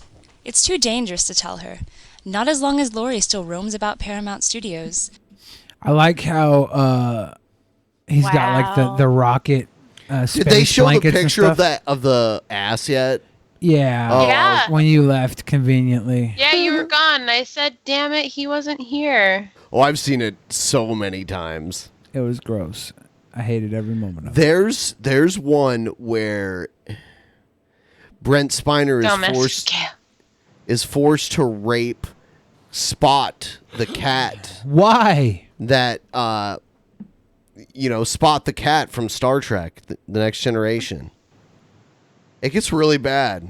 It's too dangerous to tell her. Not as long as Lori still roams about Paramount Studios. I like how he's got like the rocket. Did they show the blankets and picture of stuff. of the ass yet? Yeah. Oh. Yeah. When you left conveniently. Yeah, you were gone. I said, damn it, he wasn't here. Oh, I've seen it so many times. It was gross. I hated every moment of it. There's one where Brent Spiner Don't mess with Gail. is forced to rape Spot the cat. Why? That Spot the cat from Star Trek, the Next Generation. It gets really bad.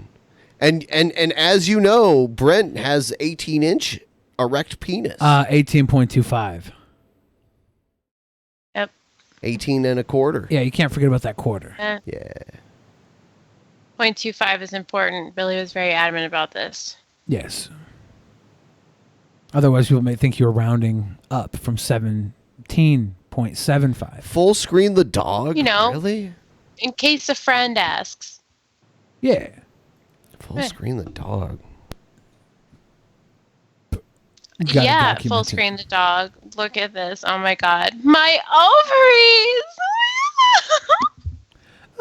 And as you know, Brent has 18-inch erect penis. 18.25. Yep. 18 and a quarter. Yeah, you can't forget about that quarter. Yeah. 0.25 is important. Billy was very adamant about this. Yes. Otherwise, people may think you're rounding up from 17.75. Full screen the dog? You know, Really? in case a friend asks. Yeah. Full screen the dog. Gotta Yeah, document full it. screen the dog. Look at this. Oh my god. My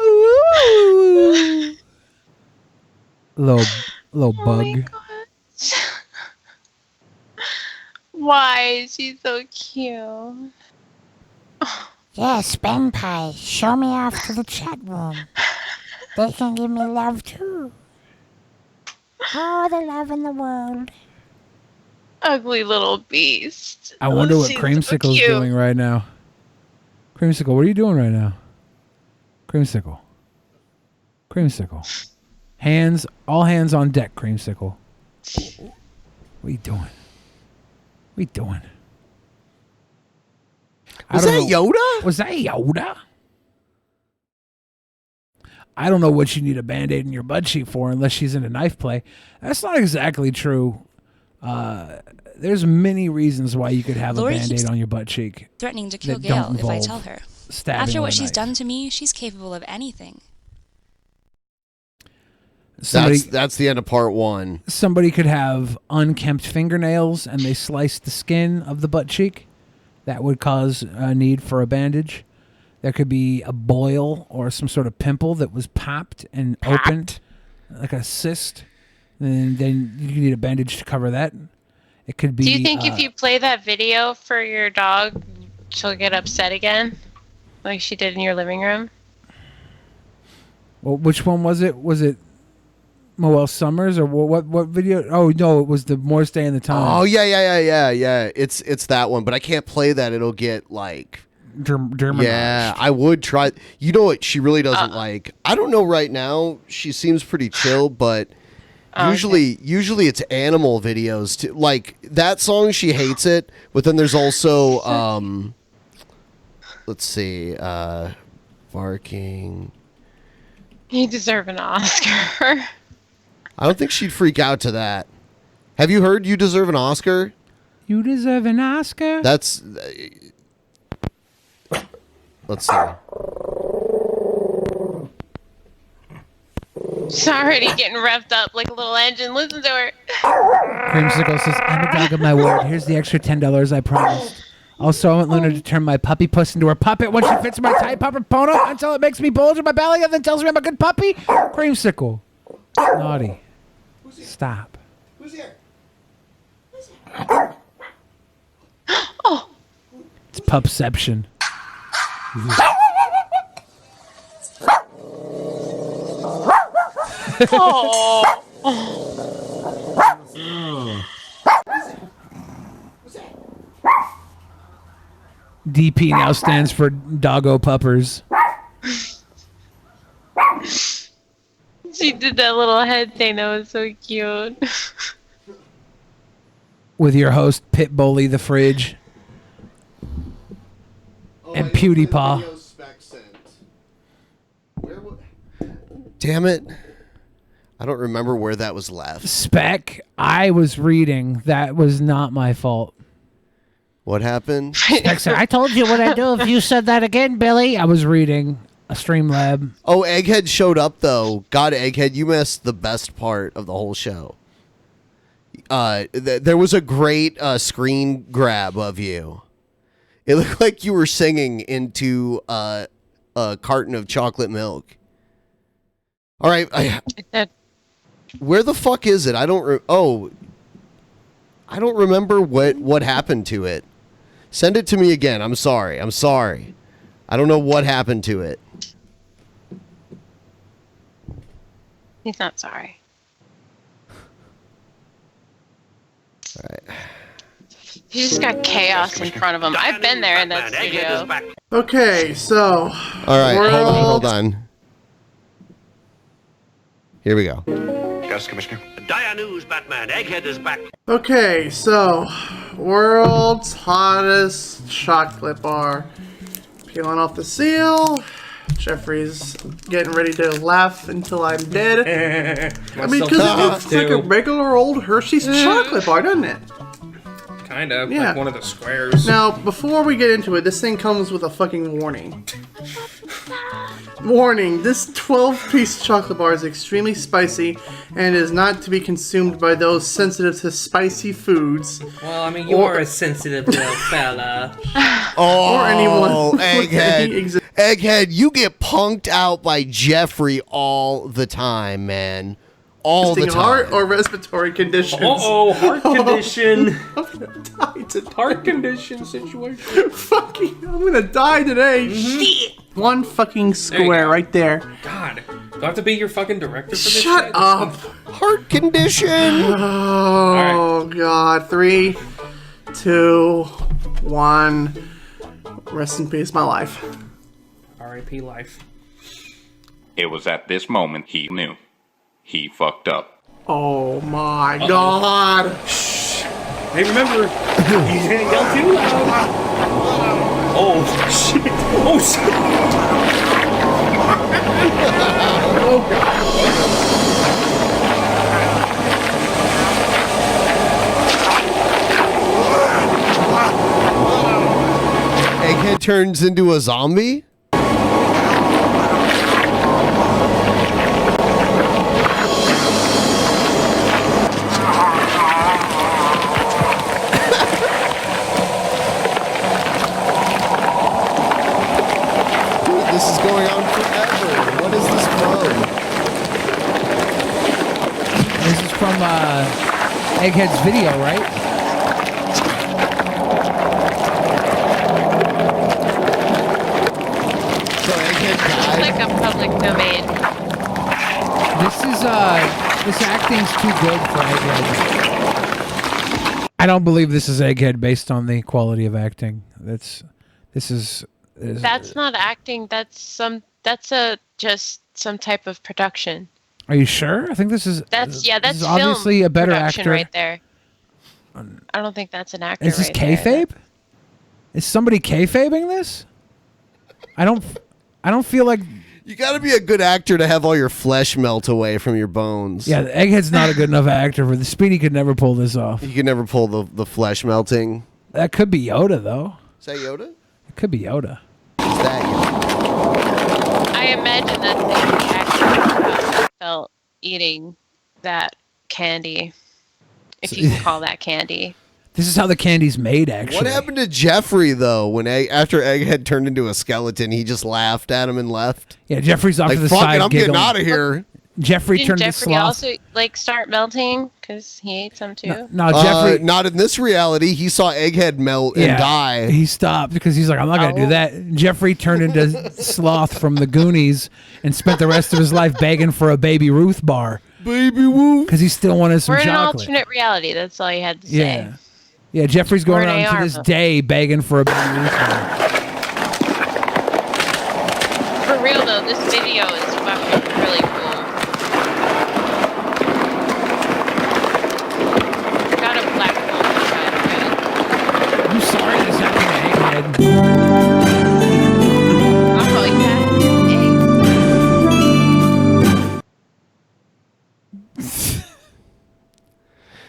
ovaries! Ooh. little Oh bug. Why is she so cute? Yes, BENPAI, show me off to the chat room. They can give me love too. All the love in the world. Ugly little beast. I wonder what She's so Creamsicle's cute. doing right now. Creamsicle, what are you doing right now? Creamsicle. Creamsicle. All hands on deck, Creamsicle. What are you doing? What are you doing? Was that Yoda? Was that Yoda? I don't know what you need a Band-Aid in your butt cheek for unless she's into knife play. That's not exactly true. There's many reasons why you could have Lori a Band-Aid keeps on your butt cheek. Threatening to kill that don't Gail if I involve tell her. stabbing After with what a she's knife. done to me, she's capable of anything. That's the end of part 1. Somebody could have unkempt fingernails and they sliced the skin of the butt cheek. That would cause a need for a bandage. There could be a boil or some sort of pimple that was popped and opened, like a cyst. And then you need a bandage to cover that. It could be. Do you think if you play that video for your dog, she'll get upset again, like she did in your living room? Well, which one was it? Was it Moel Summers or what video? Oh no, it was the Morris Day and the Time. Oh yeah. It's that one, but I can't play that. It'll get like Germanized. Yeah, I would try. You know what? She really doesn't like. I don't know right now. She seems pretty chill, but usually it's animal videos too. Like that song, she hates it. But then there's also let's see, barking. You deserve an Oscar. I don't think she'd freak out to that. Have you heard "You Deserve an Oscar"? You deserve an Oscar. That's. Let's see. She's already getting revved up like a little engine. Listen to her. Creamsicle says, "I'm a dog of my word. Here's the extra $10 I promised. Also, I want Luna to turn my puppy puss into her puppet when she fits my tight pupper pona until it makes me bulge in my belly and then tells me I'm a good puppy." Creamsicle. Naughty. Stop. Who's here? Oh. It's pupception. Oh. DP now stands for Doggo Puppers. She did that little head thing. That was so cute. With your host, Pitbully the Fridge. And PewDiePie. Damn it. I don't remember where that was left. Spec, I was reading. That was not my fault. What happened? Spec said, I told you what I'd do if you said that again, Billy. I was reading a Streamlab. Oh, Egghead showed up, though. God, Egghead, you missed the best part of the whole show. There was a great screen grab of you. It looked like you were singing into a carton of chocolate milk. All right. Where the fuck is it? I don't remember what happened to it. Send it to me again. I'm sorry. I don't know what happened to it. He's not sorry. All right. He just got chaos in front of him. I've been there in that studio. Okay, so. All right, hold on. Here we go. Yes, Commissioner. Dire news, Batman. Egghead is back. Okay, so. World's hottest chocolate bar. Peeling off the seal. Jeffrey's getting ready to laugh until I'm dead. I mean, because it looks like a regular old Hershey's chocolate bar, doesn't it? Kind of, Yeah. like one of the squares. Now, before we get into it, this thing comes with a fucking warning. Warning, this 12-piece chocolate bar is extremely spicy and is not to be consumed by those sensitive to spicy foods. Well, I mean, you are a sensitive little fella. Oh, Or anyone with Egghead. any Egghead, you get punked out by Jeffrey all the time, man. All the time. Heart or respiratory conditions. Heart condition. I'm gonna die today. Heart condition situation. Fucking, I'm gonna die today. Shit. One fucking square right there. God, do I have to be your fucking director for this Shut shit? up. Heart condition. Oh, God. 3, 2, 1. Rest in peace, my life. R.I.P. life. It was at this moment he knew. He fucked up. Oh, my God. Hey, remember, you didn't yell too loud. Oh, shit. Oh, shit. Egghead turns into a zombie? Egghead's video, right? So Egghead It's like a public domain. This acting's too good for Egghead. I don't believe this is Egghead based on the quality of acting. This is That's not acting. That's just some type of production. Are you sure? I think this is. That's this is film obviously a better production actor. right there. I don't think that's an actor. Is this right there. kayfabe? Is somebody kayfabing this? I don't feel like. You got to be a good actor to have all your flesh melt away from your bones. Yeah, the Egghead's not a good enough actor for the Speedy could never pull this off. You could never pull the flesh melting. That could be Yoda though. Is that Yoda? It could be Yoda. Is that Yoda? I imagine that's the actor felt eating that candy, if you can call that candy. This is how the candy's made, actually. What happened to Jeffrey though? When after Egghead turned into a skeleton, he just laughed at him and left. Yeah, Jeffrey's off like, to the fuck side. it, I'm giggling. getting out of here. Jeffrey Didn't turned to Jeffrey sloth. also start melting because he ate some too? No, Jeffrey. Not in this reality. He saw Egghead melt and die. He stopped because he's like, I'm not going to do that. Jeffrey turned into Sloth from the Goonies and spent the rest of his life begging for a Baby Ruth bar. Baby Ruth. Because he still wanted some We're in an chocolate. alternate reality. That's all you had to say. Yeah. Yeah, Jeffrey's going We're in around to AR this mode. day begging for a Baby Ruth bar. For real though, this video is fucking really cool. Got a black hole. I'm sorry this happened to Egghead. I'll call you back.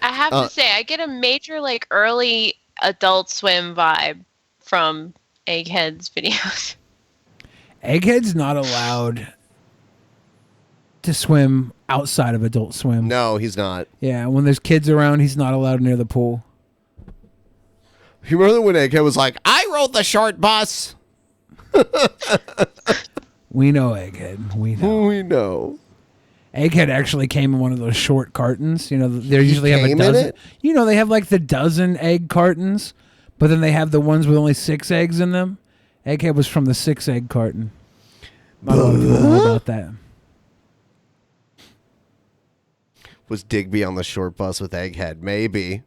I have to say, I get a major like early Adult Swim vibe from Egghead's videos. Egghead's not allowed to swim outside of Adult Swim. No, he's not. Yeah, when there's kids around, he's not allowed near the pool. You remember when Egghead was like, I rode the short bus? We know Egghead. We know. We know. Egghead actually came in one of those short cartons. You know, they usually have a came in dozen. it? You know, they have like the dozen egg cartons, but then they have the ones with only 6 eggs in them. Egghead was from the 6 egg carton. Not a lot of people know about that. Was Digby on the short bus with Egghead? Maybe.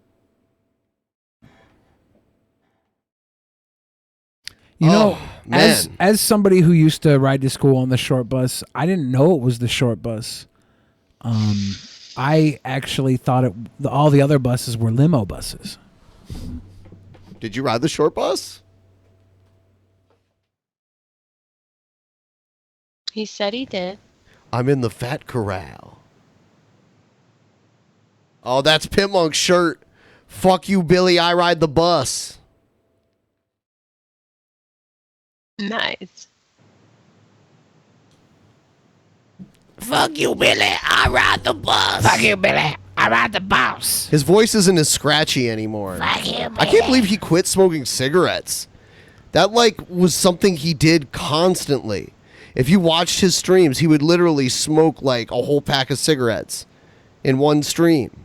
You know, man. as somebody who used to ride to school on the short bus, I didn't know it was the short bus. I actually thought all the other buses were limo buses. Did you ride the short bus? He said he did. I'm in the fat corral. Oh, that's Pimp Monk's shirt. Fuck you, Billy. I ride the bus. Nice. Fuck you, Billy. I ride the bus. Fuck you, Billy. I ride the bus. His voice isn't as scratchy anymore. Fuck you, I can't believe he quit smoking cigarettes. That was something he did constantly. If you watched his streams, he would literally smoke like a whole pack of cigarettes in one stream.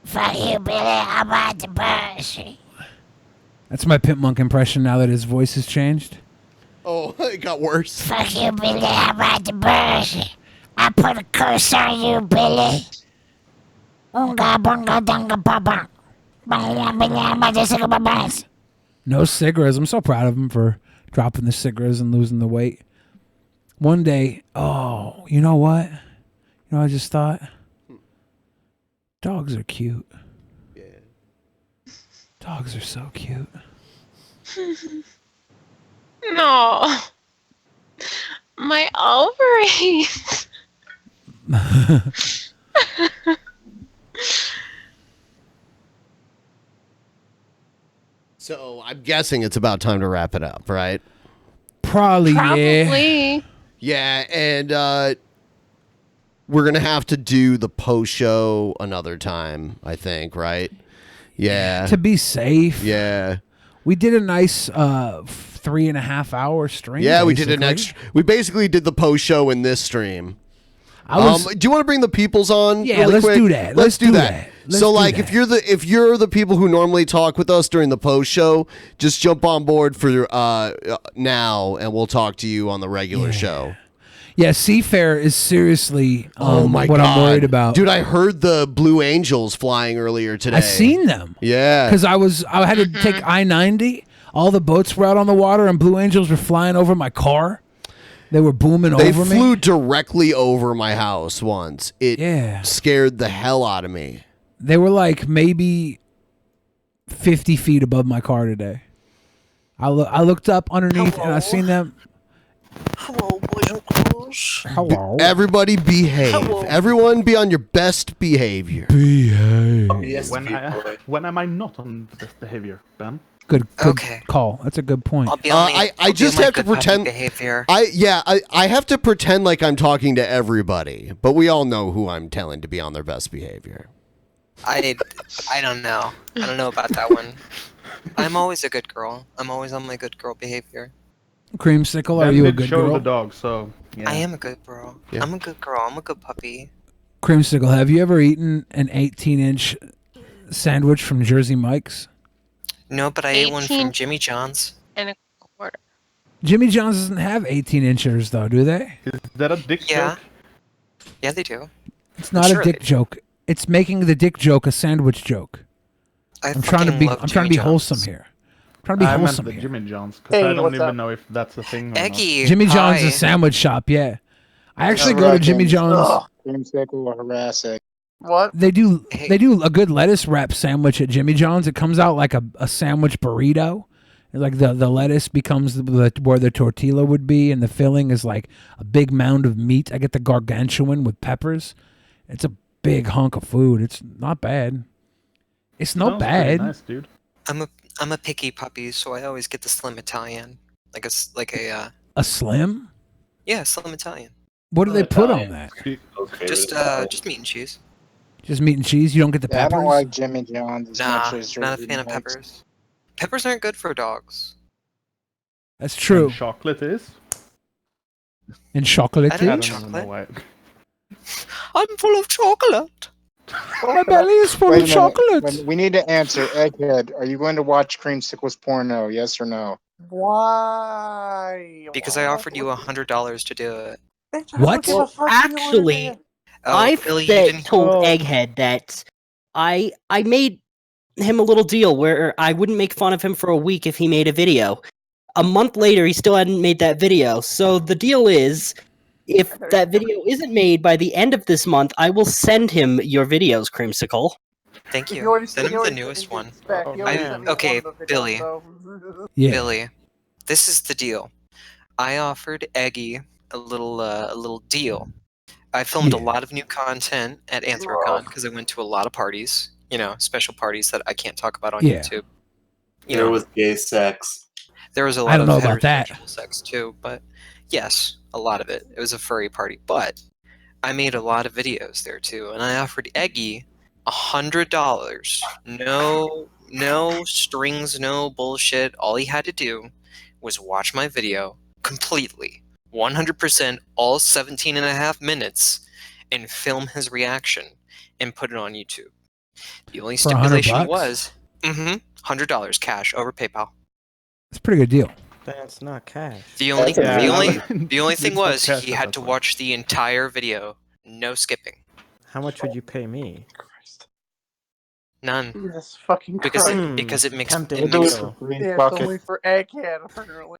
Fuck you, Billy. I ride the bus. That's my Pimp Monk impression now that his voice has changed. Oh, it got worse. Fuck you, Billy. I ride the bus. I put a curse on you, Billy. Unga bunga dunga papa. No cigarettes. I'm so proud of him for dropping the cigarettes and losing the weight. One day, you know what? You know what I just thought? Dogs are cute. Yeah. Dogs are so cute. No. My ovaries. So I'm guessing it's about time to wrap it up, right? Probably. Probably. Yeah, and we're going to have to do the post show another time, I think, right? Yeah. To be safe. Yeah. We did a nice 3.5 hour stream. Yeah, we did basically. we basically did the post show in this stream. Do you want to bring the peoples on? Yeah, really let's quick? do that. Let's do that. Let's So, do like, that. if you're the people who normally talk with us during the post show, just jump on board for now, and we'll talk to you on the regular show. Yeah, Seafair is seriously Oh my what god, I'm worried about. dude! I heard the Blue Angels flying earlier today. I seen them. Yeah, Because I had to take I-90. All the boats were out on the water, and Blue Angels were flying over my car. They were booming they over me. flew directly over my house once. It scared the hell out of me. They were like maybe 50 feet above my car today. I looked up underneath and I seen them. Hello, boys and girls. Hello. Everybody behave. Hello. Everyone be on your best behavior. Behave. Yes, When am I not on this behavior, Ben? Good call. That's a good point. I just have to pretend. Behavior. I have to pretend like I'm talking to everybody, but we all know who I'm telling to be on their best behavior. I don't know. I don't know about that one. I'm always a good girl. I'm always on my good girl behavior. Creamsicle, are Ben you a did good show girl? the dog, so yeah. I am a good girl. Yeah. I'm a good girl. I'm a good puppy. Creamsicle, have you ever eaten an 18-inch sandwich from Jersey Mike's? No, but I ate one from Jimmy John's. And a quarter. Jimmy John's doesn't have 18-inchers, though, do they? Is that a dick joke? Yeah, they do. It's not a dick joke. It's making the dick joke a sandwich joke. I'm trying to be wholesome here. I'm trying to be I meant wholesome the here. Jimmy John's because I don't even know if that's a thing. Eggy. Jimmy John's is a sandwich shop, yeah. I actually go to Jimmy John's. Creamsicle harassing. What? They do a good lettuce wrap sandwich at Jimmy John's. It comes out like a sandwich burrito. Like the lettuce becomes where the tortilla would be, and the filling is like a big mound of meat. I get the gargantuan with peppers. It's a big hunk of food. It's not bad. It's not Sounds pretty bad. nice, dude. I'm a picky puppy, so I always get the slim Italian, like a A slim? yeah, slim Italian. What do they put on that? Just meat and cheese. Just meat and cheese? You don't get the Yeah, I peppers? don't like Jimmy John's as Nah, much as not a Jersey fan of Mike's. peppers. Peppers aren't good for dogs. That's true. And chocolate is. And chocolate I is? don't even know why. I'm full of chocolate. My belly is full Wait of a minute. chocolate. We need to answer. Egghead, are you going to watch Creamsicle's porno? Yes or no? Why? Because I offered you $100 to do it. What? Well, actually, Oh, I've Billy, you didn't- told Egghead that I made him a little deal where I wouldn't make fun of him for a week if he made a video. A month later, he still hadn't made that video. So the deal is, if that video isn't made by the end of this month, I will send him your videos, Creamsicle. Thank He you. already- Send he him the already newest one. sent me one Okay, of the videos, Billy. though. Yeah. Billy, this is the deal. I offered Eggy a little deal. I filmed a lot of new content at Anthrocon because I went to a lot of parties, special parties that I can't talk about on Yeah. YouTube. There was gay sex. There was a lot I don't know of about that. heterosexual sex too, but yes, a lot of it. It was a furry party, but I made a lot of videos there too, and I offered Eggy $100. No strings, no bullshit. All he had to do was watch my video completely, 100%, all 17 and a half minutes, and film his reaction and put it on YouTube. The only For $100 stipulation was, $100 cash over PayPal. It's a pretty good deal. That's not cash. The only thing It's was not cash he at had that to point. watch the entire video, no skipping. How much would you pay me? None. Jesus fucking Because Christ. because it makes Tempting it makes, deal. Yeah, it's only for Egghead, apparently.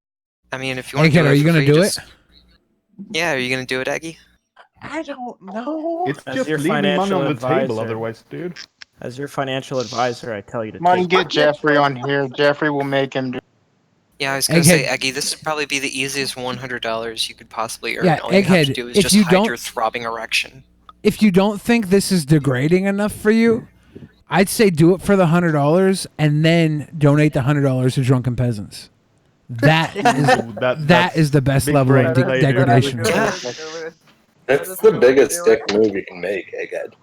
I mean, if you want Egghead, to are you gonna do it? Yeah, are you gonna do it, Eggy? I don't know. It's As just your leaving money financial on the table advisor. otherwise, dude. As your financial advisor, I tell you to Come on, take get Jeffrey on here. Jeffrey will make him do. Yeah, I was gonna say, Egghead- Eggy, this would probably be the easiest $100 you could possibly earn. Yeah, All you have Egghead, to do is if just you hide don't- your throbbing erection. If you don't think this is degrading enough for you, I'd say do it for the $100 and then donate the $100 to Drunken Peasants. That is that is the best big level of brain play, dude. degradation. That's the biggest dick move you can make, Egghead.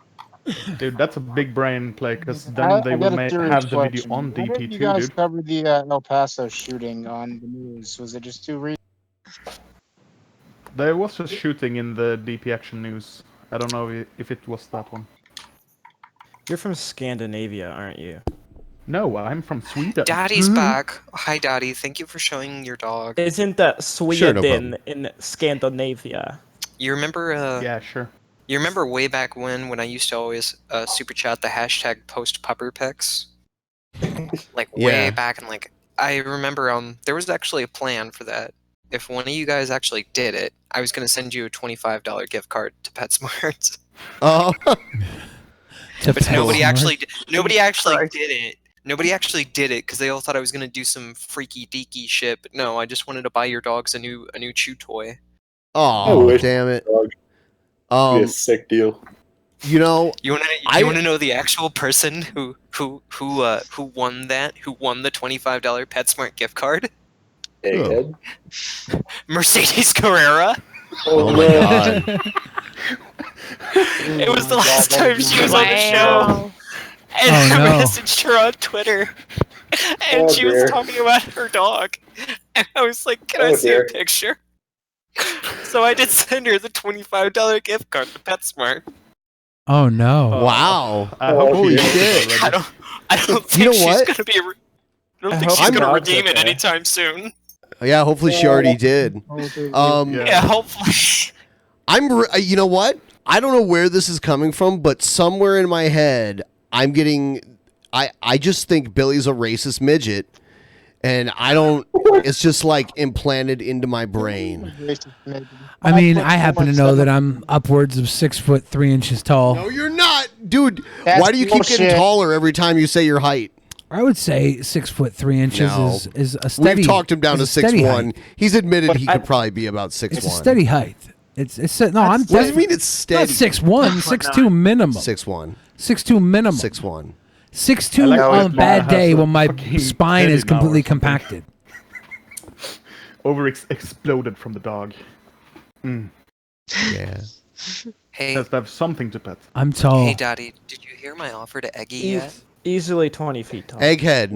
Dude, that's a big brain play because I then they got will a serious have the video question. on Why didn't you DP2, guys dude. cover the El Paso shooting on the news? Was it just too recent? There was a shooting in the DP Action News I don't know if it was that one. You're from Scandinavia, aren't you? No, I'm from Sweden. Daddy's back. Hi, Daddy. Thank you for showing your dog. Isn't that Sweden problem. in Scandinavia? You remember? Yeah, sure. You remember way back when I used to always super chat the hashtag post pupper pics? Like way Yeah. back, and like I remember there was actually a plan for that. If one of you guys actually did it, I was gonna send you a $25 gift card to PetSmart. Oh. But nobody actually did it. Nobody actually did it because they all thought I was gonna do some freaky deaky shit. But no, I just wanted to buy your dogs a new chew toy. Oh, damn it. Be a sick deal. You know, You wanna know the actual person who won that? Who won the $25 PetSmart gift card? Egghead? Mercedes Carrera. Oh my god. It was the last time she was on the show. And Oh, I no. messaged her on Twitter. And Oh, she was dear. talking about her dog. And I was like, can I Oh, see dear. a picture? So I did send her the $25 gift card to PetSmart. Oh no! Wow. Holy shit. I don't think You know she's what? gonna be. I don't think hope she's gonna not, redeem it okay. anytime soon. Yeah, hopefully she already did. Yeah, hopefully. You know what? I don't know where this is coming from, but somewhere in my head, I'm getting. I just think Billy's a racist midget, and I don't. It's just like implanted into my brain. I mean, I happen to know that I'm upwards of 6'3" tall. No, you're not, dude. That's Why do you keep getting bullshit. taller every time you say your height? I would say 6'3" No. is a steady. We've talked him down to is a steady 6'1". height. He's admitted But he I- could probably be about 6'1". It's a steady height. It's no. I'm. What do you mean it's steady? Not 6'1", 6'2" minimum. 6'1". 6'2" minimum. 6'1". 6'2" I like on a it. bad Has day a when my fucking spine teddy is now or completely something. compacted. Exploded from the dog. Mm. Yeah. Hey, Has to have something to pet. I'm tall. hey, Daddy, did you hear my offer to Eggy yet? Easily 20 feet tall. Egghead.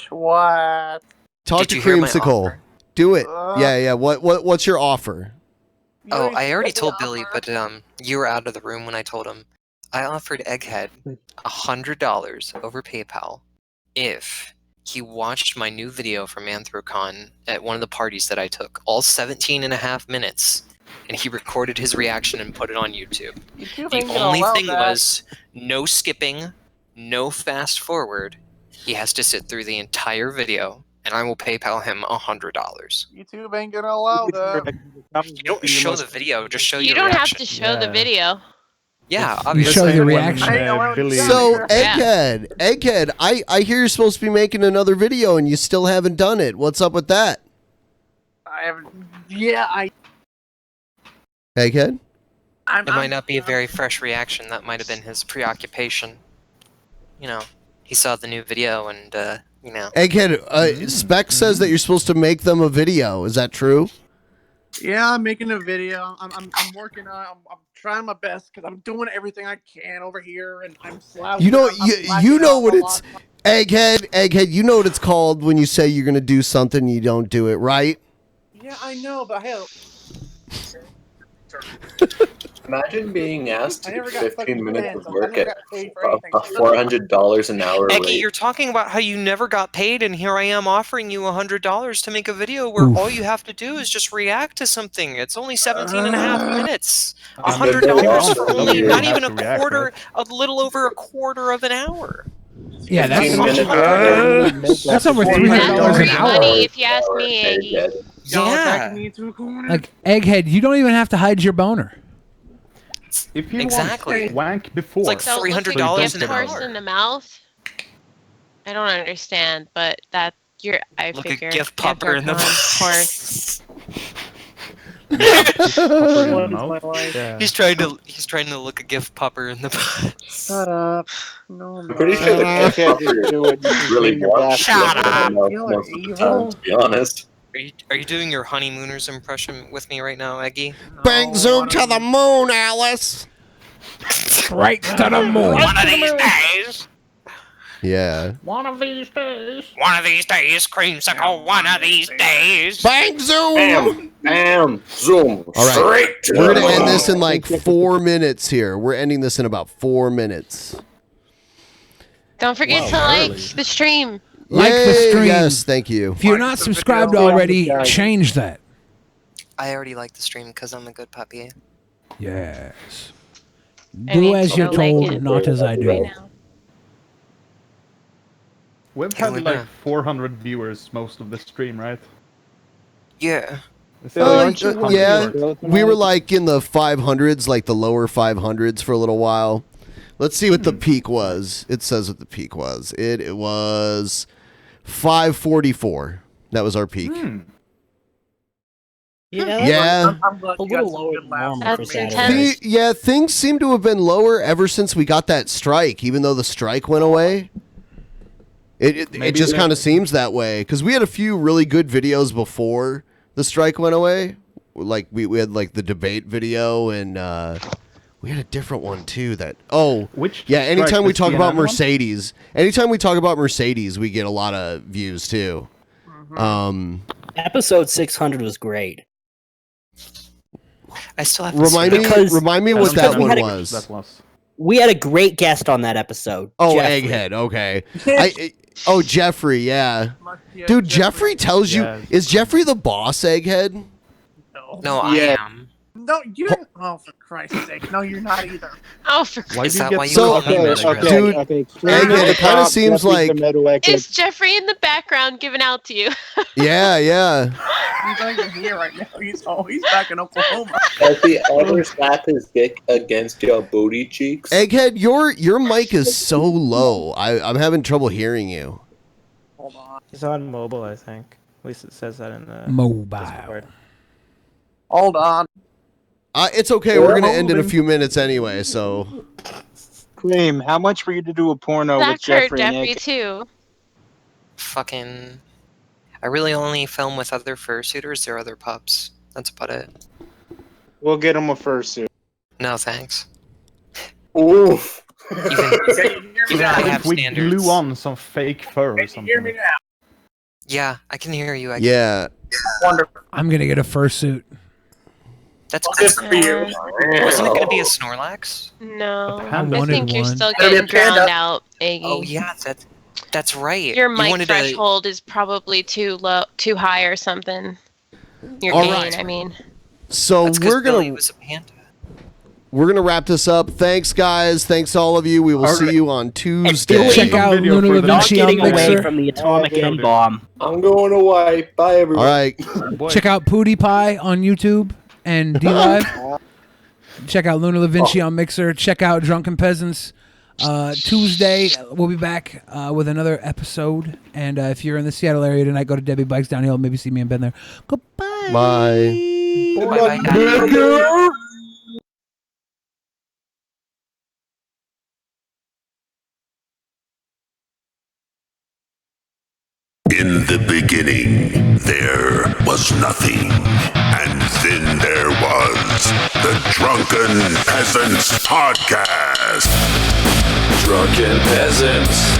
What? Talk Did to you hear my Creamsicle. offer? Do it. Yeah. What's your offer? Oh, I already told Billy, but you were out of the room when I told him. I offered Egghead $100 over PayPal if he watched my new video from Anthrocon at one of the parties that I took, all 17 and a half minutes, and he recorded his reaction and put it on YouTube. The only thing was no skipping, no fast forward. He has to sit through the entire video, and I will PayPal him $100. YouTube ain't gonna allow that. You don't show the video, just show You your don't have reaction. to show the video. Yeah, You obviously. show your When, reaction. Billy, So Yeah. Egghead, I hear you're supposed to be making another video and you still haven't done it. What's up with that? I Egghead? It might not be a very fresh reaction. That might have been his preoccupation. You know, he saw the new video and, you know. Egghead, Spec says that you're supposed to make them a video. Is that true? Yeah, I'm making a video. I'm working on. I'm trying my best because I'm doing everything I can over here, and I'm slouching. You know, I'm you slacking know off what a it's lot. Egghead. You know what it's called when you say you're gonna do something and you don't do it, right? Yeah, I know, but hell, Imagine being asked to I do never got 15 fucking minutes plans. of I work never at got paid for anything. $400 an hour Eggy, rate. you're talking about how you never got paid, and here I am offering you $100 to make a video where all you have to do is just react to something. It's only 17 and a half minutes. $100 for only not even a quarter, a little over a quarter of an hour. Yeah, that's 15 minutes that's over $300 That's an free hour. money if you ask me, Eggy. Yeah. Like Egghead, you don't even have to hide your boner. If you Exactly. want wank before, It's like So look $300 a an gift horse hour. in the mouth. I don't understand, but that you're. I Look a figure. gift popper in the horse. Yeah. He's trying to look a gift popper in the butt. Shut up. No, I'm pretty sure the gift popper really wants Shut up. most of the time, to be honest. Are you doing your honeymooners impression with me right now, Eggy? Bang zoom to the moon, Alice. Right to the moon. One of these days. Yeah. One of these days. One of these days, creamsicle. One of these days. Bang zoom. Bam, bam, zoom. All right. Straight to We're the gonna end bone. this in like 4 minutes here. We're ending this in about 4 minutes. Don't forget to like the stream. Like the Yay, stream. Yes, thank you. If you're not subscribed already, change that. I already like the stream because I'm a good puppy. Yes. I Do need as to you're like told, it not as I do. right now. We've had like 400 viewers most of the stream, right? Yeah. Yeah, we were like in the 500s, like the lower 500s for a little while. Let's see what the peak was. It says what the peak was. It was 544. That was our peak. Yeah. I'm glad A you got little some lower good than laughs. normal for That's Saturday. intense. Yeah, things seem to have been lower ever since we got that strike, even though the strike went away. It just kind of seems that way because we had a few really good videos before the strike went away. Like we had like the debate video and we had a different one too. Anytime we talk about Mercedes, we get a lot of views too. Episode 600 was great. I still have remind me what that one was. We had a great guest on that episode. Oh, Jeffrey. Egghead. Okay. Jeffrey. Yeah. Dude, Jeffrey tells you. Is Jeffrey the boss, Egghead? No, I am. No, you didn't. Oh, for Christ's sake. No, you're not either. Oh, for Why Christ's is that sake. why you So, call me Mr. dude, Egghead, it kind of seems like. Is Jeffrey in the background giving out to you? Yeah. He's not even here right now. He's back in Oklahoma. Has he ever slapped his dick against your booty cheeks? Egghead, your mic is so low. I'm having trouble hearing you. Hold on. He's on mobile, I think. At least it says that in the Mobile. Discord. Hold on. It's okay. We're gonna end in a few minutes anyway. So. Cream, how much for you to do a porno with That hurt Jeffrey and Jeffrey Egg? too. Fucking. I really only film with other fursuiters or other pups. That's about it. We'll get him a fursuit. No thanks. Oof. Even I have we standards. glue on some fake fur or something. Hear me now. Yeah, I can hear you. Yeah. Wonderful. I'm gonna get a fursuit. That's Good for you. Wasn't it gonna be a Snorlax? No, I I wanted think you're one. still Gotta be a getting drowned panda. out, Iggy. Oh yeah, that's right. Your You mic wanted to- threshold is probably too low, too high, or something. Your All gain, right. I mean. So That's 'cause we're Billy gonna was a panda. wrap this up. Thanks, guys. Thanks all of you. We will see you on Tuesday. Check out Luna Da Not Vinci on getting away Mixer. from the atomic N bomb. I'm going away. Bye, everyone. All right. Check out PewDiePie on YouTube and DLive. Check out Luna Da Vinci on Mixer. Check out Drunken Peasants. Tuesday, we'll be back with another episode. And if you're in the Seattle area tonight, go to Debbie Bikes Downhill. Maybe see me and Ben there. Goodbye. Bye. Bye-bye. In the beginning, there was nothing. And then there was the Drunken Peasants Podcast. Drunken Peasants.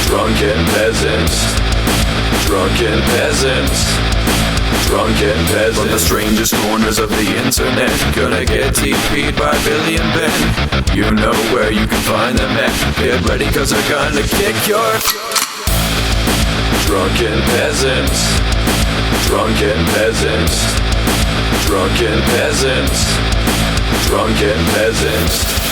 Drunken Peasants. Drunken Peasants. Drunken Peasants. From the strangest corners of the internet, gonna get TP'd by Billy and Ben. You know where you can find them at. Get ready, cause they're gonna kick your... Drunken Peasants. Drunken Peasants. Drunken Peasants. Drunken Peasants.